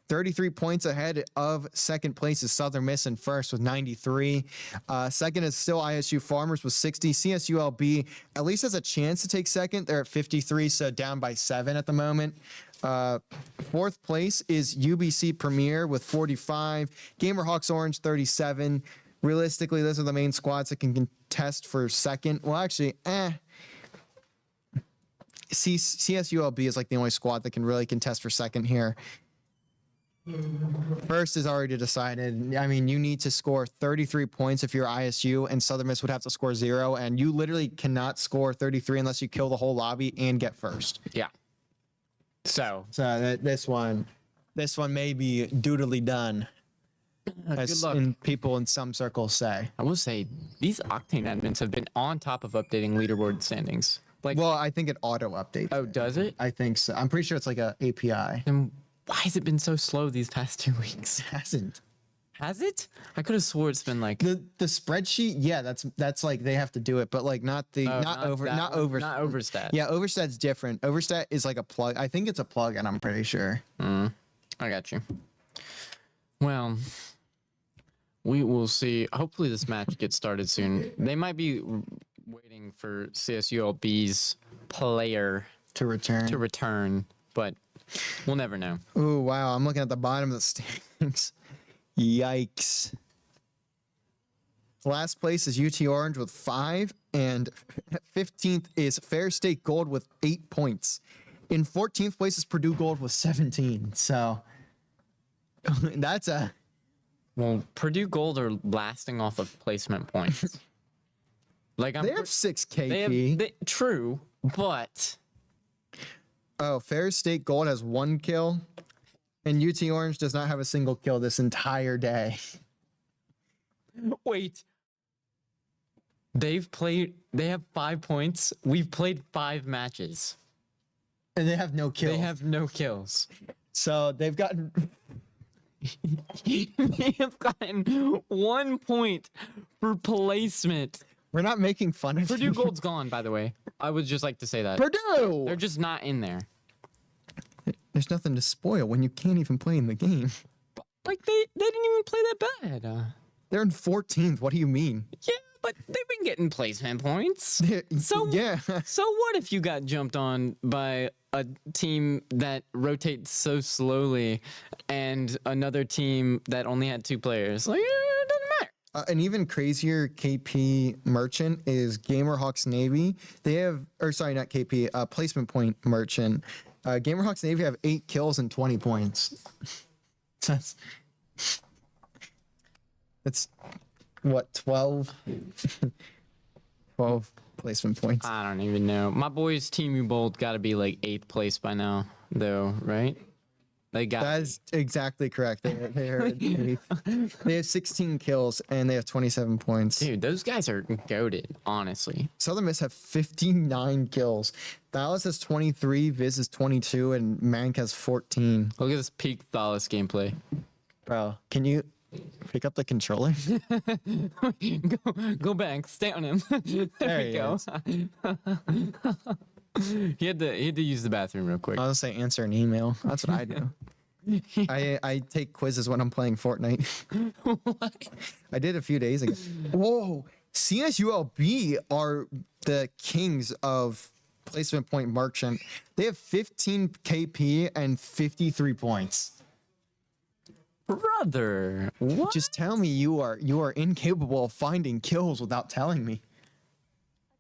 33 points ahead of second place is Southern Miss in first with 93. Second is still ISU Farmers with 60. CSULB at least has a chance to take second. They're at 53, so down by 7 at the moment. Fourth place is UBC Premier with 45. Gamerhawks Orange 37. Realistically, those are the main squads that can contest for second. Well, actually, CSULB is like the only squad that can really contest for second here. First is already decided. I mean, you need to score 33 points if you're ISU, and Southern Miss would have to score 0, and you literally cannot score 33 unless you kill the whole lobby and get first. Yeah. So This one may be doodly done, as good luck. people in some circles say. I will say these Octane admins have been on top of updating leaderboard standings. Like, Well, I think it auto updates. oh, does it? I think so. I'm pretty sure it's like a API. Then why has it been so slow these past 2 weeks? It hasn't. Has it? I could have swore it's been like The spreadsheet, yeah, that's like they have to do it, but like not Overstat. Yeah, Overstat's different. Overstat is like a plug. I think it's a plug-in, I'm pretty sure. I got you. Well, we will see. Hopefully this match gets started soon. They might be waiting for CSULB's player To return, but we'll never know. Oh, wow. I'm looking at the bottom of the standings. Yikes. Last place is UT Orange with 5, and 15th is Fair State Gold with 8 points. In 14th place is Purdue Gold with 17. So that's a... Well, Purdue Gold are lasting off of placement points. Like They have 6 KP. True, but Oh, Fair State Gold has 1 kill, and UT Orange does not have a single kill this entire day. wait. They have 5 points. We've played 5 matches. And they have no kills. They have no kills. So they've gotten. They have gotten 1 point for placement. We're not making fun of Purdue you. Gold's gone, by the way. I would just like to say that. Purdue! They're just not in there. There's nothing to spoil when you can't even play in the game. Like, they didn't even play that bad. They're in 14th. What do you mean? Yeah, but they've been getting placement points. So yeah. So what if you got jumped on by a team that rotates so slowly and another team that only had 2 players? Like, it doesn't matter. An even crazier KP merchant is Gamerhawks Navy. They have, or sorry, not KP, placement point merchant. Gamerhawks Navy have 8 kills and 20 points. That's what, 12? 12 placement points. I don't even know. My boys Team U Bold got to be like 8th place by now, though, right? They got. That is exactly correct. They have 16 kills and they have 27 points. Dude, those guys are goated, honestly. Southern Miss have 59 kills. Dallas has 23, Viz is 22, and Mank has 14. Look at this peak Thalas gameplay. Bro, can you pick up the controller? go back, stay on him. there we go. He had to use the bathroom real quick. I'll just say answer an email. That's what I do. I take quizzes when I'm playing Fortnite. I did a few days ago. Whoa, CSULB are the kings of placement point merchant. They have 15 KP and 53 points. Brother, what? Just tell me you are incapable of finding kills without telling me.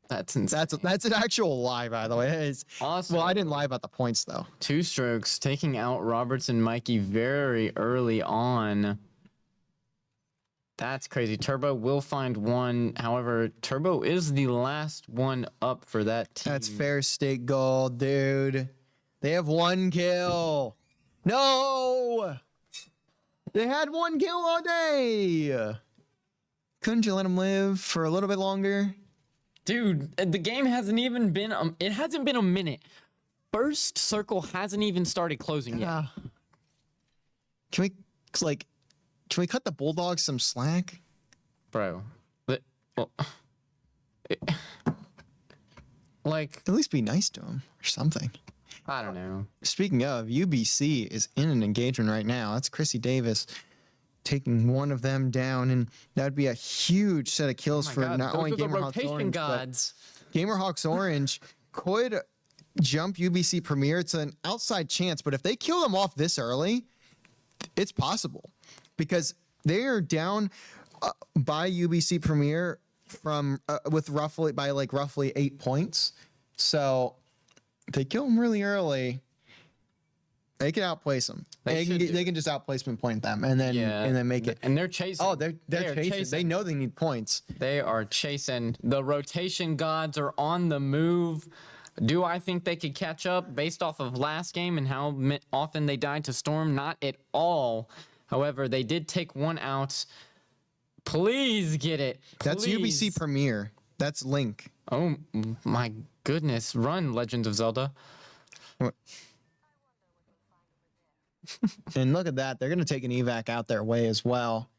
That's insane. That's an actual lie, by the way. It's, Awesome. well, I didn't lie about the points though. 2 strokes, taking out Roberts and Mikey very early on. That's crazy. Turbo will find 1. However, Turbo is the last one up for that team. That's fair state gold, dude. They have 1 kill. No! They had 1 kill all day. Couldn't you let them live for a little bit longer? Dude, the game hasn't even been it hasn't been a minute. First circle hasn't even started closing yet. Can we cut the Bulldogs some slack? Bro. Like, At least be nice to them or something. I don't know. Speaking of, UBC is in an engagement right now. That's Chrissy Davis taking one of them down, and that would be a huge set of kills for not only Gamerhawks Orange, gods. but Gamerhawks Orange could jump UBC Premier. It's an outside chance, but if they kill them off this early, it's possible because they are down by UBC Premier from with roughly 8 points. So if they kill them really early, they can outplace them. They can just outplacement point them and then make it. And they're chasing. Oh, they're chasing. They know they need points. They are chasing. The rotation gods are on the move. Do I think they could catch up based off of last game and how often they died to Storm? Not at all. However, they did take 1 out. Please get it. That's Please. UBC Premier. That's Link. Oh my goodness. Run, Legend of Zelda. And look at that. They're going to take an evac out their way as well.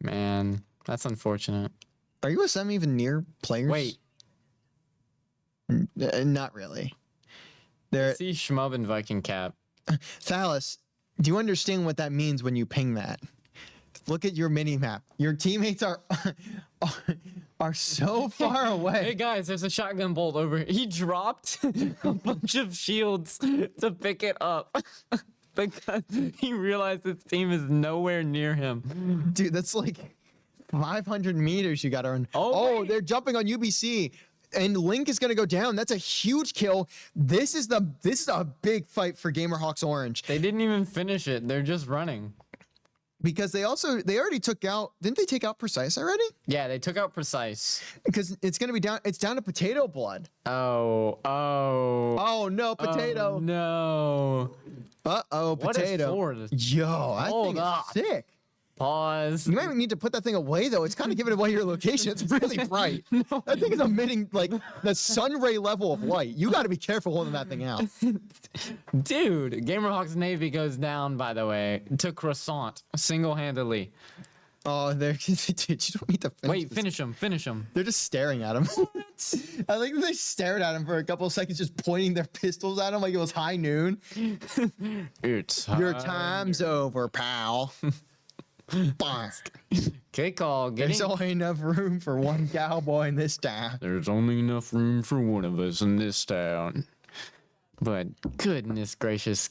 Man, that's unfortunate. Are USM even near players? Wait. Not really. They're See Shmub and Viking Cap. Thalas, do you understand what that means when you ping that? Look at your mini map. Your teammates are so far away. Hey guys, there's a shotgun bolt over here. He dropped a bunch of shields to pick it up because he realized his team is nowhere near him. Dude, that's like 500 meters you got to run. Oh, wait. They're jumping on UBC. And Link is going to go down. That's a huge kill. This is a big fight for Gamerhawks Orange. They didn't even finish it. They're just running. Because they already took out, didn't they take out Precise already? Yeah, they took out Precise. Because it's going to be down, it's down to Potato Blood. Oh No, Potato. Oh, no. Uh-oh, What a Potato. sword. Yo, I Hold think up. it's sick. Pause. You might need to put that thing away, though. It's kind of giving away your location. It's really bright. That thing is emitting like the sun ray level of light. You got to be careful holding that thing out. Dude, Gamerhawk's Navy goes down, by the way, to Croissant single-handedly. Oh, dude, you don't need to finish Wait, this. finish him. Finish him. They're just staring at him. I think they stared at him for a couple of seconds, just pointing their pistols at him like it was high noon. It's Your time's over, pal. Bonk. Good call. There's only enough room for one cowboy in this town. There's only enough room for one of us in this town. But goodness gracious.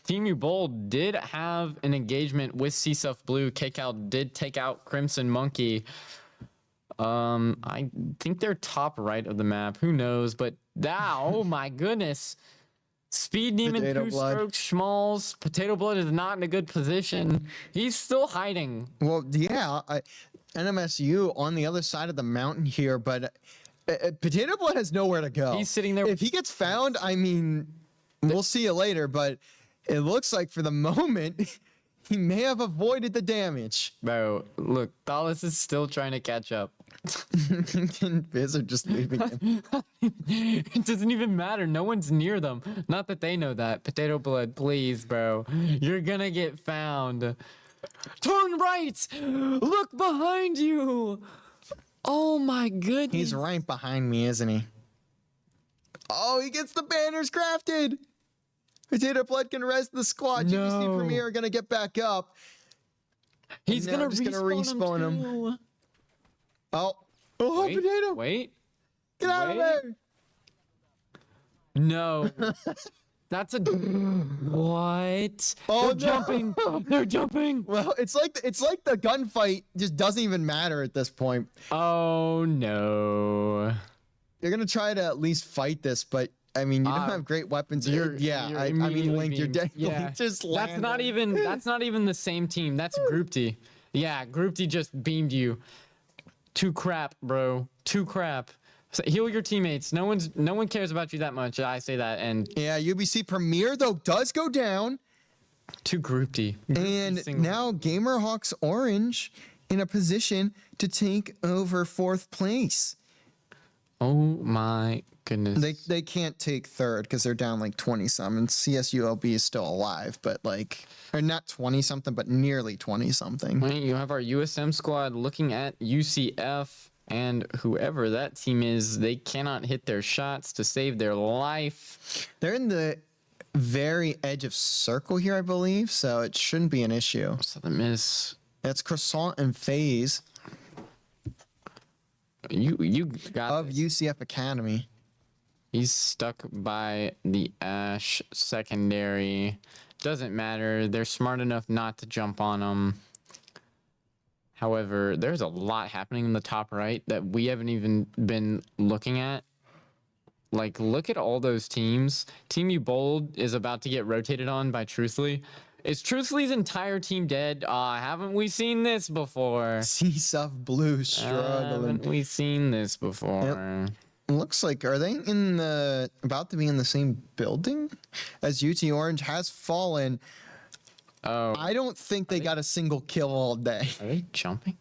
Team U Bold did have an engagement with CSUF Blue. KCal did take out Crimson Monkey. I think they're top right of the map. Who knows? But oh my goodness. Speed Demon, Potato Two Blood. Strokes, Schmalls. Potato Blood is not in a good position. He's still hiding. Well, yeah, NMSU on the other side of the mountain here, but Potato Blood has nowhere to go. He's sitting there. If he gets found, I mean, we'll see you later, but it looks like for the moment, he may have avoided the damage. Bro, look, Thalas is still trying to catch up. And Viz are just leaving him. It doesn't even matter. No one's near them. Not that they know that. Potato Blood, please, bro. You're gonna get found. Turn right! Look behind you! Oh my goodness. He's right behind me, isn't he? Oh, he gets the banners crafted. Potato Blood can rest the squad. GBC No. Premier are gonna get back up. He's now gonna just gonna respawn respawn him. too. Oh, Wait, Potato! wait. Get out of wait. there! No. That's a what? Oh, They're no. jumping. They're jumping. Well, it's like the gunfight just doesn't even matter at this point. Oh no. You're gonna try to at least fight this, but I mean, you don't have great weapons. You're I immediately mean, Link, you're beamed. dead. Yeah. Link just That's not even the same team. That's Group D. Yeah, Group D just beamed you. Too crap, bro. Too crap. So heal your teammates. No one cares about you that much. I say that. And Yeah, UBC Premier though does go down, to Group D. and now Gamerhawks Orange in a position to take over 4th place. Oh my goodness. They can't take 3rd because they're down like 20 some, and CSULB is still alive, but like, or not 20 something, but nearly 20 something. Wait, you have our USM squad looking at UCF, and whoever that team is, they cannot hit their shots to save their life. They're in the very edge of circle here, I believe, so it shouldn't be an issue. Southern Miss. That's Croissant and FaZe You got of this. UCF Academy. He's stuck by the Ash secondary. Doesn't matter. They're smart enough not to jump on him. However, there's a lot happening in the top right that we haven't even been looking at. Like, look at all those teams. Team U Bold is about to get rotated on by Truthly. Is Truthly's entire team dead? Haven't we seen this before? CSUF Blue struggling. Haven't we seen this before? Looks like, are they about to be in the same building as UT Orange has fallen? Oh, I don't think they got a single kill all day. are they jumping?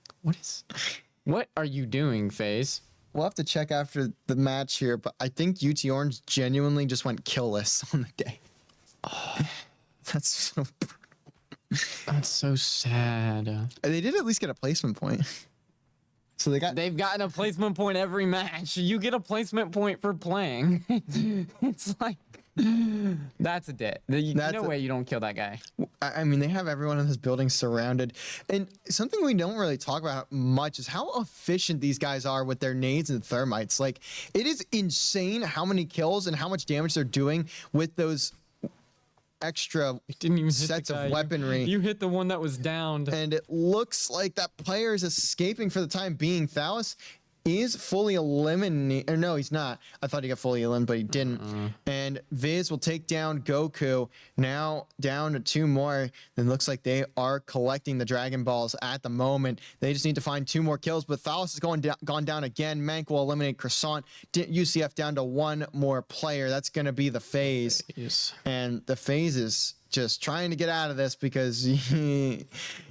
What are you doing, FaZe? We'll have to check after the match here, but I think UT Orange genuinely just went killless on the day. Oh, that's so That's so sad. They did at least get a placement point. So They've gotten a placement point every match. You get a placement point for playing. It's like that's a debt. No way you don't kill that guy. I mean, they have everyone in this building surrounded. And something we don't really talk about much is how efficient these guys are with their nades and thermites. Like, it is insane how many kills and how much damage they're doing with those extra Didn't even hit the sets guy. of weaponry. You hit the one that was downed. And it looks like that player is escaping for the time being. Thalas is fully eliminated. Or no, he's not. I thought he got fully eliminated, but he didn't. And Viz will take down Goku. Now down to 2 more. It looks like they are collecting the Dragon Balls at the moment. They just need to find 2 more kills, but Thalas is gone down again. Mank will eliminate Croissant. UCF down to 1 more player. That's going to be the FaZe. Yes. And the FaZe is just trying to get out of this because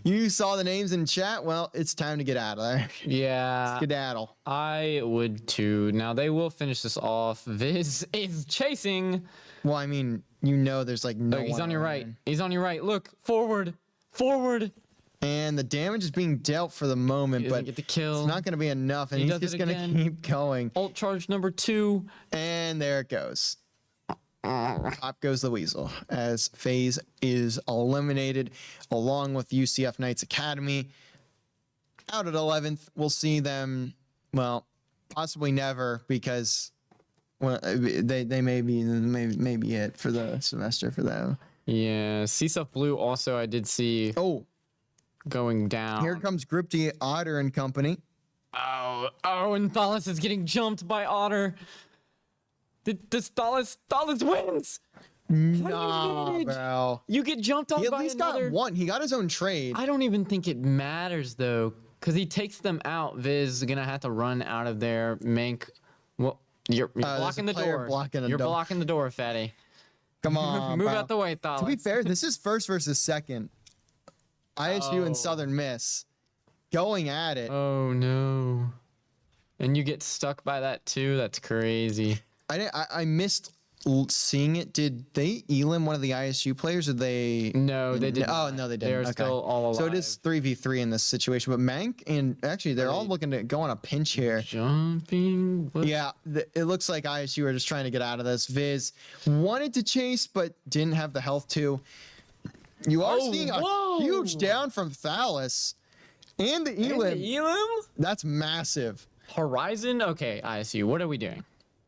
you saw the names in chat. Well, it's time to get out of there. Yeah, Skedaddle. I would too. Now they will finish this off. Viz is chasing. Well, I mean, there's like no. Oh, he's one on your right. around. He's on your right. Look, forward, forward. And the damage is being dealt for the moment, He doesn't but get the kill. it's not going to be enough, and He he's does just it going to again. keep going. Ult charge number 2. And there it goes. Top goes the weasel as FaZe is eliminated along with UCF Knights Academy. Out at 11th, we'll see them, well, possibly never because they may be it for the semester for them. Yeah, CSUF Blue also I did see going down. Here comes Group D, Otter and company. Oh, and Thalas is getting jumped by Otter. Does Thalas wins? Nah, manage? bro. You get jumped on He at by least another. got one. He got his own trade. I don't even think it matters though, because he takes them out. Viz is gonna have to run out of there. Mank, well, you're there's blocking a the player door. blocking a You're door. blocking the door, fatty. Come on, Move bro. out the way, Thalas. To be fair, this is first versus second. ISU Oh. and Southern Miss going at it. Oh no. And you get stuck by that too. That's crazy. I missed seeing it. Did they elim one of the ISU players? Or they? No, they didn't. Oh no, they didn't. They're Okay. still all alive. So it is 3v3 in this situation. But Mank and actually they're all looking to go on a pinch here. Jumping. Yeah, it looks like ISU are just trying to get out of this. Viz wanted to chase, but didn't have the health to. You are seeing a whoa. huge down from Thalas and the elim. Elim? That's massive. Horizon? Okay, ISU. What are we doing?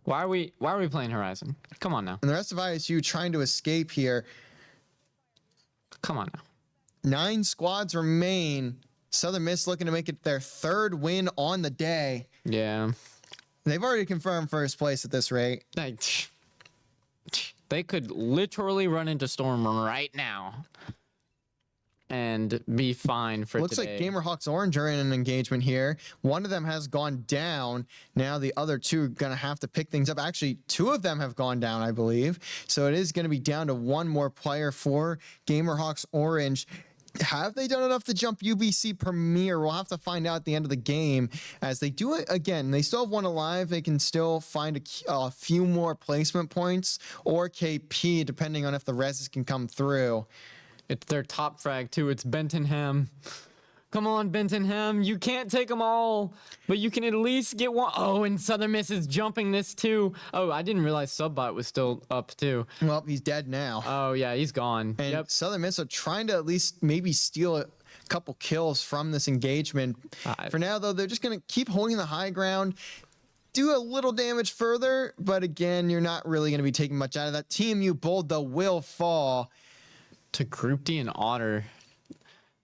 Why are we playing Horizon? Come on now. And the rest of ISU trying to escape here. Come on now. 9 squads remain. Southern Miss looking to make it their 3rd win on the day. Yeah. They've already confirmed first place at this rate. They could literally run into Storm right now and be fine for Looks today. like Gamerhawks Orange are in an engagement here. One of them has gone down. Now the other 2 are going to have to pick things up. Actually, 2 of them have gone down, I believe. So it is going to be down to 1 more player for Gamerhawks Orange. Have they done enough to jump UBC Premier? We'll have to find out at the end of the game. As they do it again, they still have 1 alive. They can still find a few more placement points or KP, depending on if the reses can come through. It's their top frag too. It's Bentonham. Come on, Bentonham. You can't take them all, but you can at least get one. Oh, and Southern Miss is jumping this too. Oh, I didn't realize Subbot was still up too. Well, he's dead now. Oh yeah, he's gone. And Yep. Southern Miss are trying to at least maybe steal a couple kills from this engagement. For now, though, they're just going to keep holding the high ground, do a little damage further, but again, you're not really going to be taking much out of that. TMU Bold, though, will fall. To Group D and Otter.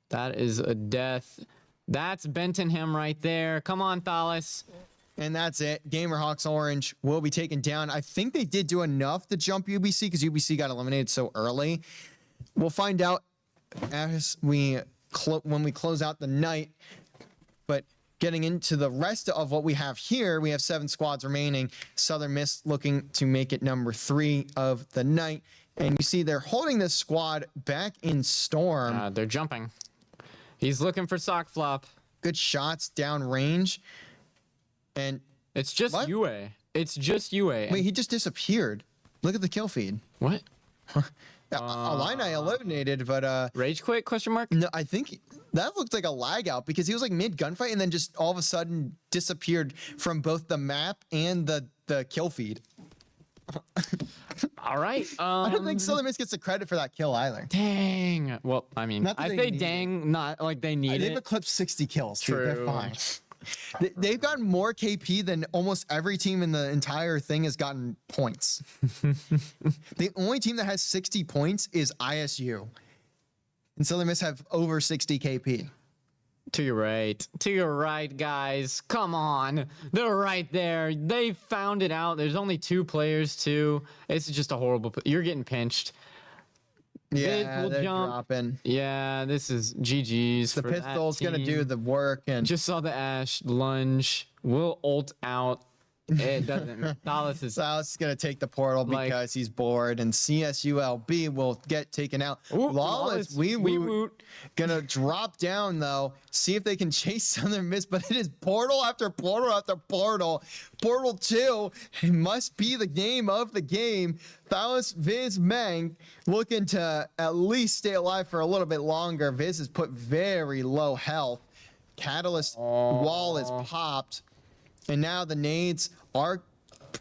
That is a death. That's Bentonham right there. Come on, Thalas. And that's it. Gamerhawks Orange will be taken down. I think they did do enough to jump UBC because UBC got eliminated so early. We'll find out as when we close out the night. But getting into the rest of what we have here, we have 7 squads remaining. Southern Miss looking to make it number 3 of the night. And you see they're holding this squad back in Storm. They're jumping. He's looking for sock flop. Good shots down range. And It's just What? UA. It's just UA. wait, he just disappeared. Look at the kill feed. What? Illini eliminated, but Rage quit? Question mark. no, I think that looked like a lag out because he was like mid gunfight and then just all of a sudden disappeared from both the map and the kill feed. All right. I don't think Southern Miss gets the credit for that kill either. Dang. Well, I mean, Not that I they say need dang, not like they need They've it. eclipsed 60 kills. Dude. They're True. fine. They've gotten more KP than almost every team in the entire thing has gotten points. The only team that has 60 points is ISU. And Southern Miss have over 60 KP. To your right. To your right, guys. Come on. They're right there. They found it out. There's only 2 players, too. It's just a horrible. You're getting pinched. Yeah, will they're jump. dropping. Yeah, this is GG's. The for that pistol's going to team. do the work. And Just saw the Ash lunge. Will ult out. It doesn't. Dallas is. Salas is going to take the portal Like- because he's bored, and CSULB will get taken out. Ooh, Lawless, we woot. going to drop down, though, see if they can chase Southern Miss, but it is portal after portal after portal. Portal 2 must be the game of the game. Thalos, Viz, Meng looking to at least stay alive for a little bit longer. Viz has put very low health. Catalyst wall is popped. And now the nades are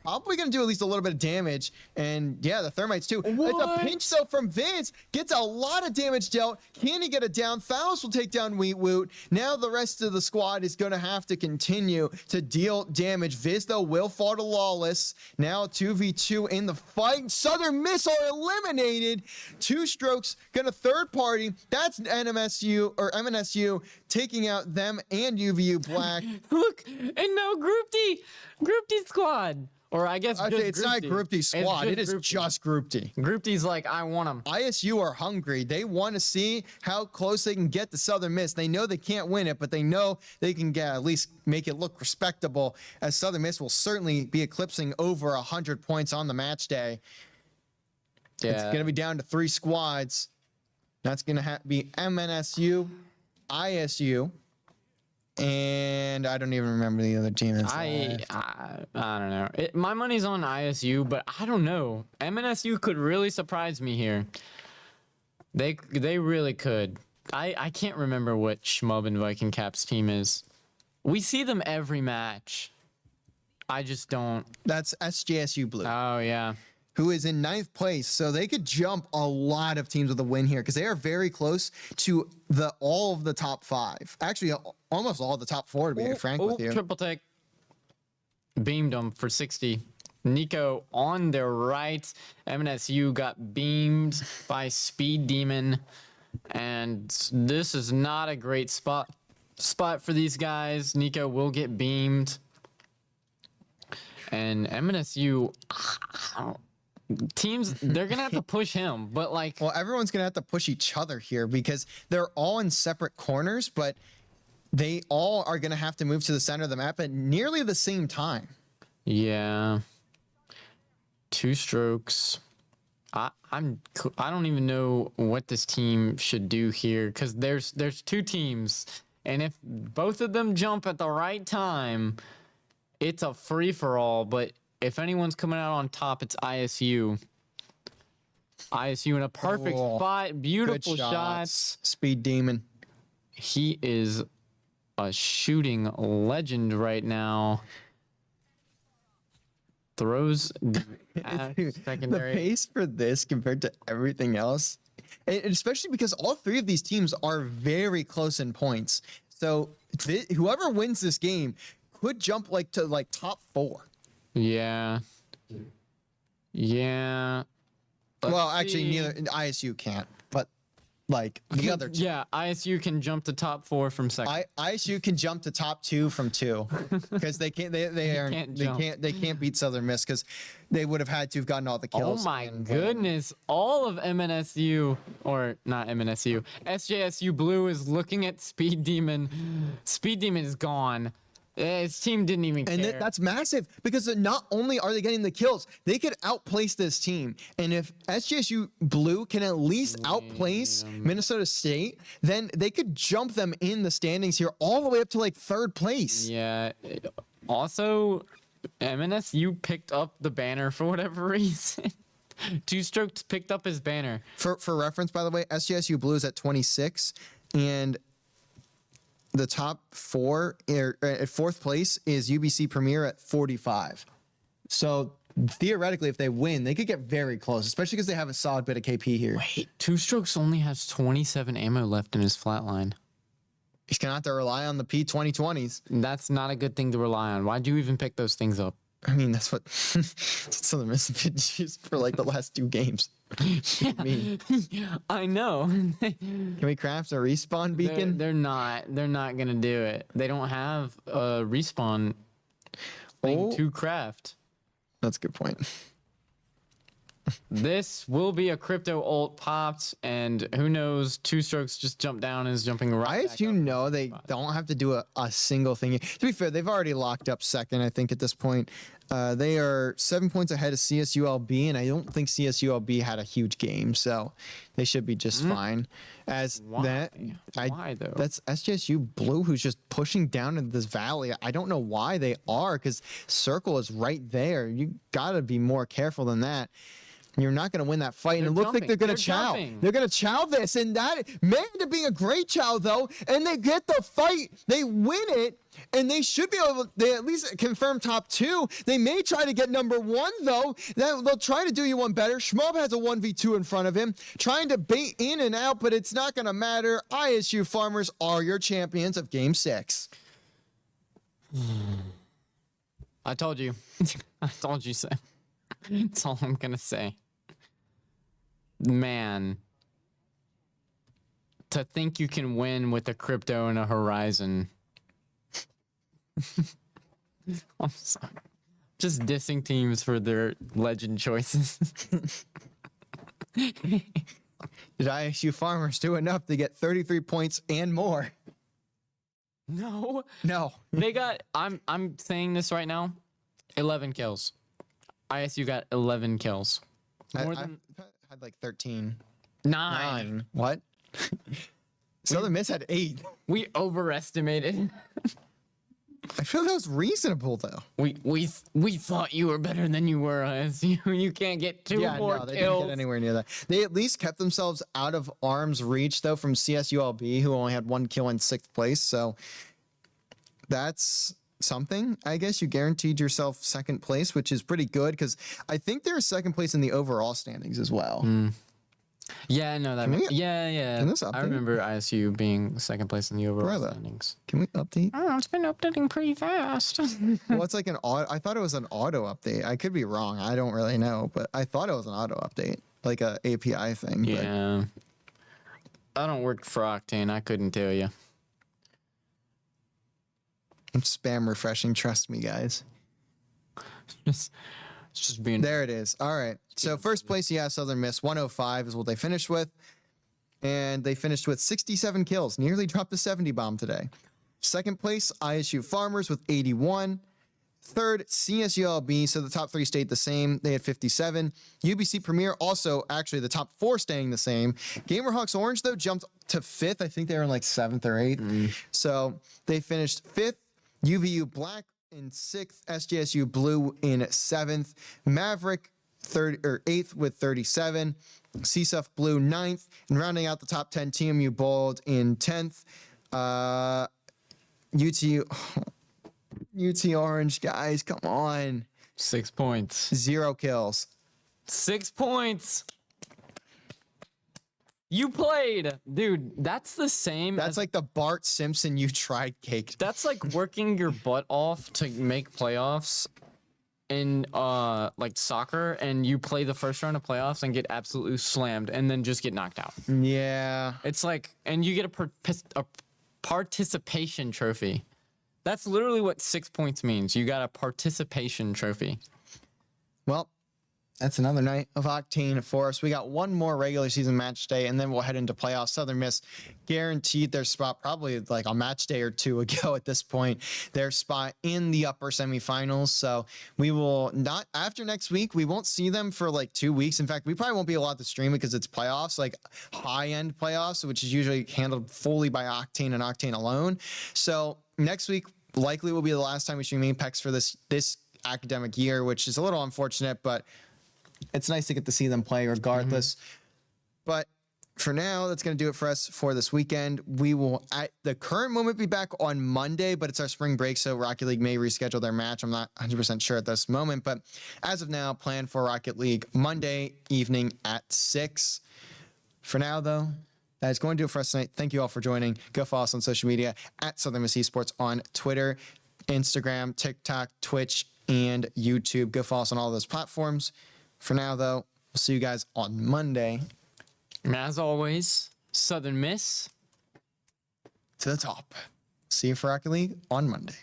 probably going to do at least a little bit of damage. And yeah, the thermites too. It's What? a pinch though from Vince. Gets a lot of damage dealt. Can he get it down? Thalos will take down Wheat Woot. Now the rest of the squad is going to have to continue to deal damage. Viz though will fall to Lawless. Now 2v2 in the fight. Southern Miss are eliminated. Two strokes. Gonna third party. That's NMSU or MNSU taking out them and UVU Black. Look, and now Group D squad. Or I guess I just say it's not Group D squad. It is Group D. just Group D. Group D's like, I want them. ISU are hungry. They want to see how close they can get to Southern Miss. They know they can't win it, but they know they can get at least make it look respectable, as Southern Miss will certainly be eclipsing over 100 points on the match day. Yeah. It's going to be down to 3 squads. That's going to be MNSU, ISU, and I don't even remember the other team. That's I left. don't know. My money's on ISU, but I don't know. MNSU could really surprise me here. They really could. I can't remember what Schmub and Viking Caps team is. We see them every match. I just don't. That's SJSU Blue, Oh yeah. who is in 9th place. So they could jump a lot of teams with a win here because they are very close to all of the top 5. Actually, almost all the top 4, to be frank with you. Triple take. Beamed them for 60. Nico on their right. MNSU got beamed by Speed Demon. And this is not a great spot for these guys. Nico will get beamed. And MNSU teams, they're gonna have to push him, but like Well, everyone's going to have to push each other here because they're all in separate corners, but they all are going to have to move to the center of the map at nearly the same time. yeah. 2 strokes. I don't even know what this team should do here because there's 2 teams, and if both of them jump at the right time, it's a free for all. But if anyone's coming out on top, it's ISU. ISU in a perfect Oh, spot, beautiful Good shots. Speed Demon. He is a shooting legend right now. Throws Dude, the secondary. pace for this compared to everything else, and especially because all 3 of these teams are very close in points. So whoever wins this game could jump to top 4. Yeah. Yeah. Well, Let's actually, see. neither ISU can't, but the other two. Yeah, ISU can jump to top 4 from second. ISU can jump to top 2 from 2 because they can't. They can't beat Southern Miss because they would have had to have gotten all the Oh kills. my and- goodness. All of MNSU, or not MNSU, SJSU Blue is looking at Speed Demon. Speed Demon is gone. His team didn't even And care. that's massive because not only are they getting the kills, they could outplace this team. And if SJSU Blue can at least outplace Minnesota State, then they could jump them in the standings here all the way up to 3rd place. Yeah. Also, MNSU picked up the banner for whatever reason. 2 strokes picked up his banner. For reference, by the way, SJSU Blue is at 26, and the top 4 at 4th place is UBC Premier at 45. So theoretically, if they win, they could get very close, especially because they have a solid bit of KP here. Wait, 2 strokes only has 27 ammo left in his flatline. He's gonna have to rely on the P2020s. That's not a good thing to rely on. Why'd you even pick those things up? I mean, that's what Southern Miss has been used for the last 2 games. Me. I know. Can we craft a respawn beacon? They're not gonna do it. They don't have a respawn thing Oh. to craft. That's a good point. This will be a crypto ult popped, and who knows? Two strokes just jump down and is jumping right. As you know, they don't have to do a single thing. To be fair, they've already locked up second, I think, at this point. They are 7 points ahead of CSULB, and I don't think CSULB had a huge game, so they should be just fine. Why though? That's SJSU Blue who's just pushing down into this valley. I don't know why they are, because Circle is right there. You gotta be more careful than that. You're not going to win that fight. And it looks like they're going to chow. They're going to chow this. And that may end up being a great chow, though. And they get the fight. They win it. And they should be able to they at least confirm top 2. They may try to get number 1, though. They'll try to do you one better. Schmub has a 1v2 in front of him, trying to bait in and out, but it's not going to matter. ISU Farmers are your champions of Game 6. I told you. I told you so. That's all I'm going to say. Man, to think you can win with a crypto and a horizon. I'm sorry. Just dissing teams for their legend choices. Did ISU Farmers do enough to get 33 points and more? No. They got I'm saying this right now. 11 kills. ISU got 11 kills. More than had like 13. 9. What? Southern Miss had 8. We overestimated. I feel that was reasonable though. We thought you were better than you were, ISU. You can't get two more no, they kills. didn't get anywhere near that. They at least kept themselves out of arm's reach though from CSULB, who only had 1 kill in 6th place. So that's something. I guess you guaranteed yourself 2nd place, which is pretty good because I think they're 2nd place in the overall standings as well. Yeah, no, that. Yeah. Can this I update? remember ISU being 2nd place in the overall standings. Can we update? Oh, it's been updating pretty fast. Well, it's like an auto. I thought it was an auto update. I could be wrong. I don't really know, but I thought it was an auto update, like a API thing. Yeah. I don't work for Octane. I couldn't tell you. But spam refreshing. Trust me, guys. It's just being There it is. All right. So first place, yeah, Southern Miss 105 is what they finished with, and they finished with 67 kills. Nearly dropped the 70 bomb today. 2nd place, ISU Farmers with 81. 3rd, CSULB, so the top 3 stayed the same. They had 57. UBC Premier also, actually, the top 4 staying the same. Gamerhawks Orange, though, jumped to 5th. I think they were in like 7th or 8th. So they finished 5th. UVU Black in 6th. SJSU Blue in 7th. Maverick 8th with 37. CSUF Blue 9th. And rounding out the top 10, TMU Bold in 10th. UT Orange, guys, come on. 6 points. 0 kills. 6 points. You played, dude. That's the same. That's like the Bart Simpson you tried cake. That's like working your butt off to make playoffs in like soccer, and you play the first round of playoffs and get absolutely slammed, and then just get knocked out. Yeah. It's like, and you get a participation trophy. That's literally what 6 points means. You got a participation trophy. Well, that's another night of Octane for us. We got one more regular season match day, and then we'll head into playoffs. Southern Miss guaranteed their spot probably like a match day or 2 ago at this point, their spot in the upper semifinals. So we will not, after next week, we won't see them for like 2 weeks. In fact, we probably won't be allowed to stream it because it's playoffs, like high-end playoffs, which is usually handled fully by Octane and Octane alone. So next week likely will be the last time we stream Apex for this academic year, which is a little unfortunate, but it's nice to get to see them play regardless. But for now, that's going to do it for us for this weekend. We will, at the current moment, be back on Monday, but it's our spring break, so Rocket League may reschedule their match. I'm not 100% sure at this moment, but as of now, plan for Rocket League Monday evening at 6. For now, though, that is going to do it for us tonight. Thank you all for joining. Go follow us on social media at Southern Miss Esports on Twitter, Instagram, TikTok, Twitch, and YouTube. Go follow us on all those platforms. For now, though, we'll see you guys on Monday. And as always, Southern Miss to the top. See you for Rocket League on Monday.